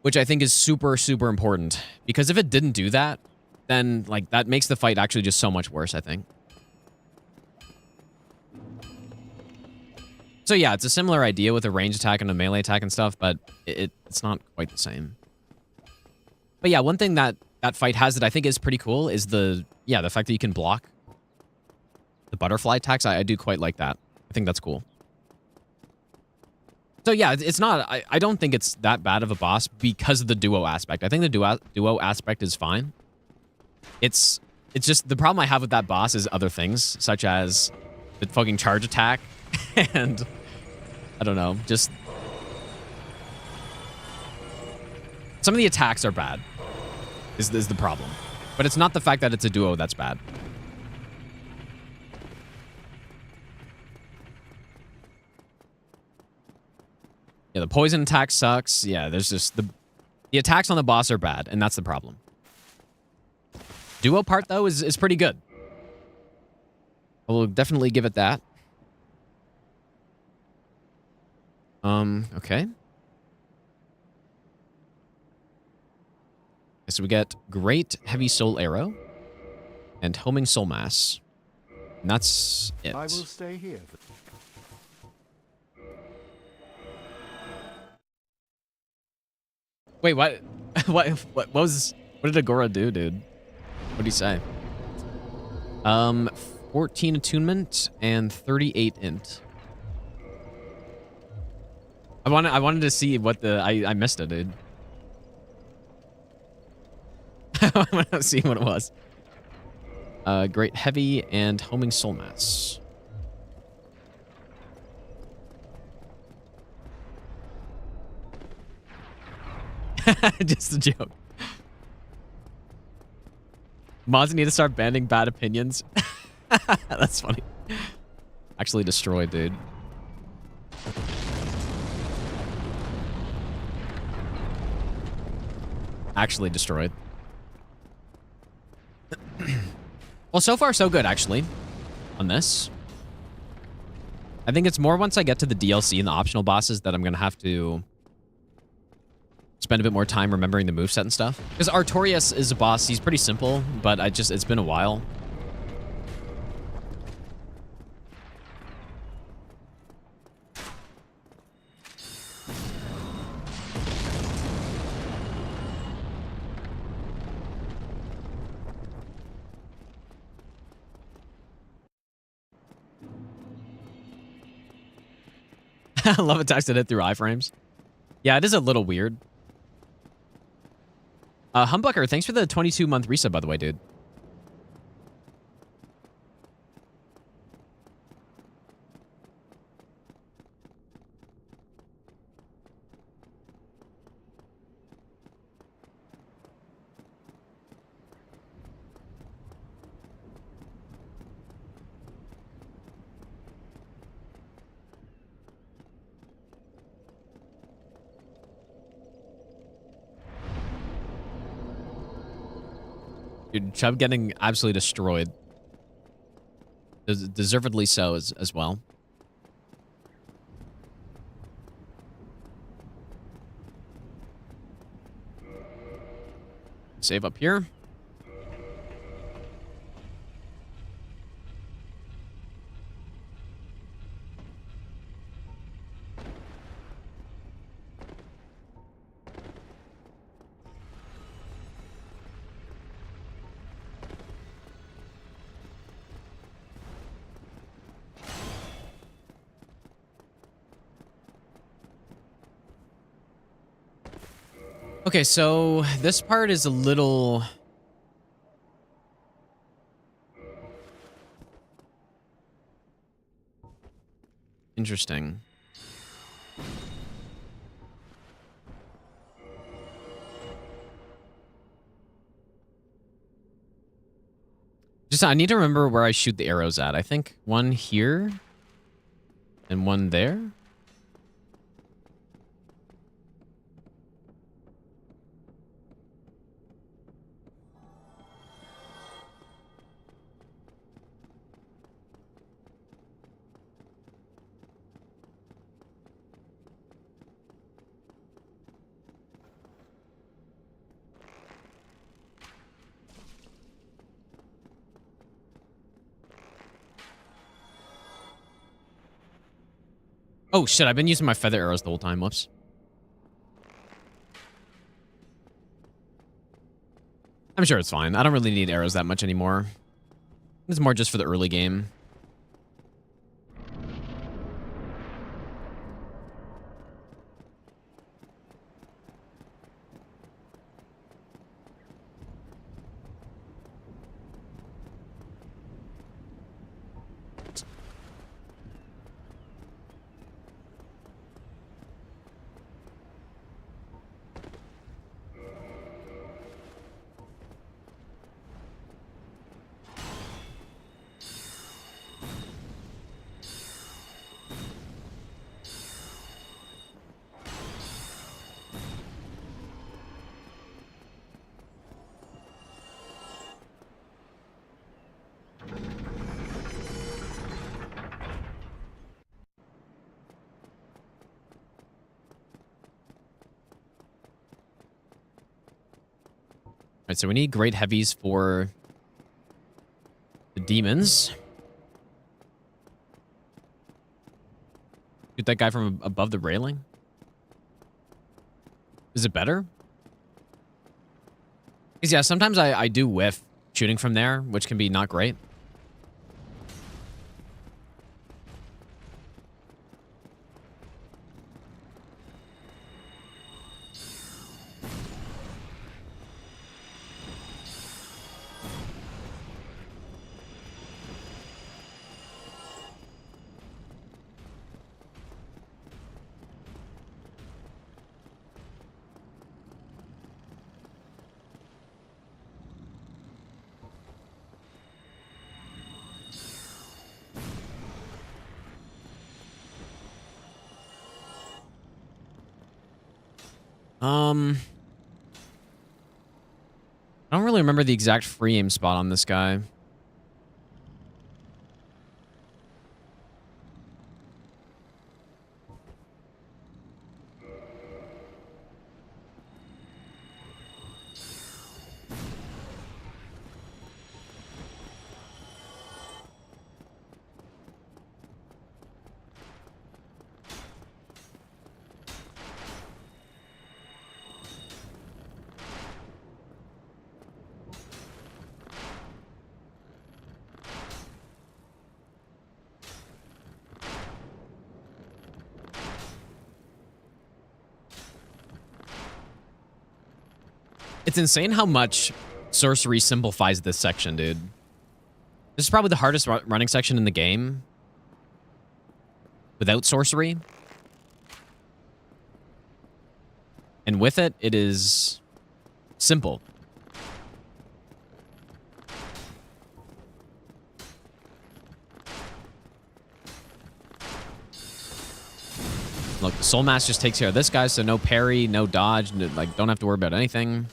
which I think is super, super important. Because if it didn't do that, then like that makes the fight actually just so much worse, I think. So yeah, it's a similar idea with a range attack and a melee attack and stuff, but it's not quite the same. But yeah, one thing that fight has that I think is pretty cool is the fact that you can block the butterfly attacks. I do quite like that. I think that's cool. So yeah, it's not, I don't think it's that bad of a boss because of the duo aspect. I think the duo aspect is fine. It's just, the problem I have with that boss is other things, such as the fucking charge attack and I don't know, just some of the attacks are bad is the problem. But it's not the fact that it's a duo that's bad. Yeah, the poison attack sucks. Yeah, there's just the attacks on the boss are bad, and that's the problem. Duo part though is pretty good. I will definitely give it that. Okay. So we get Great Heavy Soul Arrow and Homing Soul Mass. And that's it. I will stay here. Wait, what? What did Agora do, dude? What did he say? 14 attunement and 38 int. I wanted to see what I missed it, dude. I wanted to see what it was. Great Heavy and Homing Soul Mass. Just a joke. Mods need to start banning bad opinions. That's funny. Actually destroyed, dude. Actually destroyed. Well, so far so good, actually, on this. I think it's more once I get to the DLC and the optional bosses that I'm going to have to spend a bit more time remembering the moveset and stuff. Because Artorias is a boss. He's pretty simple, but it's been a while. Love attacks that hit through iframes. Yeah, it is a little weird. Humbucker, thanks for the 22-month resub, by the way, dude. Dude, Chubb getting absolutely destroyed. Deservedly so as well. Save up here. Okay, so this part is a little... interesting. Just, I need to remember where I shoot the arrows at. I think one here and one there. Oh shit, I've been using my feather arrows the whole time. Whoops. I'm sure it's fine. I don't really need arrows that much anymore. It's more just for the early game. Alright, so we need great heavies for the demons. Shoot that guy from above the railing. Is it better? Because yeah, sometimes I do whiff shooting from there, which can be not great. I don't really remember the exact free aim spot on this guy. It's insane how much sorcery simplifies this section, dude. This is probably the hardest running section in the game without sorcery. And with it, it is simple. Look, the Soul Mass just takes care of this guy, so no parry, no dodge, like, don't have to worry about anything.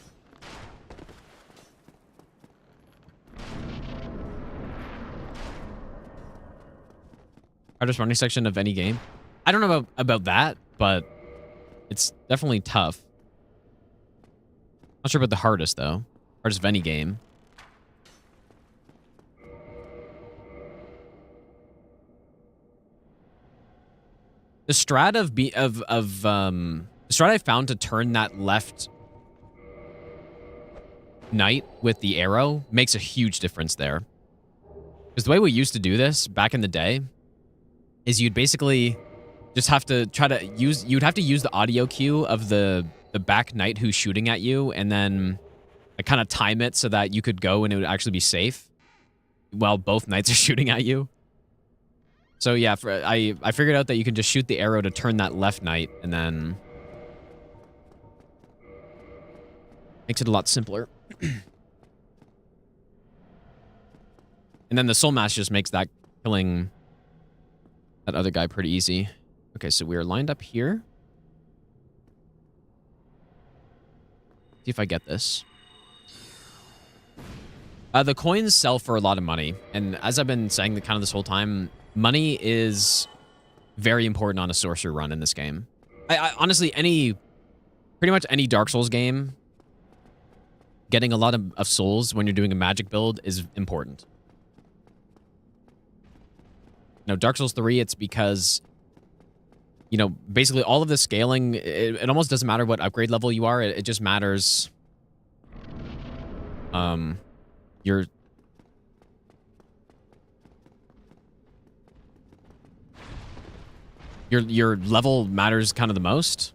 Hardest running section of any game. I don't know about that, but it's definitely tough. Not sure about the hardest, though. Hardest of any game. The strat the strat I found to turn that left knight with the arrow makes a huge difference there. Because the way we used to do this back in the day is you'd basically just have to try to use, you'd have to use the audio cue of the the back knight who's shooting at you, and then I kind of time it so that you could go and it would actually be safe while both knights are shooting at you. So yeah, I figured out that you can just shoot the arrow to turn that left knight, and then makes it a lot simpler. And then the soul mass just makes that killing that other guy pretty easy. Okay, so we are lined up here. See if I get this. The coins sell for a lot of money, and as I've been saying kind of this whole time, money is very important on a sorcerer run in this game. I honestly, pretty much any Dark Souls game, getting a lot of souls when you're doing a magic build is important. You know, Dark Souls 3, it's because, you know, basically all of the scaling, it almost doesn't matter what upgrade level you are. It just matters your level matters kind of the most.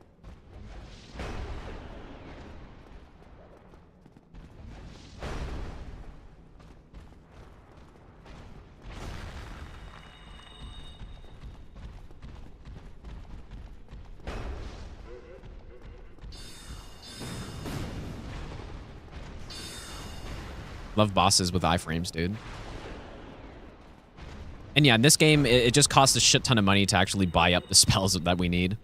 Love bosses with iframes, dude. And yeah, in this game, it just costs a shit ton of money to actually buy up the spells that we need.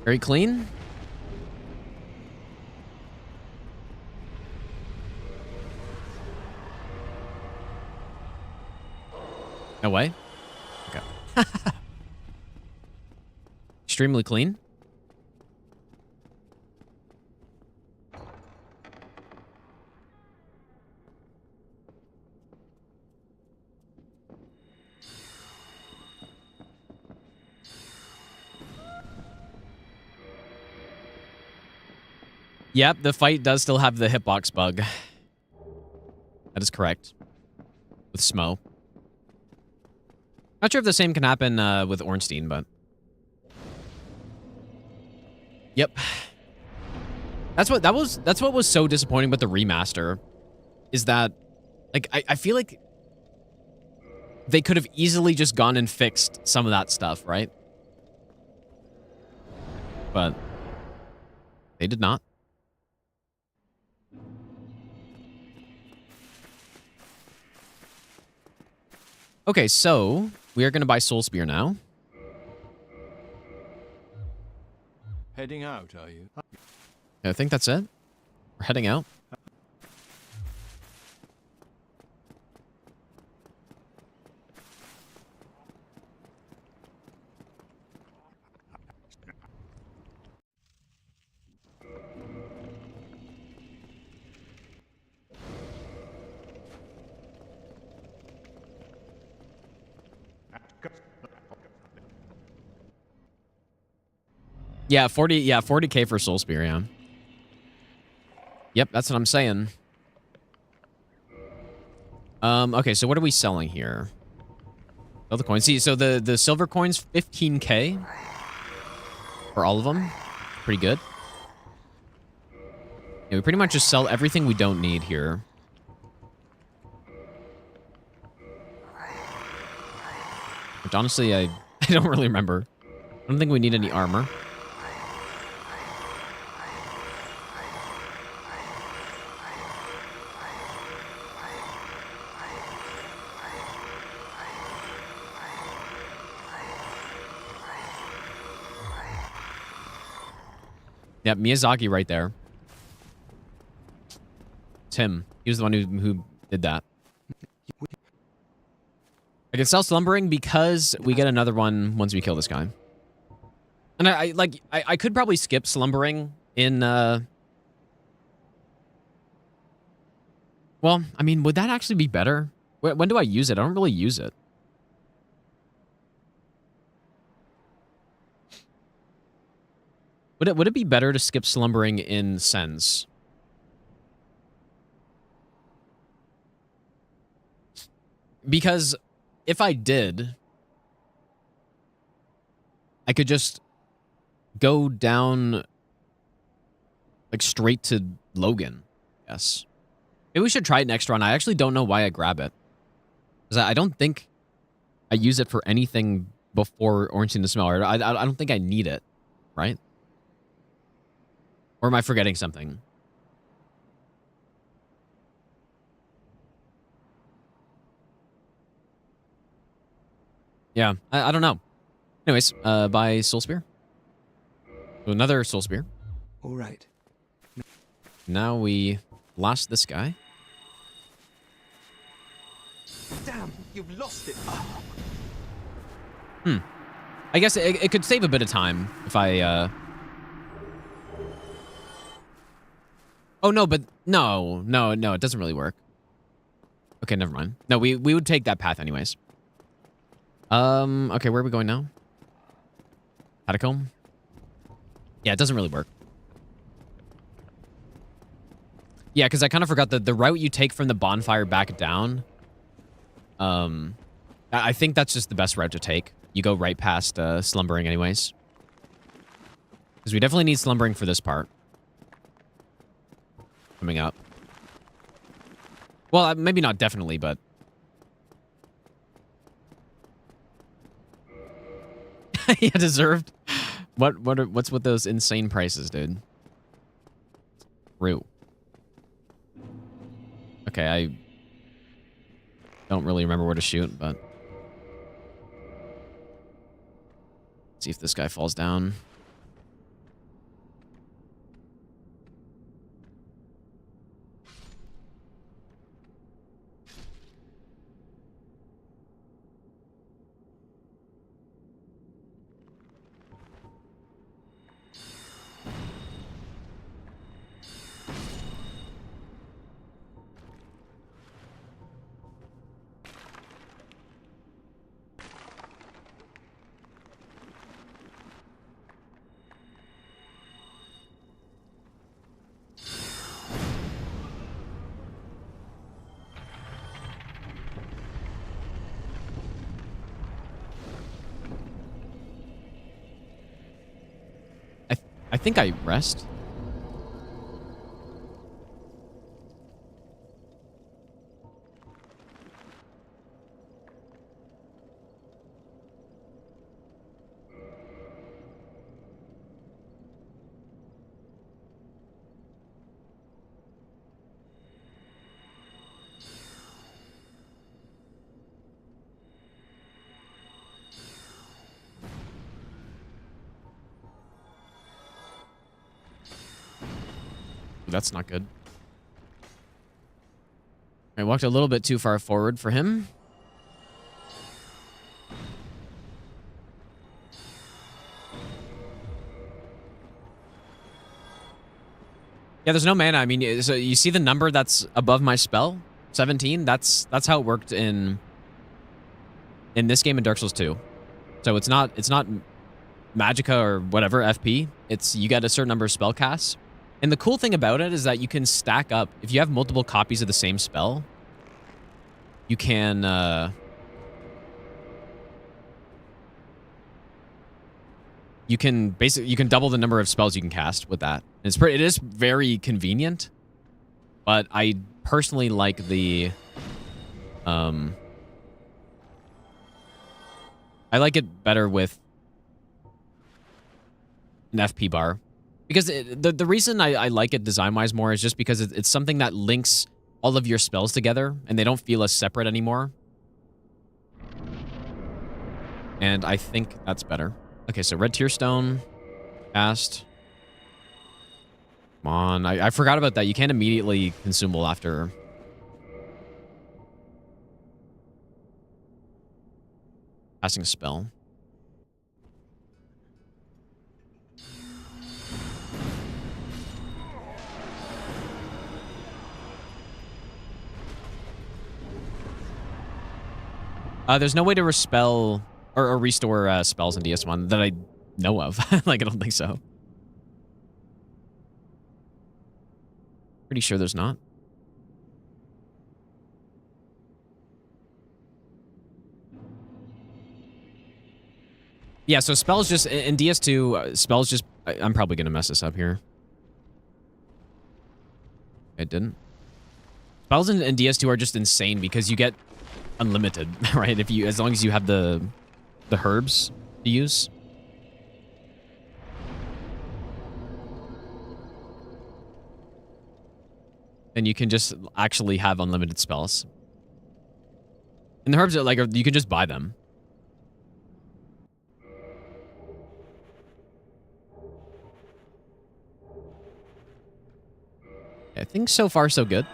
Very clean. No way. Okay. Extremely clean. Yep, the fight does still have the hitbox bug. That is correct. With Smo. Not sure if the same can happen with Ornstein, but... Yep. That's what was so disappointing with the remaster. Is that... Like, I feel like... They could have easily just gone and fixed some of that stuff, right? But... They did not. Okay, so we are going to buy Soul Spear now. Heading out, are you? I think that's it. We're heading out. Yeah, 40K for Soul Spear, yeah. Yep, that's what I'm saying. Okay, so what are we selling here? Oh, the coins. See, so the silver coins, 15K for all of them. Pretty good. Yeah, we pretty much just sell everything we don't need here. Which honestly, I don't really remember. I don't think we need any armor. Yep, Miyazaki right there. Tim. He was the one who did that. I can sell slumbering because we get another one once we kill this guy. And I could probably skip slumbering in well, I mean, would that actually be better? When do I use it? I don't really use it. Would it be better to skip slumbering in Sens? Because if I did, I could just go down like straight to Logan. Yes. Maybe we should try it next run. I actually don't know why I grab it. Because I don't think I use it for anything before Orange Scene the Smeller. I don't think I need it, right? Or am I forgetting something? Yeah, I don't know. Anyways, buy Soul Spear. So another Soul Spear. All right. Now we lost this guy. Damn, you've lost it. I guess it could save a bit of time if I, Oh, no, but no, it doesn't really work. Okay, never mind. No, we would take that path anyways. Okay, where are we going now? Catacomb? Yeah, it doesn't really work. Yeah, because I kind of forgot that the route you take from the bonfire back down, I think that's just the best route to take. You go right past slumbering anyways. Because we definitely need slumbering for this part. Coming up. Well, maybe not definitely, but... Yeah, deserved. What's with those insane prices, dude? True. Okay, I don't really remember where to shoot, but... Let's see if this guy falls down. I think I rest. That's not good. I walked a little bit too far forward for him. Yeah, there's no mana. I mean, so you see the number that's above my spell? 17? That's how it worked in this game in Dark Souls 2. So it's not Magicka or whatever FP. It's you get a certain number of spell casts. And the cool thing about it is that you can stack up. If you have multiple copies of the same spell, you can double the number of spells you can cast with that. And it is very convenient, but I personally like the I like it better with an FP bar. Because the reason I like it design-wise more is just because it's something that links all of your spells together, and they don't feel as separate anymore. And I think that's better. Okay, so Red Tear Stone, cast. Come on. I forgot about that. You can't immediately consumable after casting a spell. There's no way to respell or restore spells in DS1 that I know of. Like, I don't think so. Pretty sure there's not. Yeah, so spells just in DS2, spells just. I'm probably gonna mess this up here. It didn't. Spells in DS2 are just insane because you get unlimited, right? If you, as long as you have the herbs to use. And you can just actually have unlimited spells. And the herbs are like, you can just buy them. I think so far so good.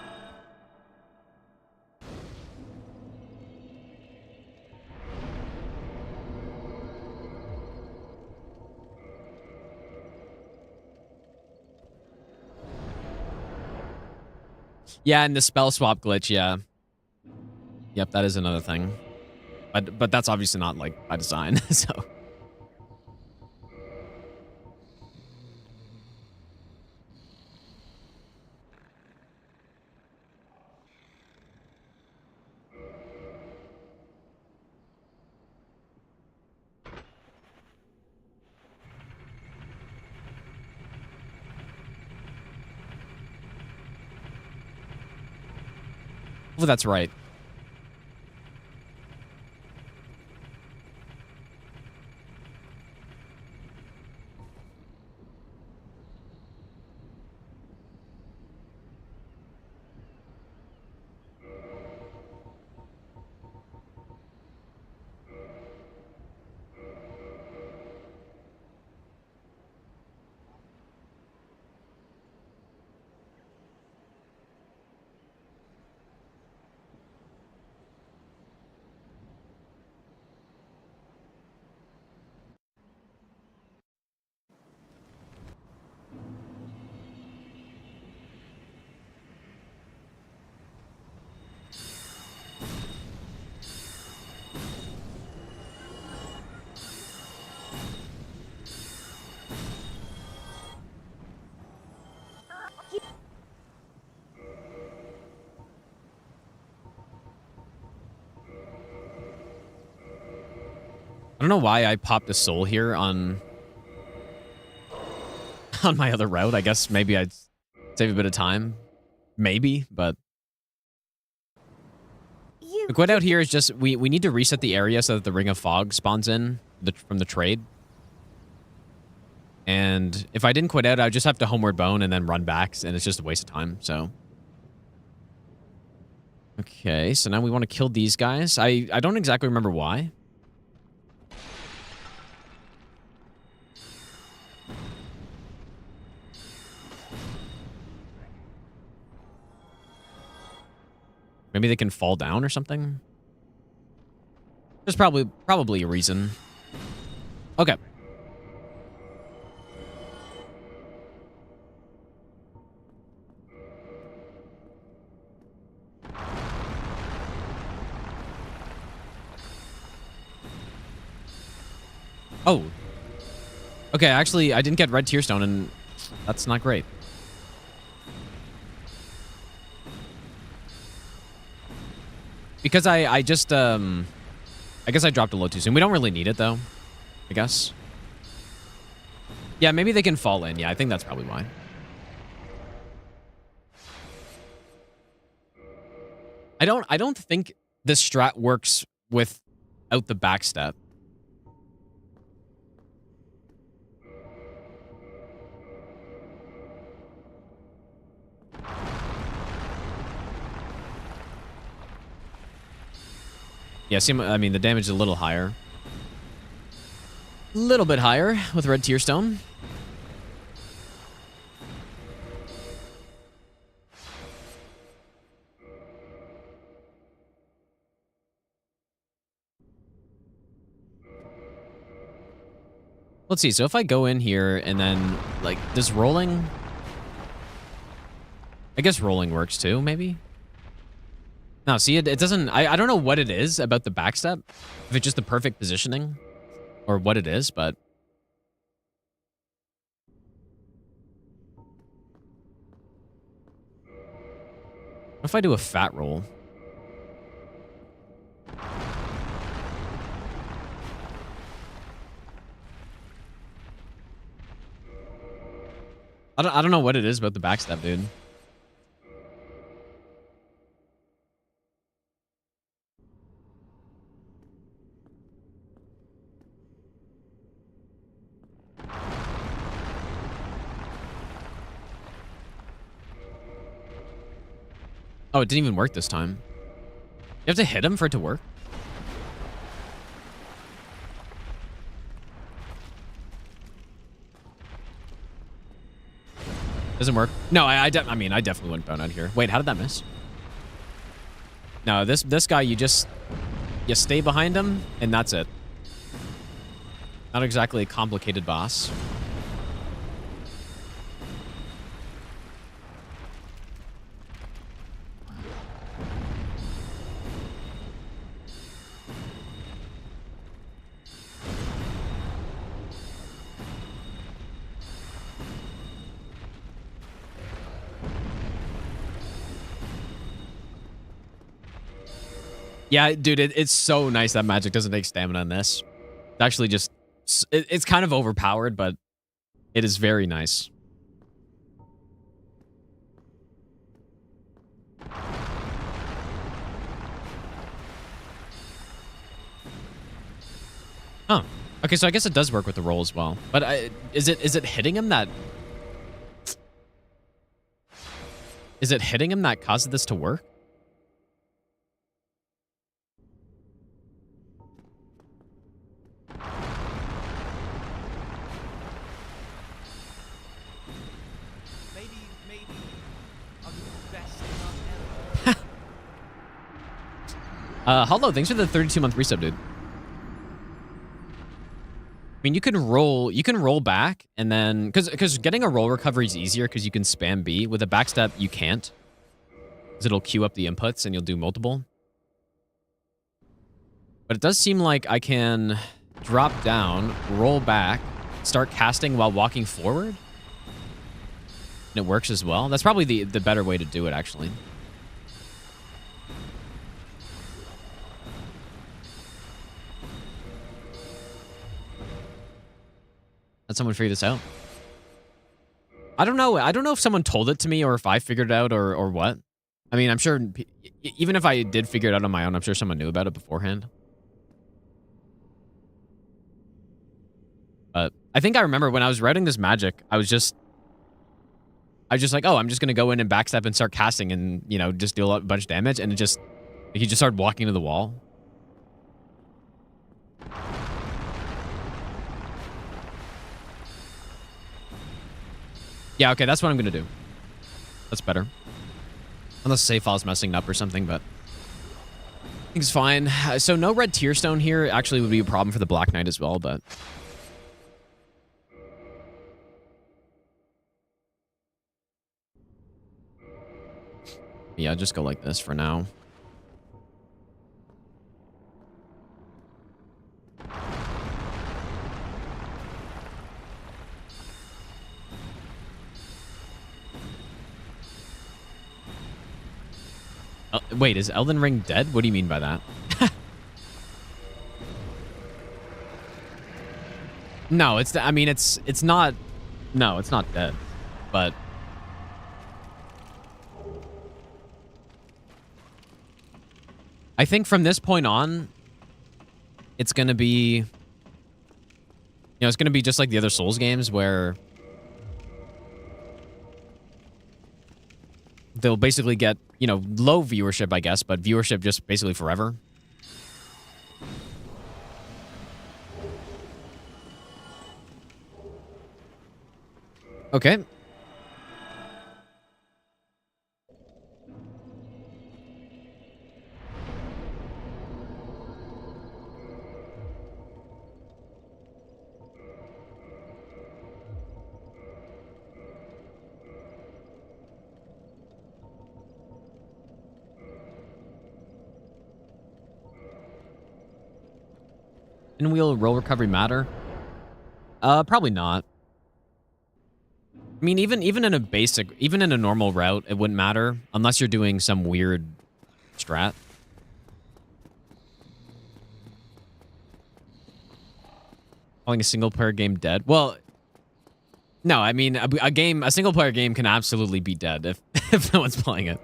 Yeah, and the spell swap glitch, yeah. Yep, that is another thing. But that's obviously not, like, by design, so... Oh, that's right. I don't know why I popped a soul here on my other route. I guess maybe I'd save a bit of time. Maybe, but... The quit out here is just... We need to reset the area so that the Ring of Fog spawns in from the trade. And if I didn't quit out, I'd just have to Homeward Bone and then run back, and it's just a waste of time, so... Okay, so now we want to kill these guys. I don't exactly remember why. Maybe they can fall down or something? There's probably a reason. Okay. Oh. Okay, actually, I didn't get red tear stone, and that's not great. Because I just, I guess I dropped a low too soon. We don't really need it, though, I guess. Yeah, maybe they can fall in. Yeah, I think that's probably why. I don't think this strat works without the backstep. Yeah, see, I mean, the damage is a little higher. A little bit higher with red tear stone. Let's see. So if I go in here and then, like, does rolling... I guess rolling works too, maybe? No, see, it doesn't... I don't know what it is about the backstep. If it's just the perfect positioning or what it is, but... What if I do a fat roll? I don't know what it is about the backstep, dude. Oh, it didn't even work this time. You have to hit him for it to work? Doesn't work. No, I mean, I definitely wouldn't bone out here. Wait, how did that miss? No, this guy, you stay behind him, and that's it. Not exactly a complicated boss. Yeah, dude, it's so nice that magic doesn't take stamina in this. It's actually just... It's kind of overpowered, but it is very nice. Huh. Okay, so I guess it does work with the roll as well. But is it hitting him that... Is it hitting him that caused this to work? Hello, thanks for the 32-month resub, dude. I mean, you can roll back, and then... Because getting a roll recovery is easier because you can spam B. With a backstep, you can't. Because it'll queue up the inputs, and you'll do multiple. But it does seem like I can drop down, roll back, start casting while walking forward. And it works as well. That's probably the better way to do it, actually. Let someone figure this out. I don't know. I don't know if someone told it to me or if I figured it out or what. I mean, I'm sure even if I did figure it out on my own, I'm sure someone knew about it beforehand. But I think I remember when I was writing this magic, I was just like, oh, I'm just going to go in and backstep and start casting and, you know, just deal a bunch of damage. And it just, he just started walking to the wall. Yeah, okay, that's what I'm going to do. That's better. Unless the save file's messing up or something, but I think it's fine. So no red tear stone here actually would be a problem for the Black Knight as well, but... Yeah, just go like this for now. Wait, is Elden Ring dead? What do you mean by that? No, I mean, it's not... No, it's not dead. But... I think from this point on, it's going to be... You know, it's going to be just like the other Souls games where... They'll basically get, you know, low viewership, I guess, but viewership just basically forever. Okay. Pinwheel roll recovery matter? Probably not. I mean, even in a normal route, it wouldn't matter unless you're doing some weird strat. Calling a single player game dead? Well, no, I mean a single player game can absolutely be dead if if no one's playing it.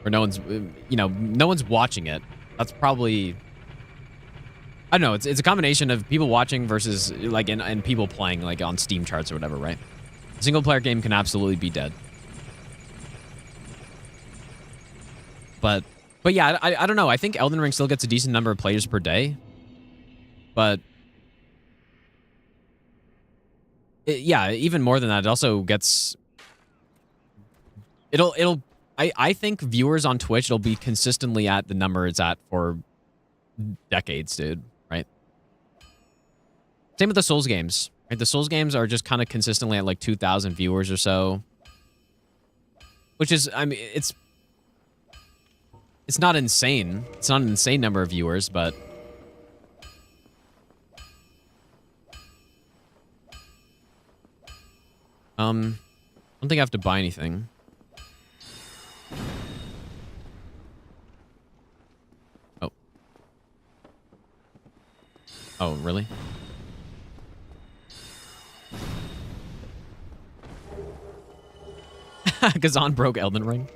Or no one's no one's watching it. That's probably, I don't know, it's a combination of people watching versus like and people playing like on Steam charts or whatever, right? A single player game can absolutely be dead. But yeah, I don't know. I think Elden Ring still gets a decent number of players per day. But yeah, even more than that, it also gets I think viewers on Twitch, it'll be consistently at the number it's at for decades, dude, right? Same with the Souls games, right? The Souls games are just kind of consistently at like 2,000 viewers or so. Which is, I mean, it's not insane. It's not an insane number of viewers, but I don't think I have to buy anything. Oh. Oh, really? Gazan broke Elden Ring.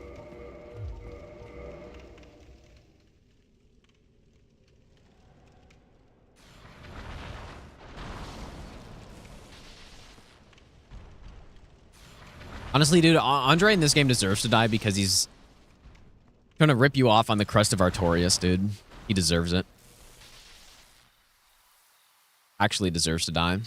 Honestly, dude, Andre in this game deserves to die because he's trying to rip you off on the crust of Artorias, dude. He deserves it. Actually deserves to die.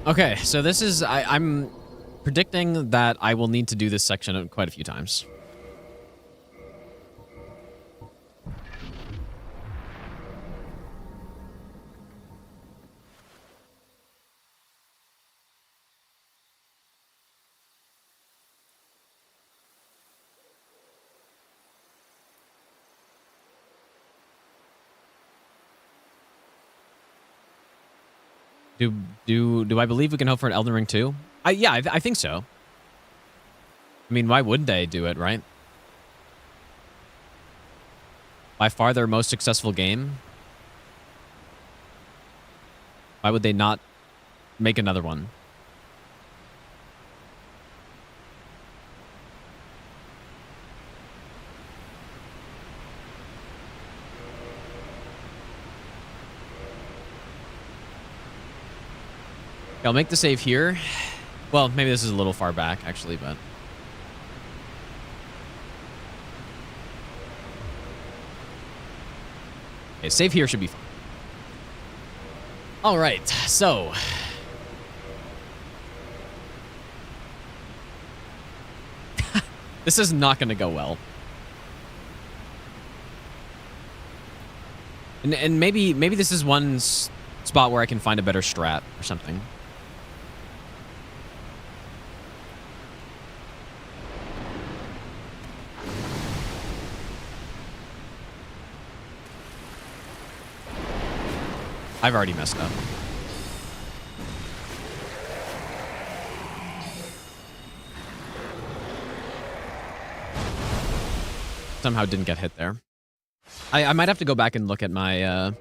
Okay, so this is, I'm predicting that I will need to do this section quite a few times. Do I believe we can hope for an Elden Ring 2? Yeah, I think so. I mean, why wouldn't they do it, right? By far their most successful game. Why would they not make another one? I'll make the save here. Well, maybe this is a little far back, actually, but... Okay, save here should be fine. All right, so... This is not going to go well. And maybe this is one spot where I can find a better strat or something. I've already messed up. Somehow didn't get hit there. I might have to go back and look at my... I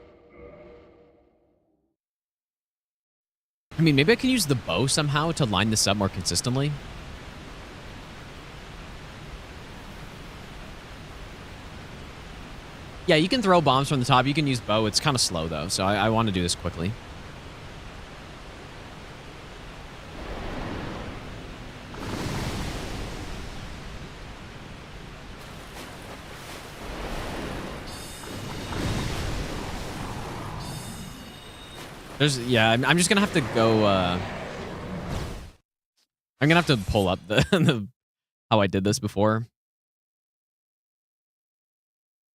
mean, maybe I can use the bow somehow to line this up more consistently. Yeah, you can throw bombs from the top. You can use bow. It's kind of slow, though, so I want to do this quickly. Yeah, I'm just gonna have to go. I'm gonna have to pull up the how I did this before,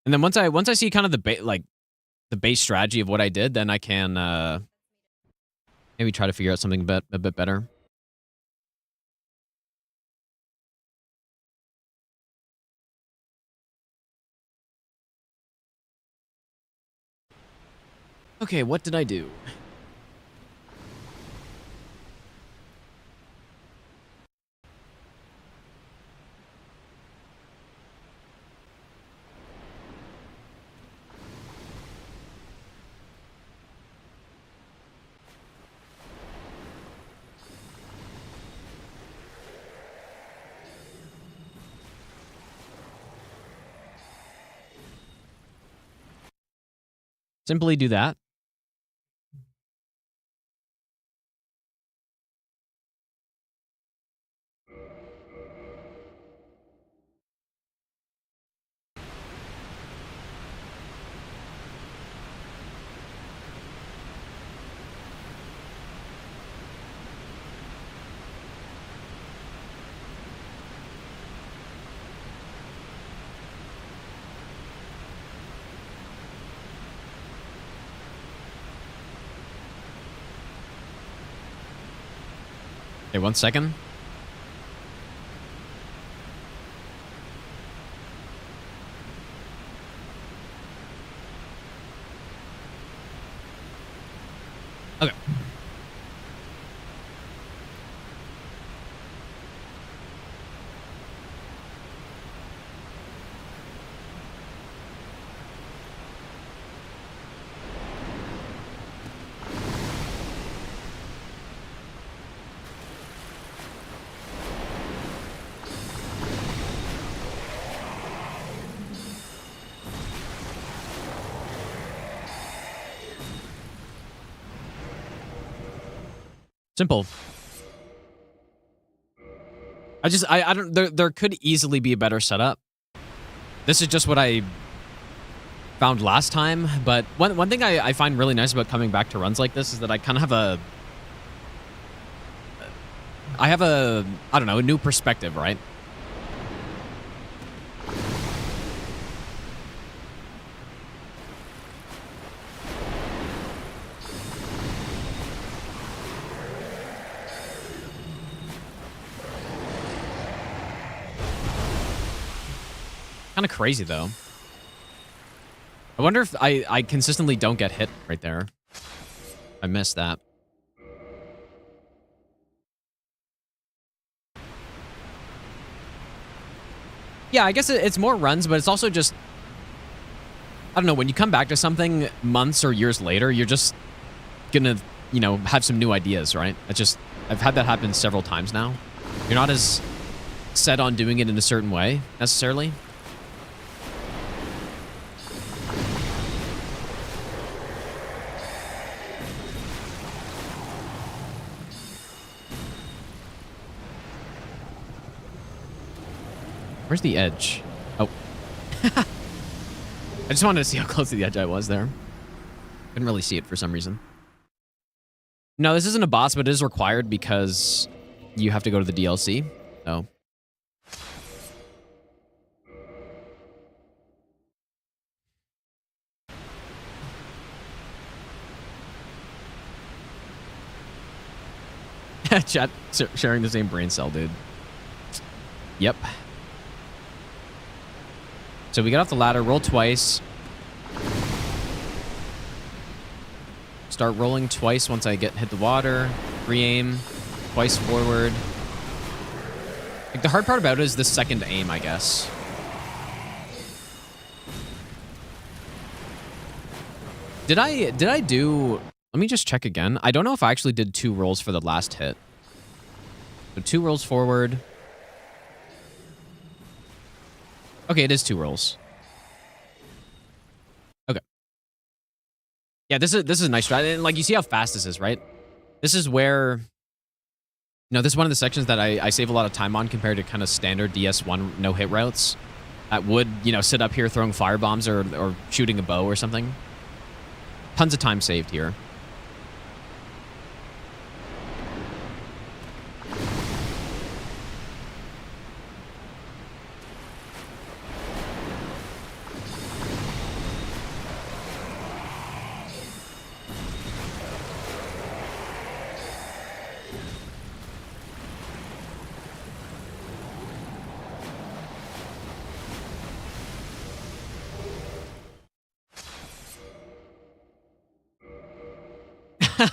and then once I see kind of the base strategy of what I did, then I can maybe try to figure out something a bit better. Okay, what did I do? Simply do that. Okay, 1 second. Okay. Simple. I don't, there could easily be a better setup. This is just what I found last time, but one thing I find really nice about coming back to runs like this is that I kind of have I don't know, a new perspective, right? Kind of crazy, though. I wonder if I consistently don't get hit right there. I missed that. Yeah, I guess it's more runs, but it's also just... I don't know, when you come back to something months or years later, you're just gonna, you know, have some new ideas, right? I've had that happen several times now. You're not as set on doing it in a certain way, necessarily. Where's the edge? Oh. I just wanted to see how close to the edge I was there. Couldn't really see it for some reason. No, this isn't a boss, but it is required because you have to go to the DLC. So. Chat sharing the same brain cell, dude. Yep. So we get off the ladder, roll twice. Start rolling twice once I hit the water. Re-aim, twice forward. Like, the hard part about it is the second aim, I guess. Did I do... Let me just check again. I don't know if I actually did 2 rolls for the last hit. So 2 rolls forward. Okay, it is 2 rolls. Okay. Yeah, this is a nice try. And like, you see how fast this is, right? This is where, you know, this is one of the sections that I save a lot of time on compared to kind of standard DS1 no-hit routes that would, you know, sit up here throwing firebombs or shooting a bow or something. Tons of time saved here.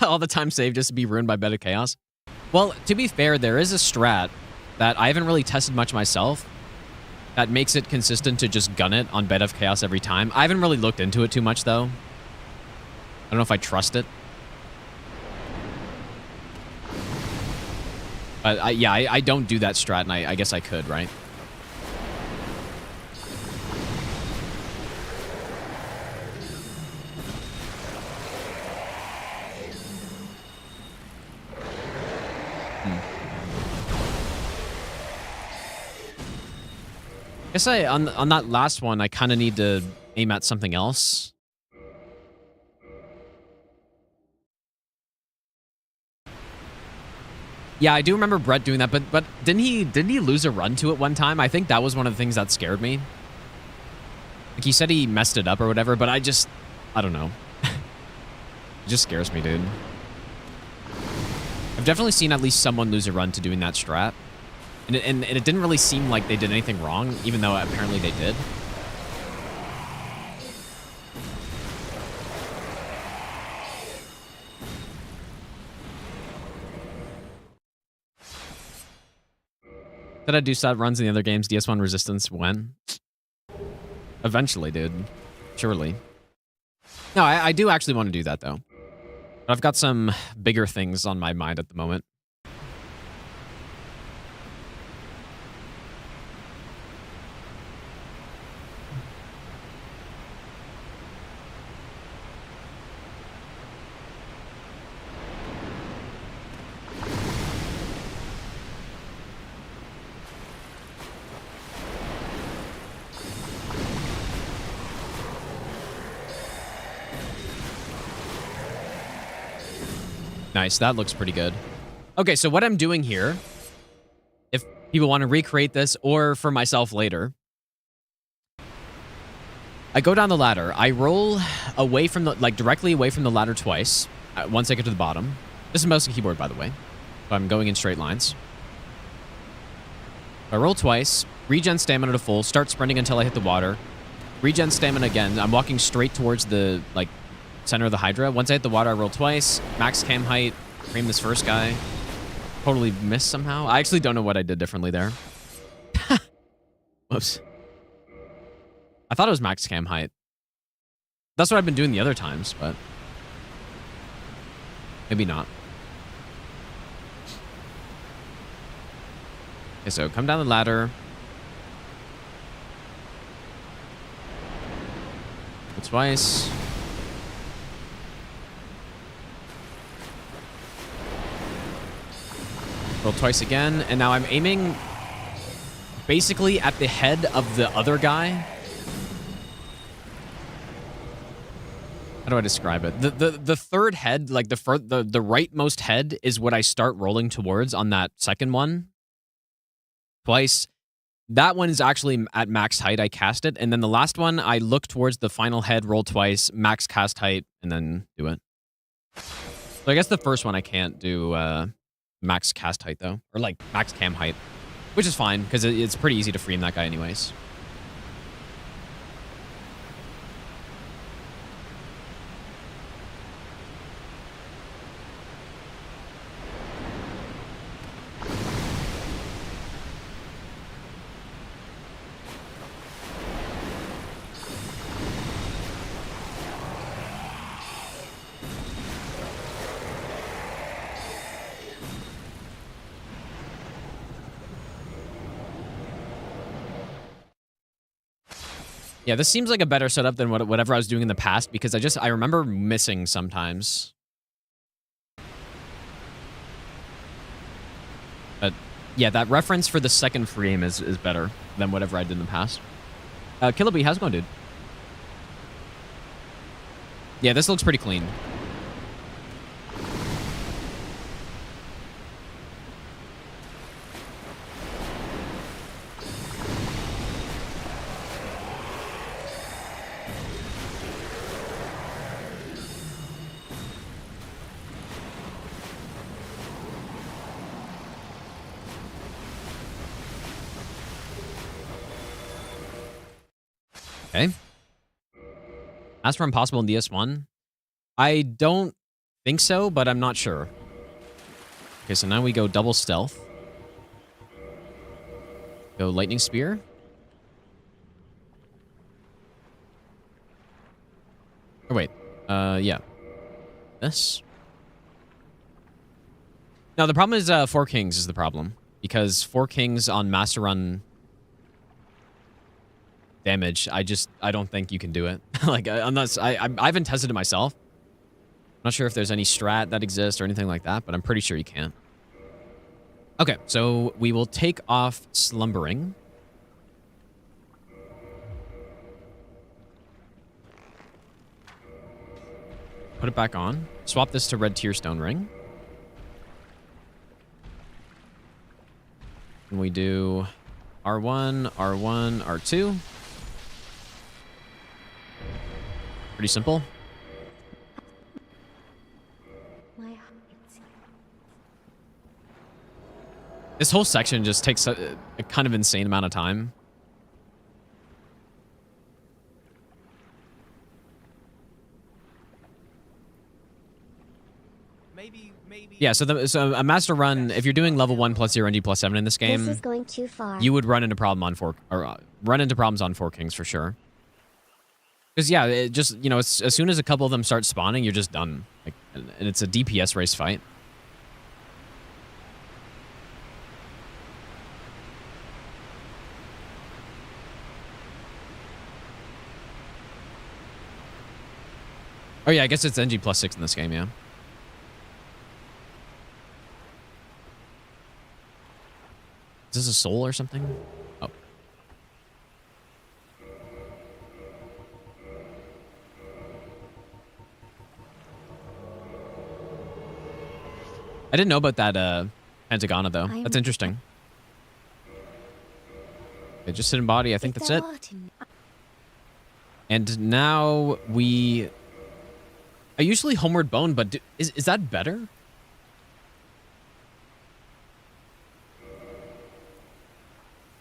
All the time saved just to be ruined by Bed of Chaos. Well, to be fair, there is a strat that I haven't really tested much myself that makes it consistent to just gun it on Bed of Chaos every time. I haven't really looked into it too much, though. I don't know if I trust it. But I don't do that strat, and I guess I could, right? I guess on that last one, I kind of need to aim at something else. Yeah, I do remember Brett doing that, but didn't he lose a run to it one time? I think that was one of the things that scared me. Like, he said he messed it up or whatever, but I don't know. It just scares me, dude. I've definitely seen at least someone lose a run to doing that strat. And it didn't really seem like they did anything wrong, even though apparently they did. Did I do stat runs in the other games? DS1 Resistance when? Eventually, dude. Surely. No, I do actually want to do that, though. But I've got some bigger things on my mind at the moment. Nice, that looks pretty good. Okay, so what I'm doing here, if people want to recreate this or for myself later, I go down the ladder. I roll away from the, directly away from the ladder twice, once I get to the bottom. This is mouse and keyboard, by the way. So I'm going in straight lines. I roll twice, regen stamina to full, start sprinting until I hit the water. Regen stamina again. I'm walking straight towards the, center of the Hydra. Once I hit the water, I roll twice. Max cam height. Cream this first guy. Totally missed somehow. I actually don't know what I did differently there. Whoops. I thought it was max cam height. That's what I've been doing the other times, but maybe not. Okay, so come down the ladder. Roll twice. Roll twice again, and now I'm aiming basically at the head of the other guy. How do I describe it? The third head, like the rightmost head, is what I start rolling towards on that second one. Twice. That one is actually at max height. I cast it, and then the last one I look towards the final head, roll twice, max cast height, and then do it. So I guess the first one I can't do. Max cast height, though. Or, max cam height. Which is fine, because it's pretty easy to frame that guy anyways. Yeah, this seems like a better setup than whatever I was doing in the past, because I remember missing sometimes. But yeah, that reference for the second frame is better than whatever I did in the past. Killabee, how's it going, dude? Yeah, this looks pretty clean. Okay. As for Impossible in DS1, I don't think so, but I'm not sure. Okay, so now we go double stealth. Go lightning spear. Oh, wait. Yeah. This. Now, the problem is 4 kings is the problem. Because 4 kings on Master Run damage, I don't think you can do it. Like, unless I haven't tested it myself. I'm not sure if there's any strat that exists or anything like that, but I'm pretty sure you can. Okay, so we will take off Slumbering. Put it back on. Swap this to Red Tearstone Ring. And we do R1, R1, R2. Pretty simple. This whole section just takes a kind of insane amount of time. Yeah, so a master run, if you're doing level 1 plus 0 NG plus 7 in this game, This is going too far. you would run into problems on 4 kings for sure. Because yeah, it just, you know, as soon as a couple of them start spawning, you're just done. Like, and it's a DPS race fight. Oh yeah, I guess it's NG plus 6 in this game, yeah. Is this a soul or something? Oh. I didn't know about that Pentagona though. That's interesting. Okay, just sit in body, I think that's it. And now we... I usually Homeward Bone, but is that better? Do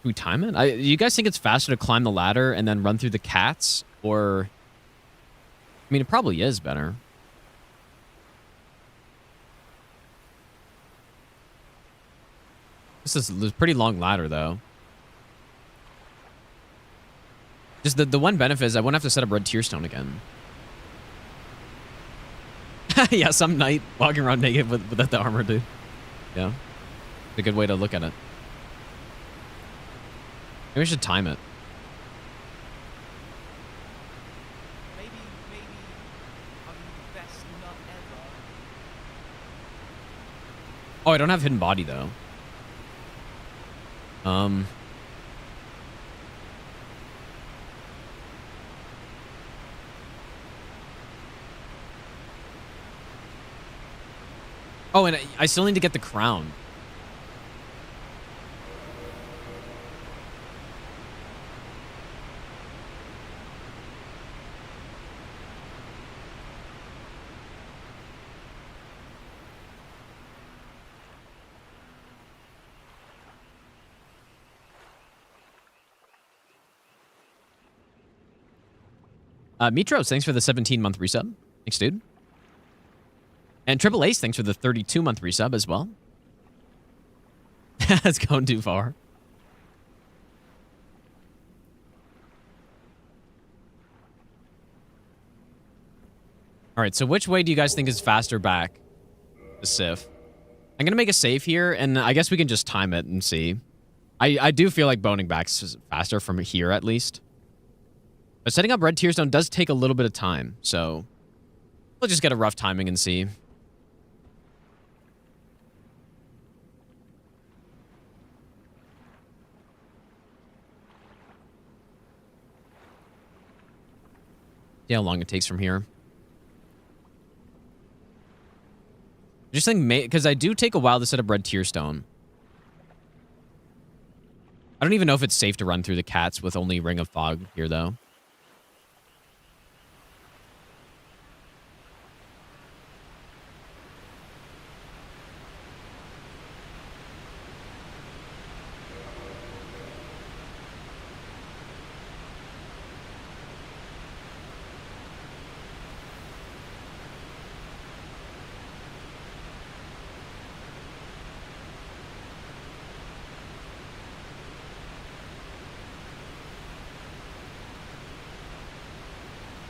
we time it? Do you guys think it's faster to climb the ladder and then run through the cats? Or... I mean, it probably is better. This is a pretty long ladder, though. Just the one benefit is I won't have to set up Red Tearstone again. Yeah, some knight walking around naked without the armor, dude. Yeah. It's a good way to look at it. Maybe we should time it. Maybe I'm the best nut ever. Oh, I don't have hidden body, though. Oh, and I still need to get the crown. Mitros, thanks for the 17-month resub. Thanks, dude. And Triple Ace, thanks for the 32-month resub as well. It's going too far. All right, so which way do you guys think is faster back to Sif? I'm going to make a save here, and I guess we can just time it and see. I do feel like boning back's faster from here, at least. But setting up Red Tearstone does take a little bit of time, so we'll just get a rough timing and see. See how long it takes from here. I just think, because I do take a while to set up Red Tearstone. I don't even know if it's safe to run through the cats with only Ring of Fog here, though.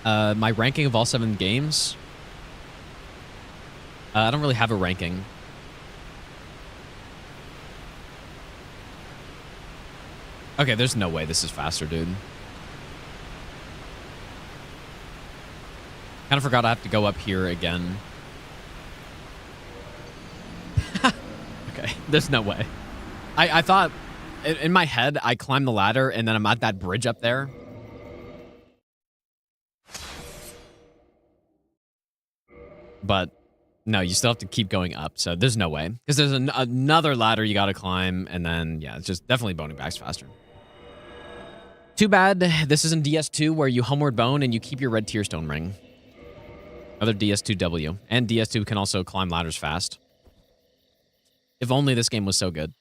My ranking of all 7 games. I don't really have a ranking. Okay, there's no way this is faster, dude. Kind of forgot I have to go up here again. Okay, there's no way. I thought, in my head, I climbed the ladder and then I'm at that bridge up there. But no, you still have to keep going up, so there's no way. Because there's another ladder you gotta climb, and then, yeah, it's just definitely boning back's faster. Too bad this isn't DS2 where you homeward bone and you keep your red tier stone ring. Other DS2W. And DS2 can also climb ladders fast. If only this game was so good.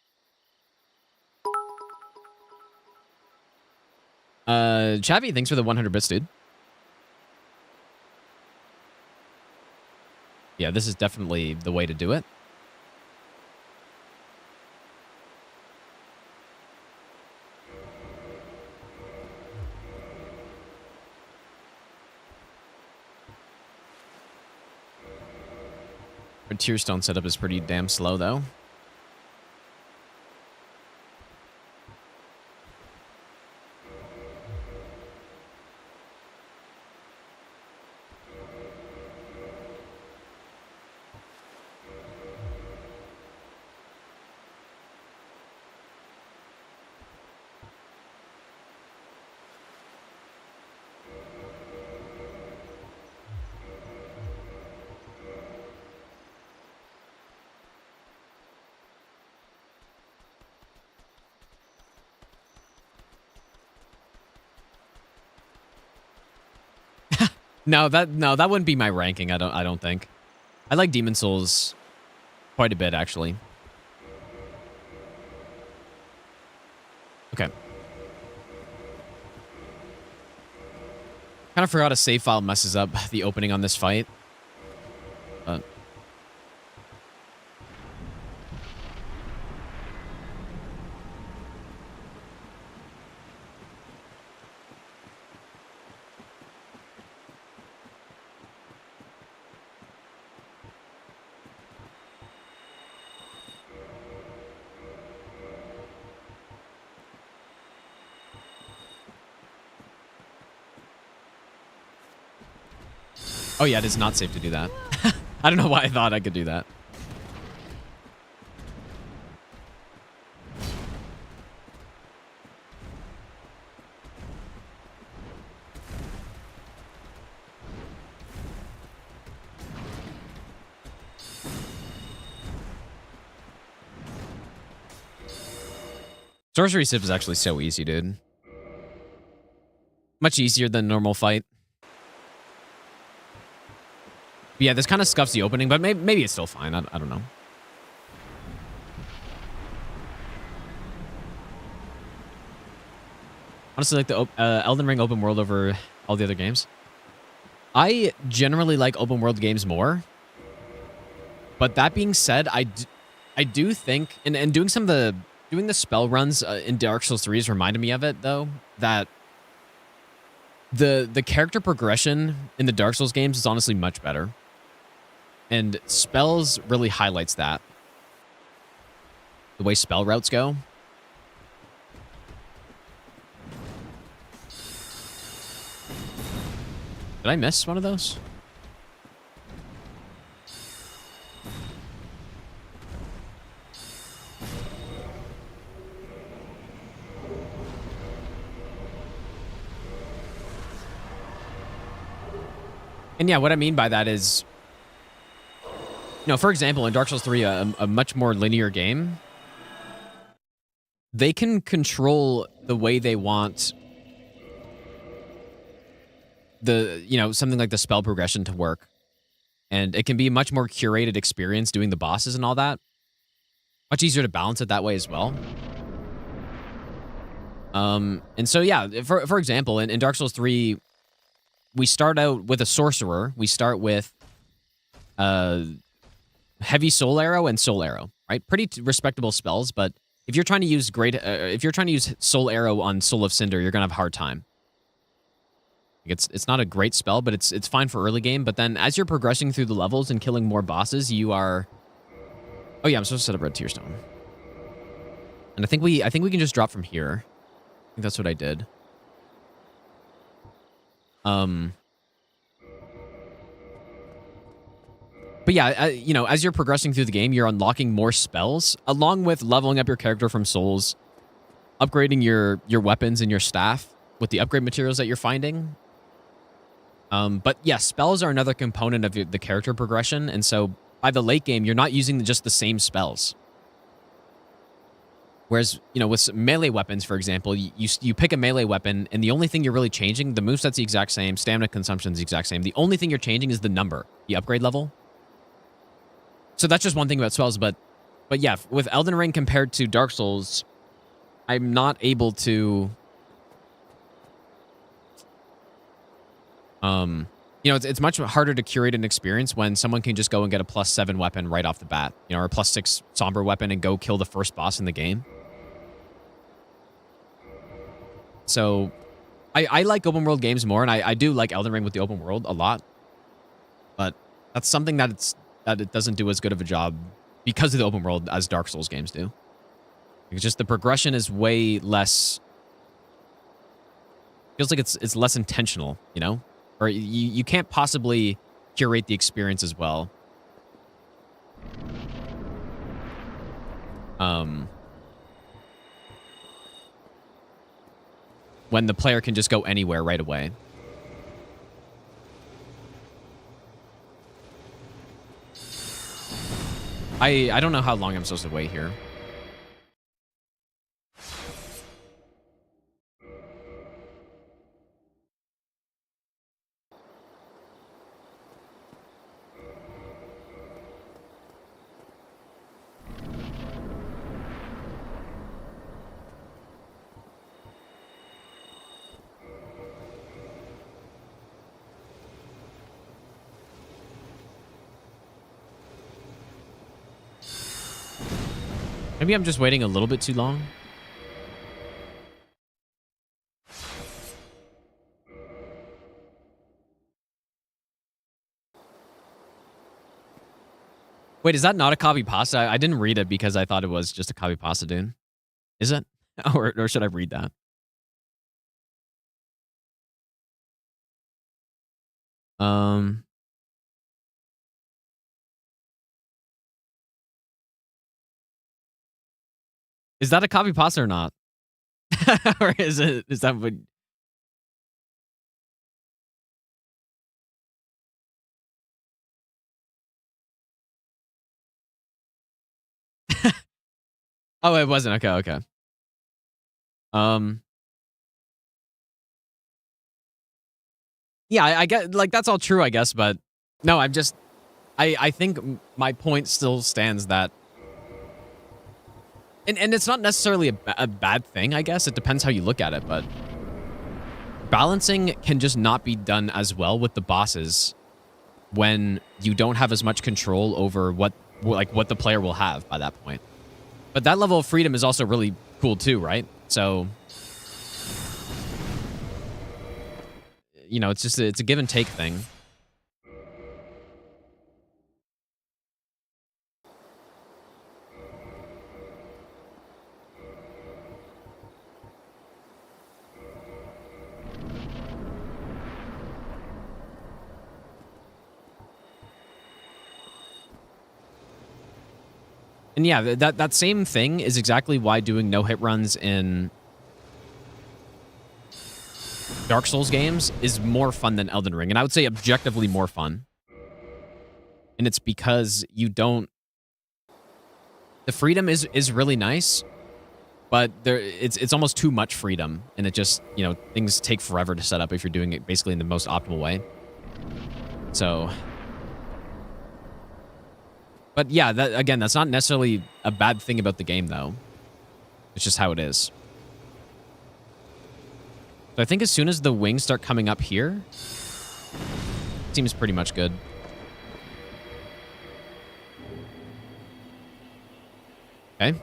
Chavi, thanks for the 100 bits, dude. Yeah, this is definitely the way to do it. Our tier stone setup is pretty damn slow, though. No, that wouldn't be my ranking. I don't think. I like Demon Souls quite a bit, actually. Okay. Kind of forgot a save file messes up the opening on this fight. But oh yeah, it is not safe to do that. I don't know why I thought I could do that. Sorcery Sip is actually so easy, dude. Much easier than normal fight. But yeah, this kind of scuffs the opening, but maybe it's still fine. I don't know. Honestly, like the Elden Ring open world over all the other games. I generally like open world games more. But that being said, I do think, and doing the spell runs in Dark Souls 3 has reminded me of it, though, that the character progression in the Dark Souls games is honestly much better. And spells really highlights that. The way spell routes go. Did I miss one of those? And yeah, what I mean by that is, you know, for example, in Dark Souls 3, a much more linear game, they can control the way they want something like the spell progression to work. And it can be a much more curated experience doing the bosses and all that. Much easier to balance it that way as well. And so, yeah, for example, in Dark Souls 3, we start out with a sorcerer. We start with heavy soul arrow and soul arrow, right? Pretty respectable spells, but if you're trying to use soul arrow on Soul of Cinder, you're gonna have a hard time. It's not a great spell, but it's fine for early game. But then as you're progressing through the levels and killing more bosses, you are... Oh yeah, I'm supposed to set up red tier stone. And I think we can just drop from here. I think that's what I did. But yeah, you know, as you're progressing through the game, you're unlocking more spells, along with leveling up your character from souls, upgrading your weapons and your staff with the upgrade materials that you're finding. But yeah, spells are another component of the character progression, and so by the late game, you're not using just the same spells. Whereas, you know, with melee weapons, for example, you pick a melee weapon, and the only thing you're really changing, the moveset's the exact same, stamina consumption's the exact same. The only thing you're changing is the number, the upgrade level. So that's just one thing about spells, but yeah, with Elden Ring compared to Dark Souls, I'm not able to... You know, it's much harder to curate an experience when someone can just go and get a +7 weapon right off the bat, you know, or a +6 somber weapon and go kill the first boss in the game. So, I like open world games more, and I do like Elden Ring with the open world a lot. But that's something that it doesn't do as good of a job because of the open world as Dark Souls games do. It's just the progression is way less... Feels like it's less intentional, you know? Or you can't possibly curate the experience as well. When the player can just go anywhere right away. I don't know how long I'm supposed to wait here. Maybe I'm just waiting a little bit too long. Wait, is that not a copy pasta? I didn't read it because I thought it was just a copy pasta, dude. Is it? Or should I read that? Is that a copy pasta or not? Or is that what... Oh, it wasn't. Okay. Yeah, I get, like, that's all true, I guess, but no, I think my point still stands that, and it's not necessarily a bad thing, I guess. It depends how you look at it, but balancing can just not be done as well with the bosses when you don't have as much control over what the player will have by that point. But that level of freedom is also really cool too, right? So, you know, it's a give and take thing. And yeah, that same thing is exactly why doing no-hit runs in Dark Souls games is more fun than Elden Ring. And I would say objectively more fun. And it's because you don't... The freedom is really nice, but it's almost too much freedom. And it just, you know, things take forever to set up if you're doing it basically in the most optimal way. So... But yeah, again, that's not necessarily a bad thing about the game, though. It's just how it is. So I think as soon as the wings start coming up here, seems pretty much good. Okay.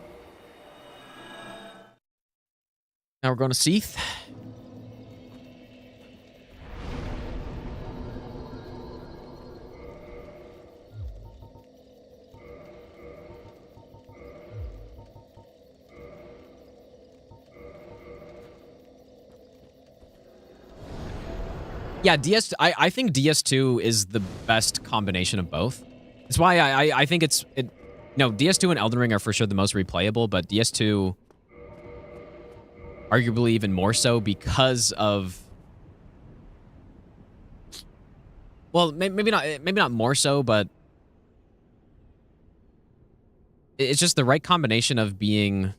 Now we're going to Seath. Yeah, I think DS2 is the best combination of both. That's why I think no, DS2 and Elden Ring are for sure the most replayable, but DS2 arguably even more so because of, well, maybe not more so, but it's just the right combination of being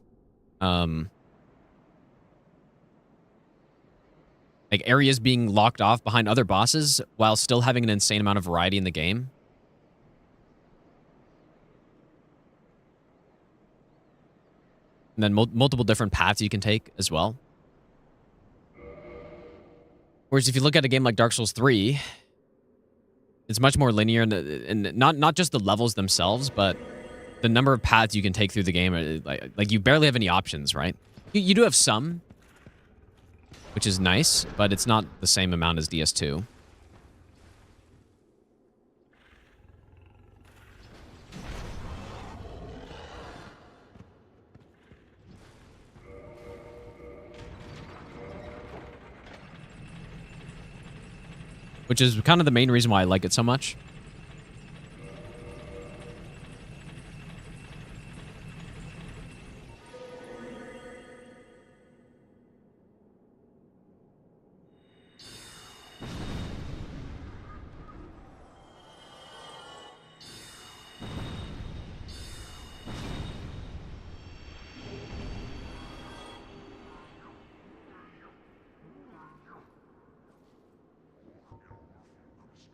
like areas being locked off behind other bosses while still having an insane amount of variety in the game. And then multiple different paths you can take as well. Whereas if you look at a game like Dark Souls 3, it's much more linear, and not just the levels themselves, but the number of paths you can take through the game. Like you barely have any options, right? You do have some, which is nice, but it's not the same amount as DS2. Which is kind of the main reason why I like it so much.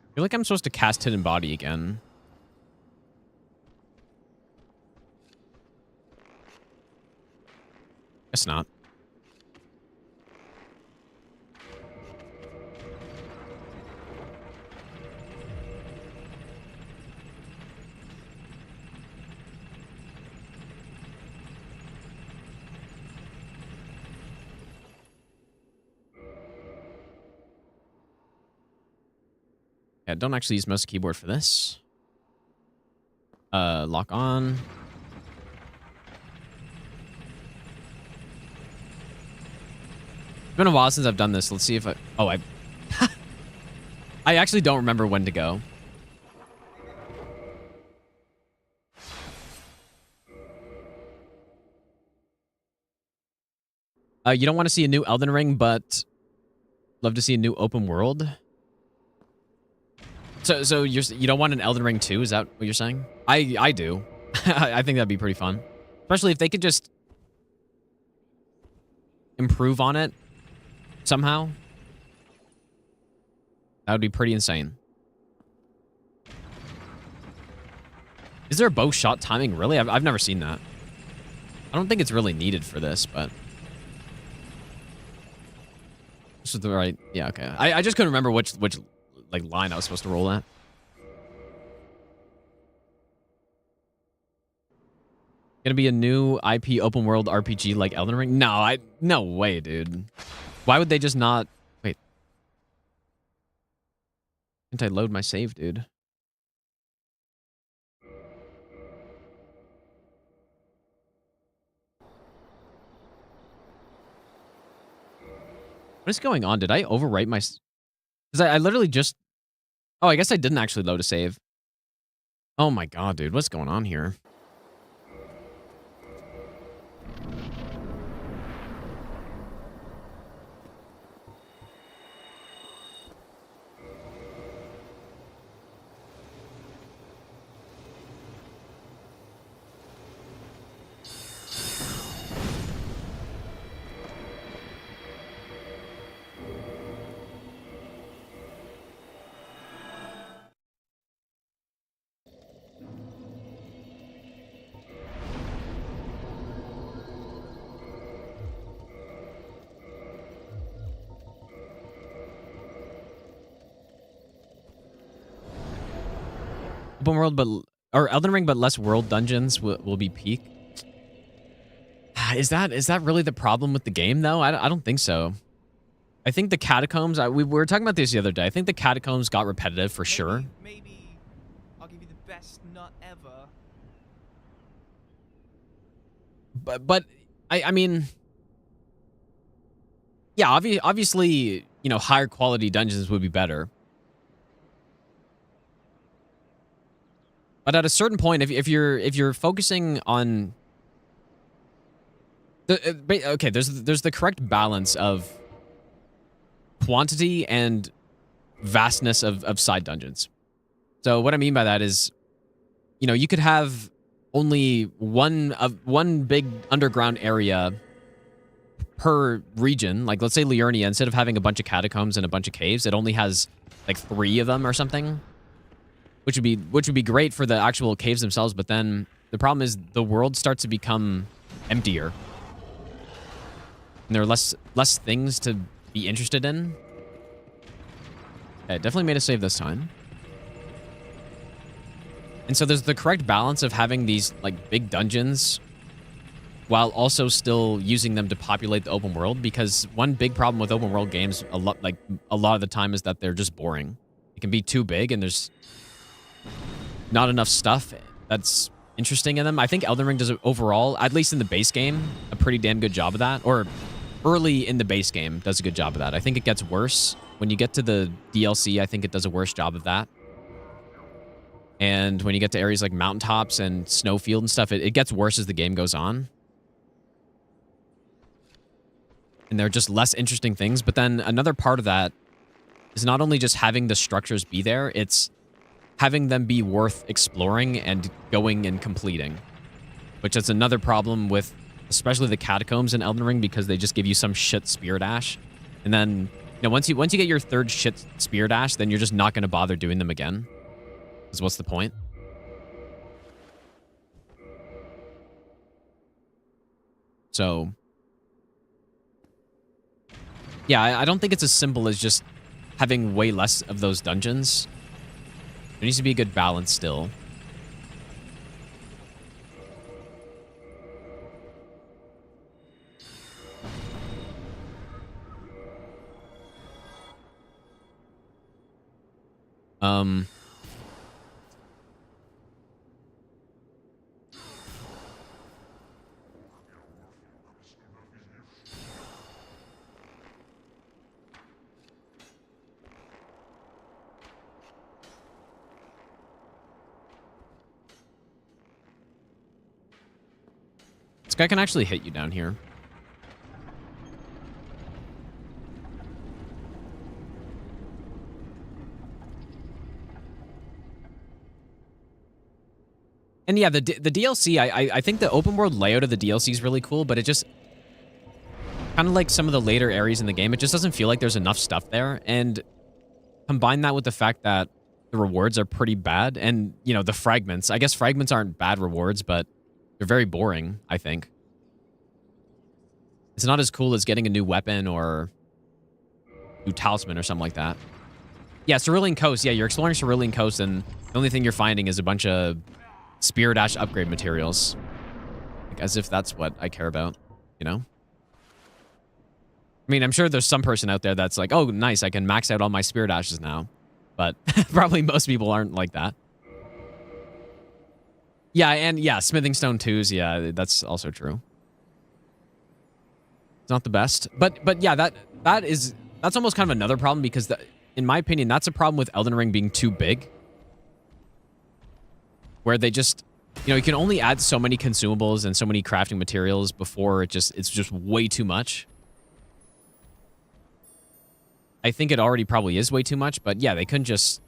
I feel like I'm supposed to cast Hidden Body again. Guess not. Yeah, don't actually use mouse and keyboard for this. Lock on. It's been a while since I've done this. Let's see if I... Oh, I actually don't remember when to go. You don't want to see a new Elden Ring, but love to see a new open world. So you don't want an Elden Ring 2? Is that what you're saying? I do. I think that'd be pretty fun, especially if they could just improve on it somehow. That would be pretty insane. Is there a bow shot timing? Really? I've never seen that. I don't think it's really needed for this, but this is the right. Yeah, okay. I just couldn't remember which like line I was supposed to roll at. Gonna be a new IP open world RPG like Elden Ring? No way, dude. Why would they just not... Wait. Can't I load my save, dude? What is going on? Did I overwrite my... Because I literally just... Oh, I guess I didn't actually load a save. Oh my god, dude. What's going on here? Open world, or Elden Ring, but less world dungeons will be peak. Is that really the problem with the game, though? I don't think so. I think the Catacombs... we were talking about this the other day. I think the Catacombs got repetitive for sure. Maybe I'll give you the best nut ever. But I mean... Yeah, obviously, higher quality dungeons would be better. But at a certain point, if you're focusing on okay, there's the correct balance of quantity and vastness of side dungeons. So what I mean by that is, you could have only one big underground area per region. Like, let's say Liurnia, instead of having a bunch of catacombs and a bunch of caves, it only has like 3 of them or something, which would be great for the actual caves themselves. But then the problem is the world starts to become emptier, and there are less things to be interested in. Okay, definitely made a save this time. And so there's the correct balance of having these like big dungeons while also still using them to populate the open world, because one big problem with open world games a lot of the time is that they're just boring. It can be too big and there's not enough stuff that's interesting in them. I think Elden Ring does overall, at least in the base game, a pretty damn good job of that. Or early in the base game does a good job of that. I think it gets worse when you get to the DLC. I think it does a worse job of that. And when you get to areas like mountaintops and snowfield and stuff, it gets worse as the game goes on. And there are just less interesting things. But then another part of that is not only just having the structures be there, it's having them be worth exploring and going and completing. Which is another problem with especially the catacombs in Elden Ring, because they just give you some shit spirit ash. And then, once you get your 3rd shit spirit ash, then you're just not going to bother doing them again. Because what's the point? So, yeah, I don't think it's as simple as just having way less of those dungeons. There needs to be a good balance still. This guy can actually hit you down here. And yeah, the DLC, I think the open world layout of the DLC is really cool, but it just kind of like some of the later areas in the game, it just doesn't feel like there's enough stuff there. And combine that with the fact that the rewards are pretty bad, and the fragments. I guess fragments aren't bad rewards, but they're very boring, I think. It's not as cool as getting a new weapon or new talisman or something like that. Yeah, Cerulean Coast. Yeah, you're exploring Cerulean Coast, and the only thing you're finding is a bunch of Spirit Ash upgrade materials. Like, as if that's what I care about, I mean, I'm sure there's some person out there that's like, oh, nice, I can max out all my Spirit Ashes now. But probably most people aren't like that. Yeah, and yeah, Smithing Stone 2s, yeah, that's also true. It's not the best. But yeah, that's almost kind of another problem, because in my opinion, that's a problem with Elden Ring being too big. Where they just, you can only add so many consumables and so many crafting materials before it's just way too much. I think it already probably is way too much, but yeah, they couldn't just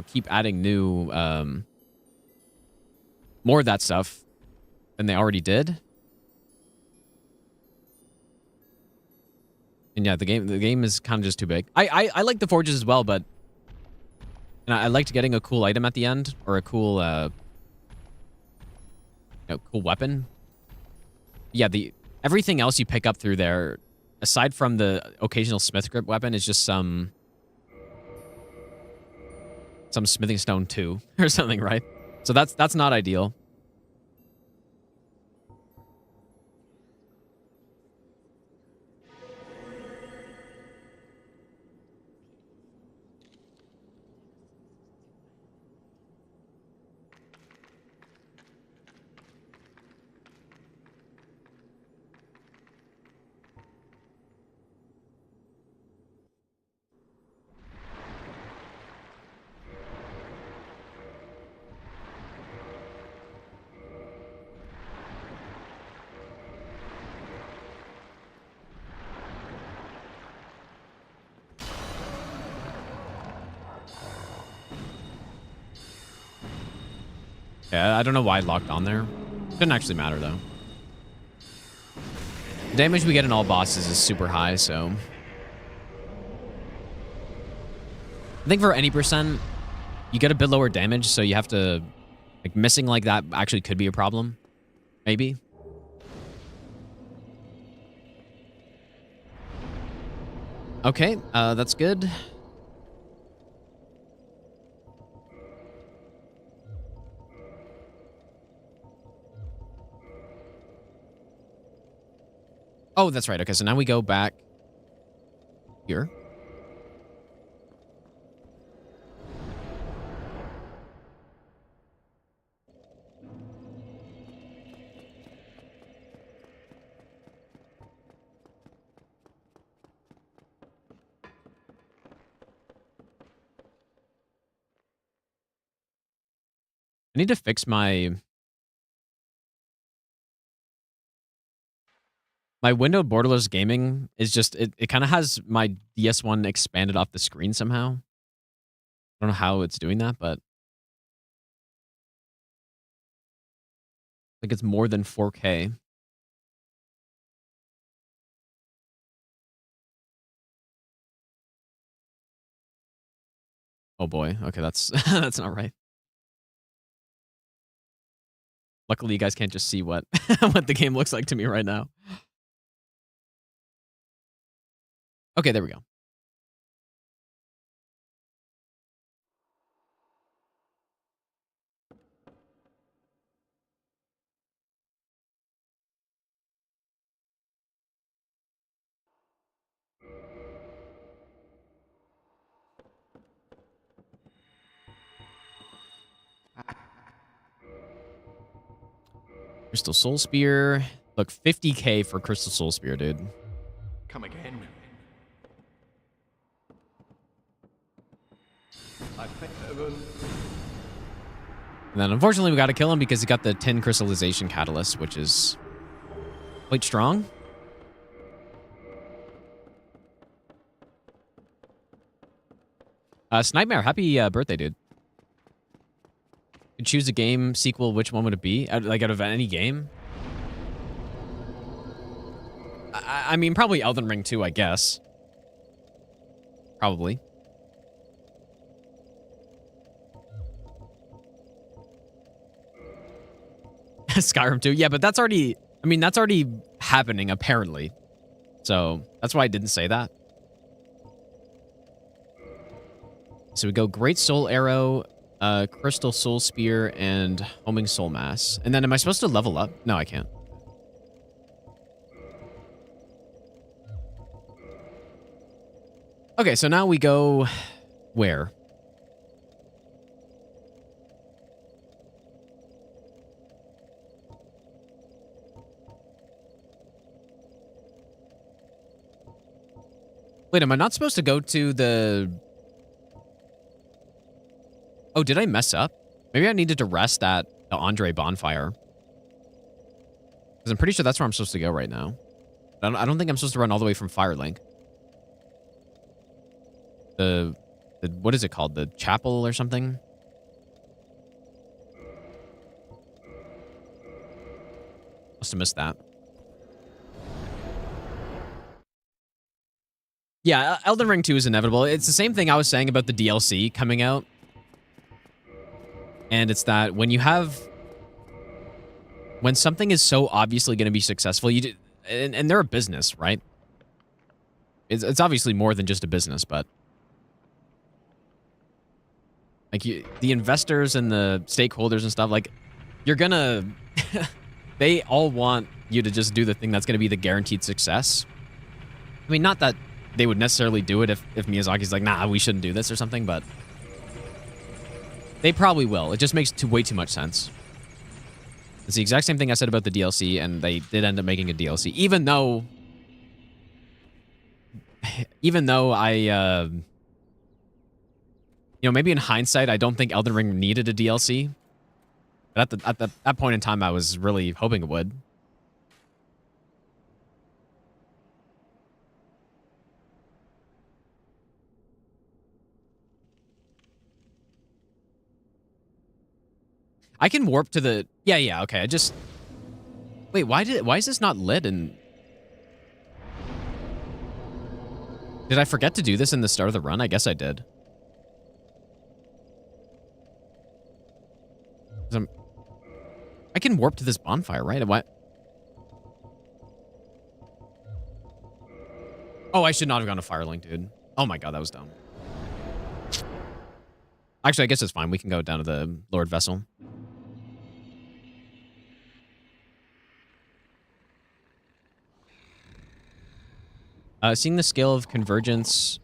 keep adding new, more of that stuff than they already did. And yeah, the game is kind of just too big. I like the forges as well, but and I liked getting a cool item at the end, or a cool cool weapon. Yeah, everything else you pick up through there, aside from the occasional smith grip weapon, is just some Smithing Stone 2 or something, right? So that's not ideal. Yeah, I don't know why I locked on there. Didn't actually matter, though. The damage we get in all bosses is super high, so... I think for any percent, you get a bit lower damage, so you have to... Like, missing like that actually could be a problem. Maybe. Okay, that's good. Oh, that's right. Okay, so now we go back here. I need to fix my windowed borderless gaming is just it kind of has my DS1 expanded off the screen somehow. I don't know how it's doing that, but I think it's more than 4K. Oh boy. Okay, that's that's not right. Luckily, you guys can't just see what what the game looks like to me right now. Okay, there we go. Crystal Soul Spear. Look, 50K for Crystal Soul Spear, dude. Come again. I think And then unfortunately we got to kill him because he got the 10 crystallization catalyst, which is quite strong. Snipemare, happy birthday, dude. You choose a game sequel, which one would it be? Like out of any game? I mean, probably Elden Ring 2, I guess. Probably. Skyrim 2. Yeah, but that's already... I mean, that's already happening, apparently. So, that's why I didn't say that. So we go Great Soul Arrow, Crystal Soul Spear, and Homing Soul Mass. And then am I supposed to level up? No, I can't. Okay, so now we go... Where? Wait, am I not supposed to go to the... Oh, did I mess up? Maybe I needed to rest at the Andre bonfire. Because I'm pretty sure that's where I'm supposed to go right now. I don't think I'm supposed to run all the way from Firelink. The what is it called? The chapel or something? Must have missed that. Yeah, Elden Ring 2 is inevitable. It's the same thing I was saying about the DLC coming out. And it's that when you have... When something is so obviously going to be successful, you do, and they're a business, right? It's obviously more than just a business, but... Like, the investors and the stakeholders and stuff, like, you're gonna... They all want you to just do the thing that's going to be the guaranteed success. I mean, not that they would necessarily do it if Miyazaki's like, nah, we shouldn't do this or something, but... They probably will. It just makes way too much sense. It's the exact same thing I said about the DLC, and they did end up making a DLC. Even though I... You know, maybe in hindsight, I don't think Elden Ring needed a DLC. But at that point in time, I was really hoping it would. I can warp to the... Yeah, okay. I just... Wait, why is this not lit? And did I forget to do this in the start of the run? I guess I did. I can warp to this bonfire, right? What? Oh, I should not have gone to Firelink, dude. Oh my god, that was dumb. Actually, I guess it's fine. We can go down to the Lord Vessel. Seeing the scale of convergence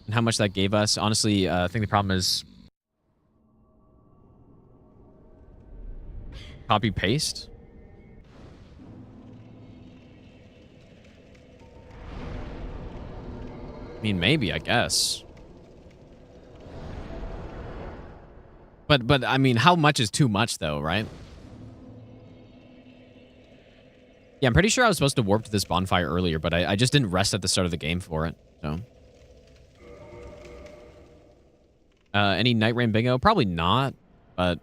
and how much that gave us, honestly, I think the problem is copy paste. I mean, maybe, I guess. But I mean, how much is too much, though, right? Yeah, I'm pretty sure I was supposed to warp to this bonfire earlier, but I just didn't rest at the start of the game for it, so. Any Night Rain bingo? Probably not, but...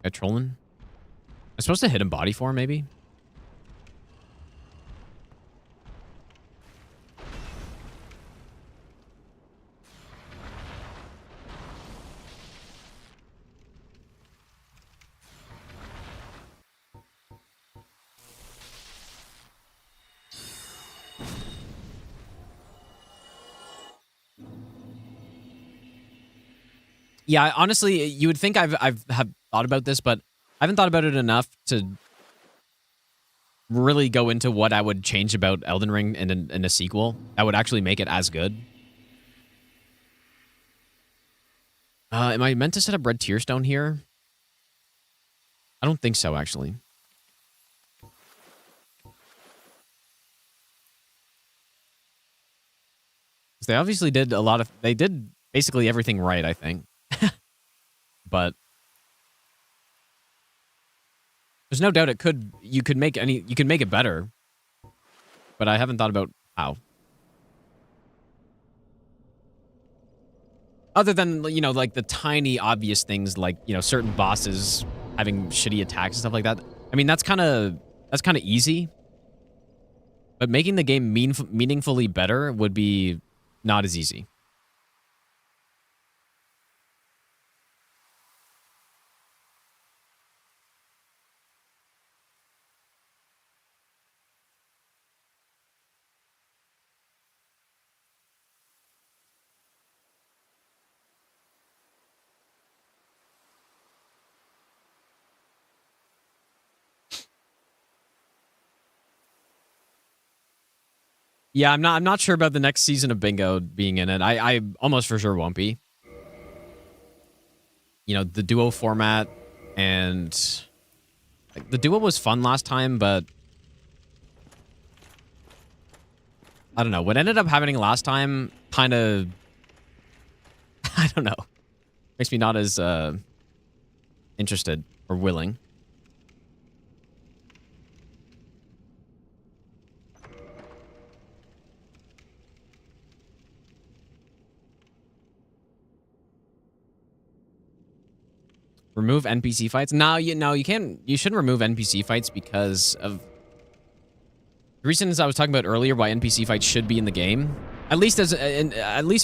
Guy trolling? I'm supposed to hit him body form, maybe? Yeah, honestly, you would think I've thought about this, but I haven't thought about it enough to really go into what I would change about Elden Ring in a sequel that would actually make it as good. Am I meant to set up Red Tearstone here? I don't think so, actually. They obviously did a lot of... They did basically everything right, I think. But there's no doubt you could make it better. But I haven't thought about how. Other than, you know, like the tiny obvious things like, you know, certain bosses having shitty attacks and stuff like that. I mean, that's kind of easy. But making the game meaningfully better would be not as easy. Yeah, I'm not sure about the next season of Bingo being in it. I almost for sure won't be. You know, the duo format and like, the duo was fun last time, but I don't know. What ended up happening last time kind of I don't know. Makes me not as interested or willing. Remove NPC fights? No, you can't. You shouldn't remove NPC fights because of the reasons I was talking about earlier. Why NPC fights should be in the game, at least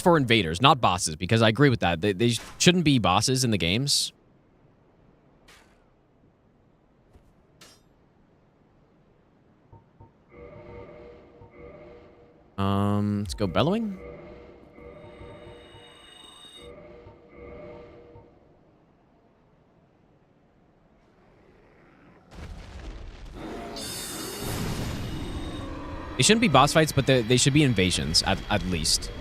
for invaders, not bosses. Because I agree with that. They shouldn't be bosses in the games. Let's go bellowing. They shouldn't be boss fights, but they should be invasions, at least.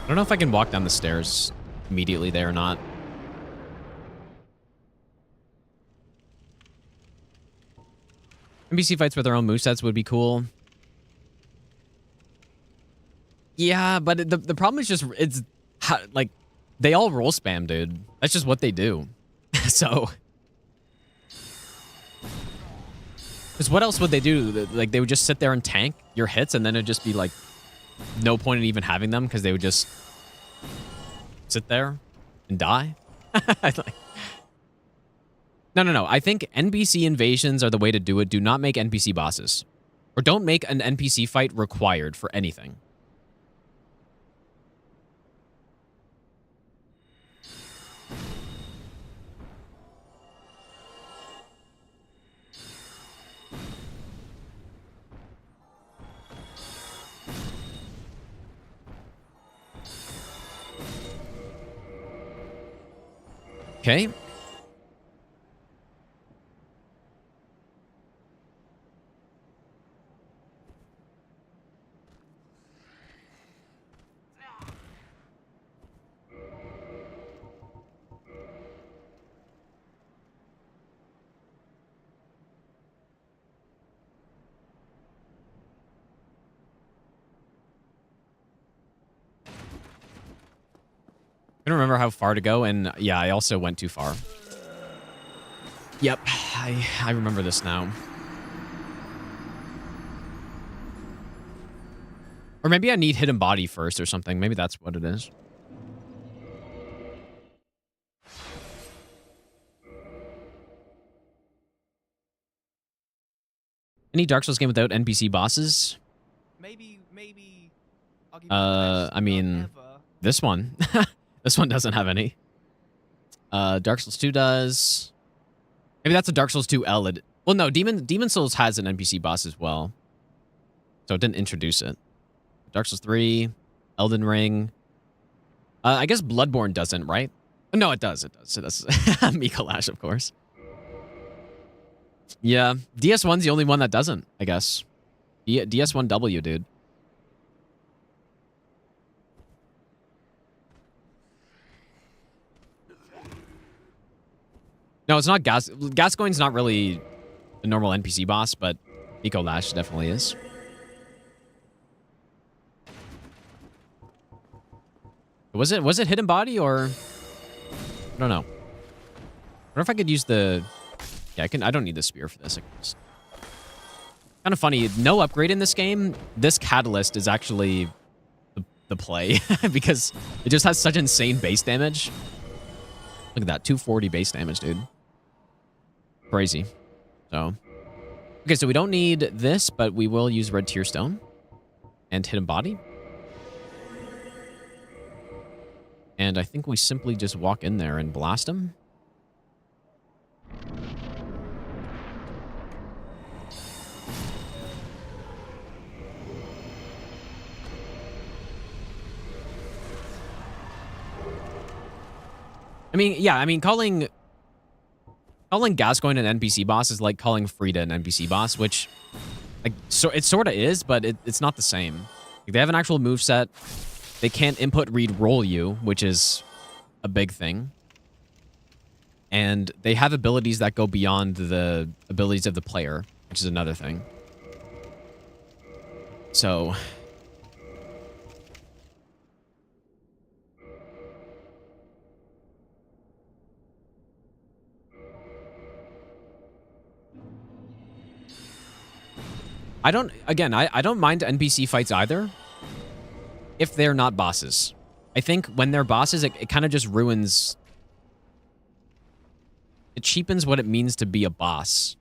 I don't know if I can walk down the stairs immediately there or not. NPC fights with their own movesets would be cool. Yeah, but the problem is just it's like they all roll spam, dude. That's just what they do. So, because what else would they do? Like they would just sit there and tank your hits, and then it'd just be like no point in even having them because they would just sit there and die. No. I think NPC invasions are the way to do it. Do not make NPC bosses, or don't make an NPC fight required for anything. Okay. I don't remember how far to go, and yeah, I also went too far. Yep, I remember this now. Or maybe I need hidden body first or something. Maybe that's what it is. Any Dark Souls game without NPC bosses? Maybe I'll give you the best I mean, nut ever. this one. This one doesn't have any. Dark Souls 2 does. Maybe that's a Dark Souls 2 L. Well, no, Demon Souls has an NPC boss as well. So it didn't introduce it. Dark Souls 3, Elden Ring. I guess Bloodborne doesn't, right? No, it does. It does. It does. Mikolash, of course. Yeah, DS1's the only one that doesn't, I guess. DS1W, dude. No, it's not Gascoigne's not really a normal NPC boss, but Mikolash definitely is. Was it hidden body or I don't know. I wonder if I could use the I don't need the spear for this. Kind of funny, no upgrade in this game. This catalyst is actually the play because it just has such insane base damage. Look at that, 240 base damage, dude. Crazy. So, okay, so we don't need this, but we will use red tier stone and hidden body. And I think we simply just walk in there and blast him. I mean, yeah, I mean, calling Gascoigne an NPC boss is like calling Frida an NPC boss, which, like, so it sort of is, but it's not the same. Like, they have an actual moveset. They can't input, read, roll you, which is a big thing. And they have abilities that go beyond the abilities of the player, which is another thing. So... I don't mind NPC fights either if they're not bosses. I think when they're bosses, it kind of just ruins... It cheapens what it means to be a boss.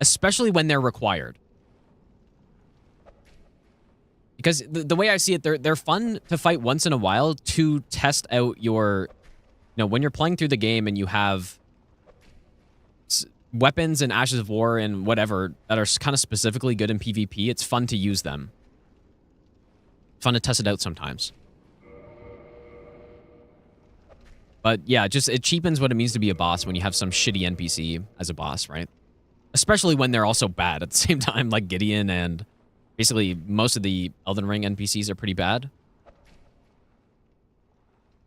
Especially when they're required. Because the way I see it, they're fun to fight once in a while to test out your... You know, when you're playing through the game and you have... weapons and Ashes of War and whatever that are kind of specifically good in PvP, it's fun to use them. Fun to test it out sometimes. But yeah, just it cheapens what it means to be a boss when you have some shitty NPC as a boss, right? Especially when they're also bad at the same time, like Gideon and basically most of the Elden Ring NPCs are pretty bad.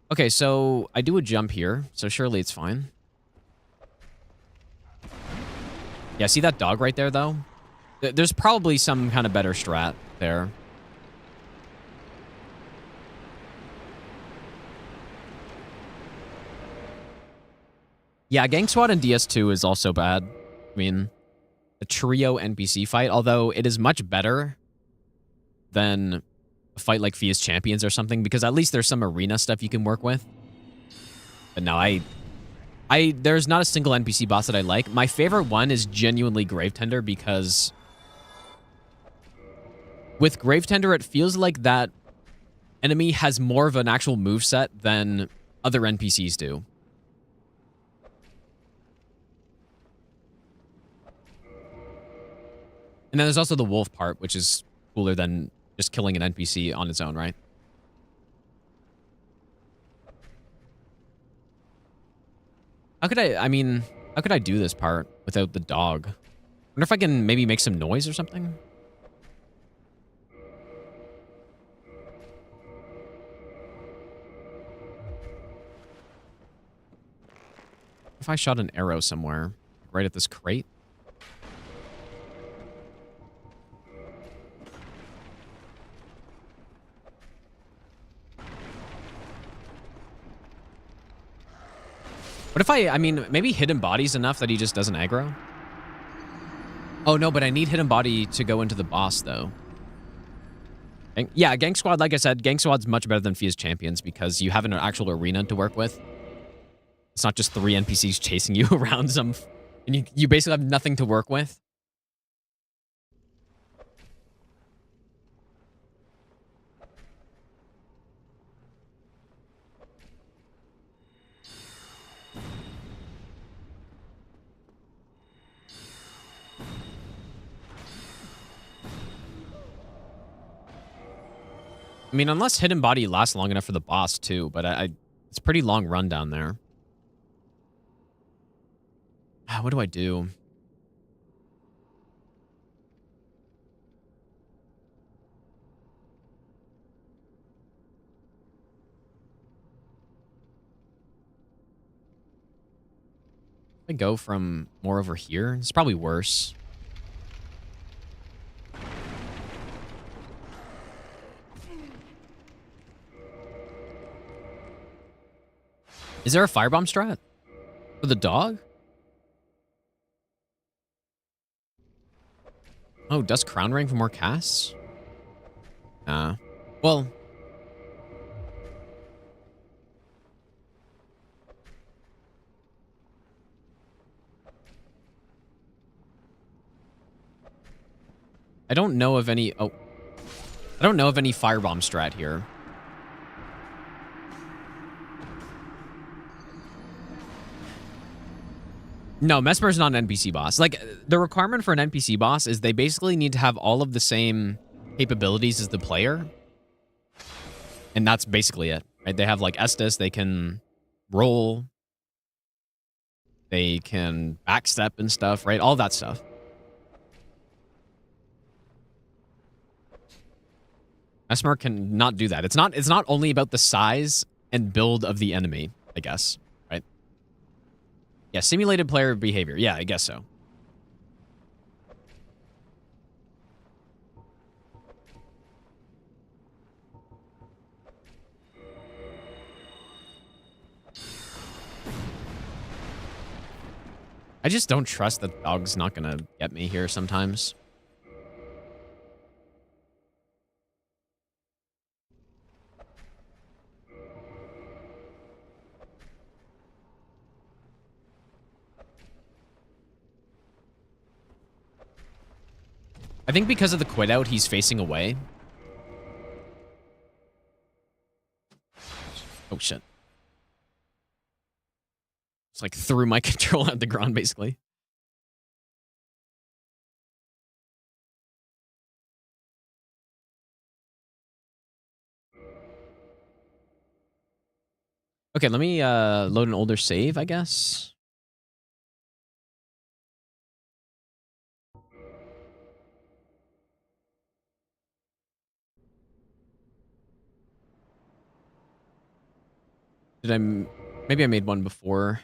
Okay, so I do a jump here, so surely it's fine. Yeah, see that dog right there, though? There's probably some kind of better strat there. Yeah, Gang Squad in DS2 is also bad. I mean, a trio NPC fight, although it is much better than a fight like Fia's Champions or something, because at least there's some arena stuff you can work with. But no, there's not a single NPC boss that I like. My favorite one is genuinely Gravetender, because with Gravetender, it feels like that enemy has more of an actual moveset than other NPCs do. And then there's also the wolf part, which is cooler than just killing an NPC on its own, right? How could how could I do this part without the dog? I wonder if I can maybe make some noise or something? If I shot an arrow somewhere, right at this crate? What if I mean, maybe hidden body's enough that he just doesn't aggro? Oh, no, but I need hidden body to go into the boss, though. Yeah, Gang Squad, like I said, Gang Squad's much better than Fia's Champions because you have an actual arena to work with. It's not just 3 NPCs chasing you around some... And you basically have nothing to work with. I mean, unless hidden body lasts long enough for the boss, too. But it's a pretty long run down there. What do I do? I go from more over here. It's probably worse. Is there a firebomb strat for the dog? Oh, does Crown Ring for more casts? Well... I don't know of any... Oh. I don't know of any firebomb strat here. No, Mesmer's not an NPC boss. Like, the requirement for an NPC boss is they basically need to have all of the same capabilities as the player. And that's basically it, right? They have, like, Estus, they can roll. They can backstep and stuff, right? All that stuff. Mesmer can not do that. It's not only about the size and build of the enemy, I guess. Yeah, simulated player behavior. Yeah, I guess so. I just don't trust that the dog's not gonna get me here sometimes. I think because of the quit out, he's facing away. Oh, shit. It's like threw my controller at the ground, basically. Okay, let me load an older save, I guess. Maybe I made one before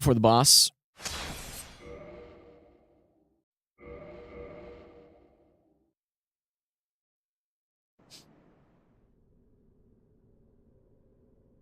the boss.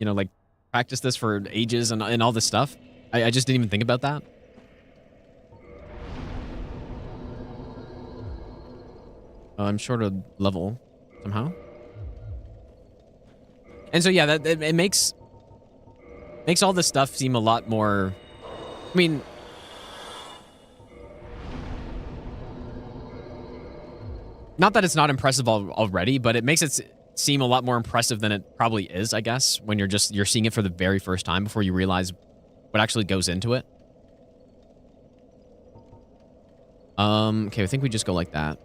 you know, like practice this for ages and all this stuff. I just didn't even think about that. I'm short of level somehow. And so yeah, that it makes all this stuff seem a lot more. I mean, not that it's not impressive already, but it makes it seem a lot more impressive than it probably is, I guess, when you're seeing it for the very first time before you realize what actually goes into it. Okay, I think we just go like that.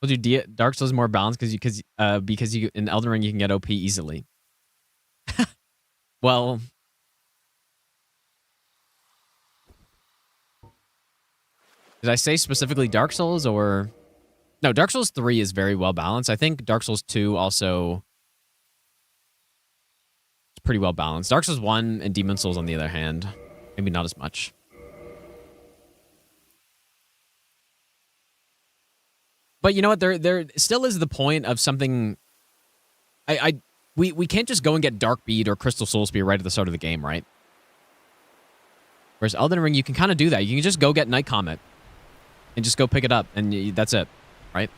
Told you Dark Souls is more balanced because you in Elden Ring you can get OP easily. Well, did I say specifically Dark Souls or no? Dark Souls 3 is very well balanced. I think Dark Souls 2 also is pretty well balanced. Dark Souls 1 and Demon Souls, on the other hand, maybe not as much. But you know what? There still is the point of something. We can't just go and get Dark Bead or Crystal Soul Spear right at the start of the game, right? Whereas Elden Ring, you can kind of do that. You can just go get Night Comet and just go pick it up, and that's it, right?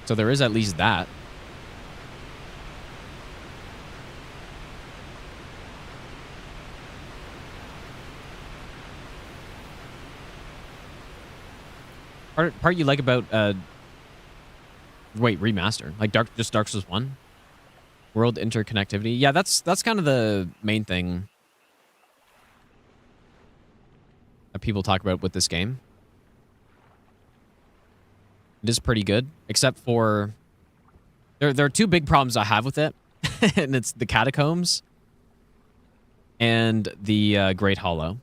So there is at least that. Part you like about wait, remaster, like Dark Souls 1 world interconnectivity. Yeah, that's kind of the main thing that people talk about with this game. It is pretty good, except for there are two big problems I have with it, and it's the Catacombs and the Great Hollow.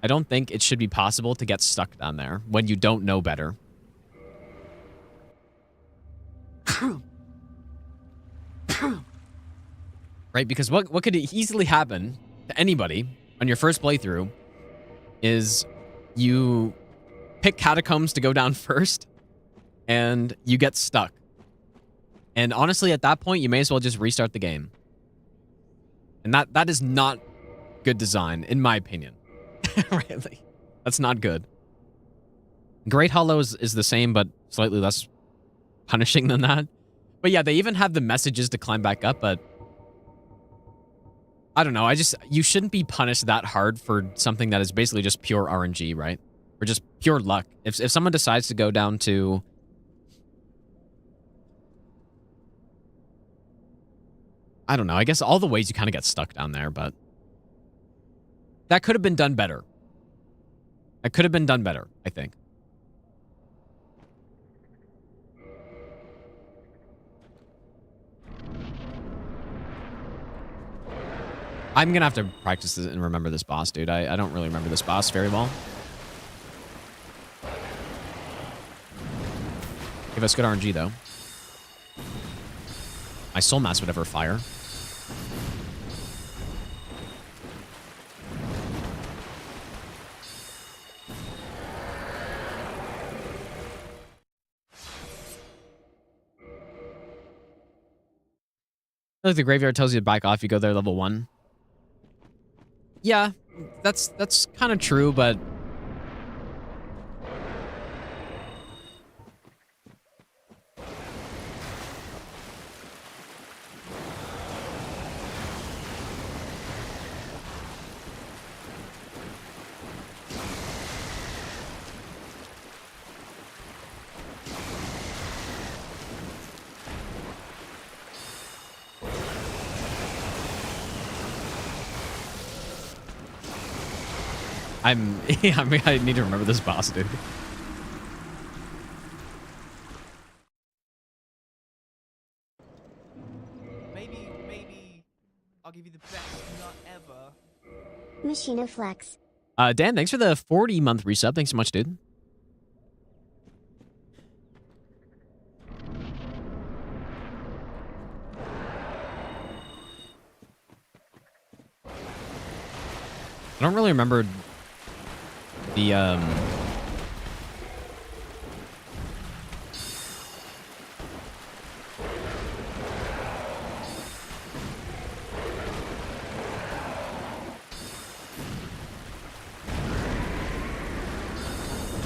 I don't think it should be possible to get stuck down there when you don't know better. Right? Because what could easily happen to anybody on your first playthrough is you pick Catacombs to go down first and you get stuck. And honestly, at that point, you may as well just restart the game. And that is not good design, in my opinion. Really. That's not good. Great Hollow is the same, but slightly less punishing than that. But yeah, they even have the messages to climb back up, but I don't know. You shouldn't be punished that hard for something that is basically just pure RNG, right? Or just pure luck. If someone decides to go down to I don't know. I guess all the ways you kind of get stuck down there, but that could have been done better. That could have been done better, I think. I'm going to have to practice this and remember this boss, dude. I don't really remember this boss very well. Give us good RNG, though. My soul mass would ever fire. Like the graveyard tells you to back off, you go there level 1. Yeah, that's kind of true, but I mean, I need to remember this boss, dude. Maybe I'll give you the best nut ever. Machino Flex. Dan, thanks for the 40-month resub. Thanks so much, dude. I don't really remember the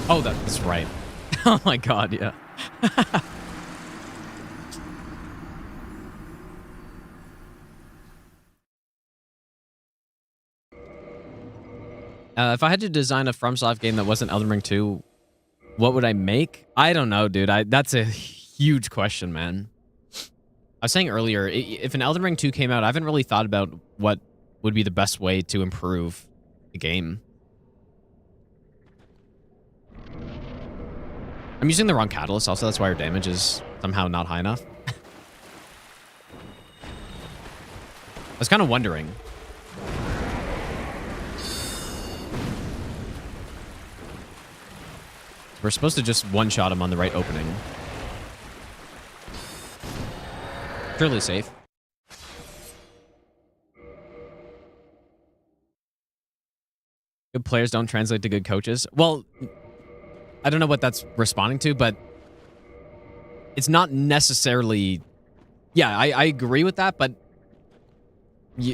Oh, that's right. Oh my god, yeah. If I had to design a FromSoft game that wasn't Elden Ring 2, what would I make? I don't know, dude. That's a huge question, man. I was saying earlier, if an Elden Ring 2 came out, I haven't really thought about what would be the best way to improve the game. I'm using the wrong catalyst also, that's why our damage is somehow not high enough. I was kind of wondering. We're supposed to just one-shot him on the right opening. Surely safe. Good players don't translate to good coaches. Well, I don't know what that's responding to, but it's not necessarily... Yeah, I agree with that, but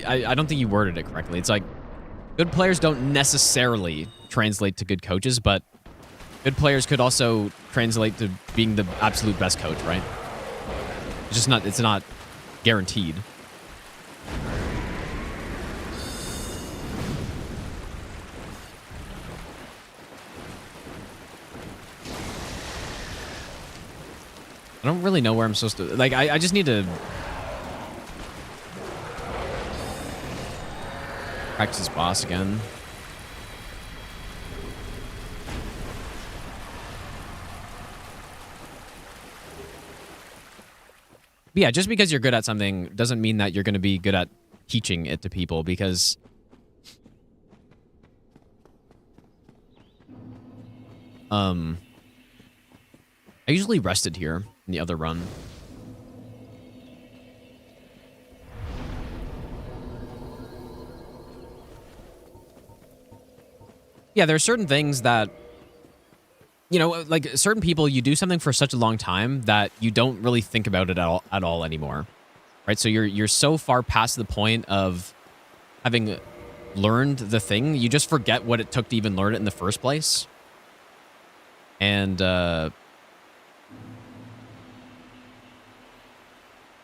I don't think you worded it correctly. It's like, good players don't necessarily translate to good coaches, but good players could also translate to being the absolute best coach, right? It's just not, it's not guaranteed. I don't really know where I'm supposed to... Like, I just need to... practice this boss again. But yeah, just because you're good at something doesn't mean that you're going to be good at teaching it to people, because... I usually rested here in the other run. Yeah, there are certain things that, you know, like certain people, you do something for such a long time that you don't really think about it at all anymore, right? So you're so far past the point of having learned the thing, you just forget what it took to even learn it in the first place. And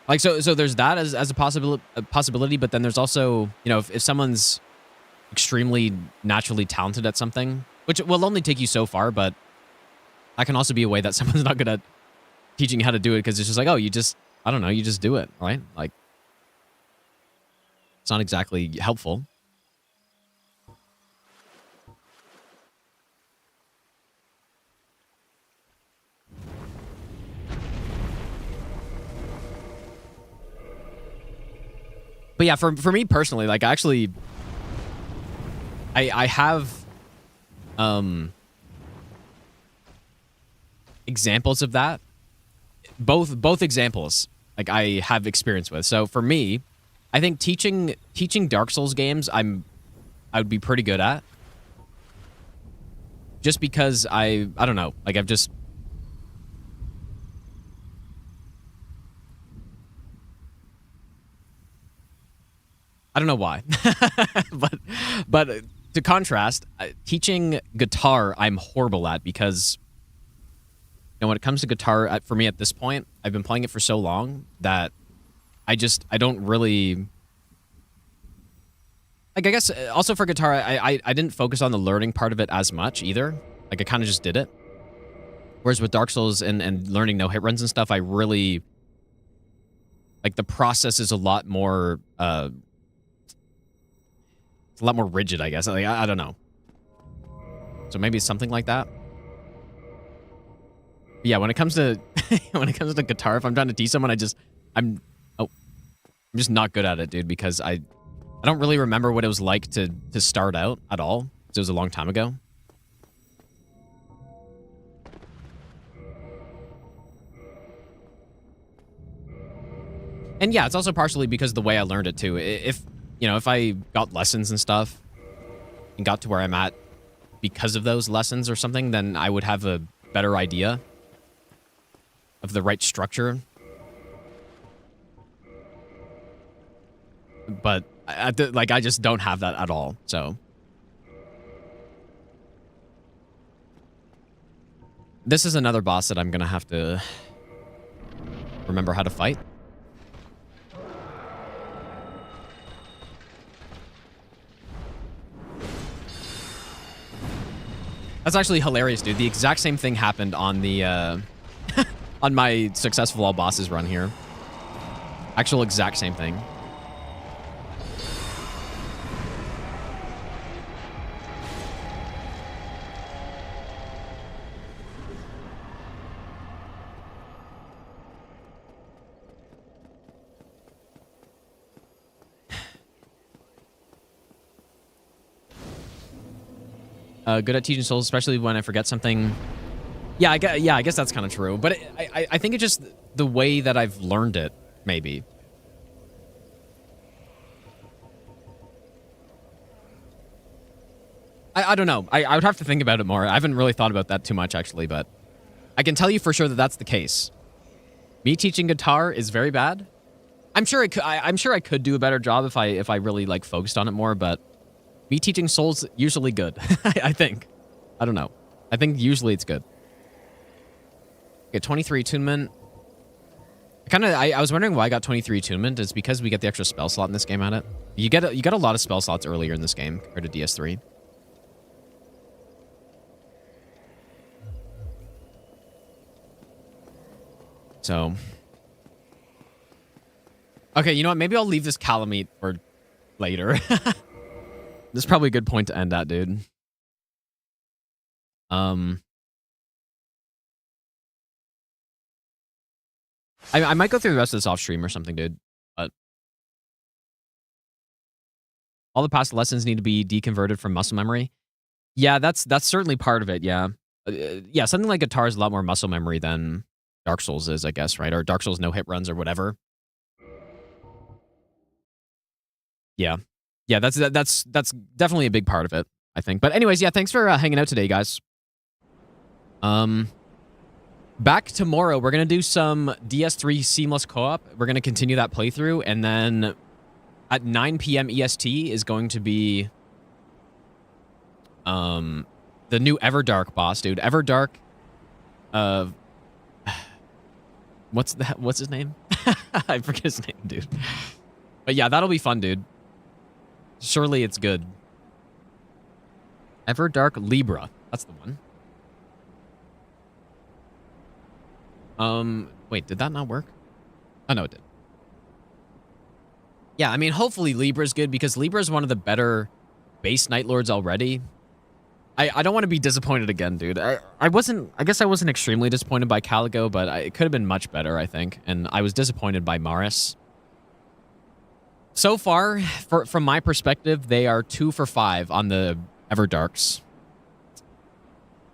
like so there's that as a possibility, but then there's also, you know, if someone's extremely naturally talented at something, which will only take you so far, but that can also be a way that someone's not good at teaching you how to do it, because it's just like, oh, you just, I don't know, you just do it, right? Like, it's not exactly helpful. But yeah, for me personally, like, actually, I have examples of that. Both examples, like, I have experience with. So for me, I think teaching Dark Souls games, I would be pretty good at. Just because I don't know, like, I've just... I don't know why, but to contrast, teaching guitar, I'm horrible at, because, you know, when it comes to guitar, for me at this point, I've been playing it for so long that I don't really, like, I guess also for guitar, I didn't focus on the learning part of it as much either. Like, I kind of just did it. Whereas with Dark Souls and learning no hit runs and stuff, I really, like, the process is a lot more, it's a lot more rigid, I guess. Like, I don't know. So maybe something like that. But yeah, when it comes to guitar, if I'm trying to teach someone, I'm just not good at it, dude, because I don't really remember what it was like to start out at all, because it was a long time ago. And yeah, it's also partially because of the way I learned it too. If, you know, if I got lessons and stuff, and got to where I'm at because of those lessons or something, then I would have a better idea of the right structure. But I just don't have that at all. So this is another boss that I'm gonna have to remember how to fight. That's actually hilarious, dude. The exact same thing happened on the on my successful all bosses run here. Actual exact same thing. Good at teaching souls, especially when I forget something. Yeah, I guess that's kind of true. But I think it's just the way that I've learned it, maybe. I don't know. I would have to think about it more. I haven't really thought about that too much, actually, but I can tell you for sure that that's the case. Me teaching guitar is very bad. I'm sure I could do a better job if I really like focused on it more, but me teaching souls usually good. I think. I don't know. I think usually it's good. Okay, 23 attunement. I was wondering why I got 23 attunement. It's because we get the extra spell slot in this game at it. You get a lot of spell slots earlier in this game compared to DS3. So, okay, you know what? Maybe I'll leave this Calamit for later. This is probably a good point to end at, dude. I might go through the rest of this off stream or something, dude. But all the past lessons need to be deconverted from muscle memory. Yeah, that's certainly part of it. Yeah, yeah. Something like guitar is a lot more muscle memory than Dark Souls is, I guess, right? Or Dark Souls no hit runs or whatever. Yeah. Yeah, that's definitely a big part of it, I think. But anyways, yeah, thanks for hanging out today, guys. Back tomorrow, we're going to do some DS3 seamless co-op. We're going to continue that playthrough, and then at 9 p.m. EST is going to be the new Everdark boss, dude. Everdark, what's his name? I forget his name, dude. But yeah, that'll be fun, dude. Surely it's good. Everdark Libra. That's the one. Wait, did that not work? Oh, no, it did. Yeah, I mean, hopefully Libra's good because Libra is one of the better base Night Lords already. I don't want to be disappointed again, dude. I guess I wasn't extremely disappointed by Caligo, but it could have been much better, I think. And I was disappointed by Maris. So far, from my perspective, they are 2 for 5 on the Everdarks.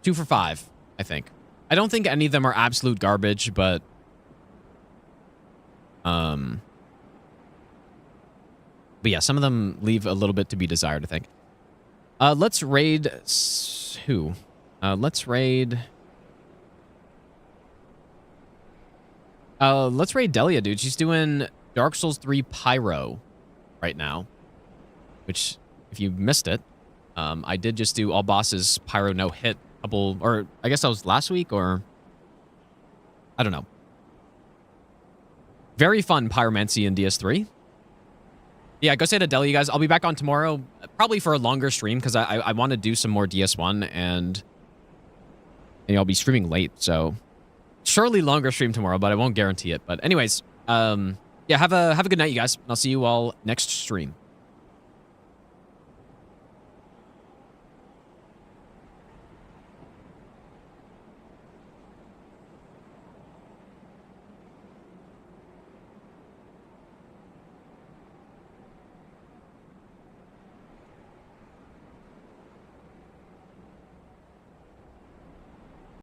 2 for 5, I think. I don't think any of them are absolute garbage, but yeah, some of them leave a little bit to be desired, I think. Let's raid who? Let's raid Delia, dude. She's doing Dark Souls 3 Pyro right now, which, if you missed it, I did just do all bosses Pyro no hit or I guess that was last week, or I don't know. Very fun pyromancy in DS3. Yeah, go say to Delia, you guys. I'll be back on tomorrow, probably for a longer stream, because I want to do some more DS1, and I'll be streaming late, so surely longer stream tomorrow, but I won't guarantee it. But anyways, yeah, have a good night, you guys. I'll see you all next stream.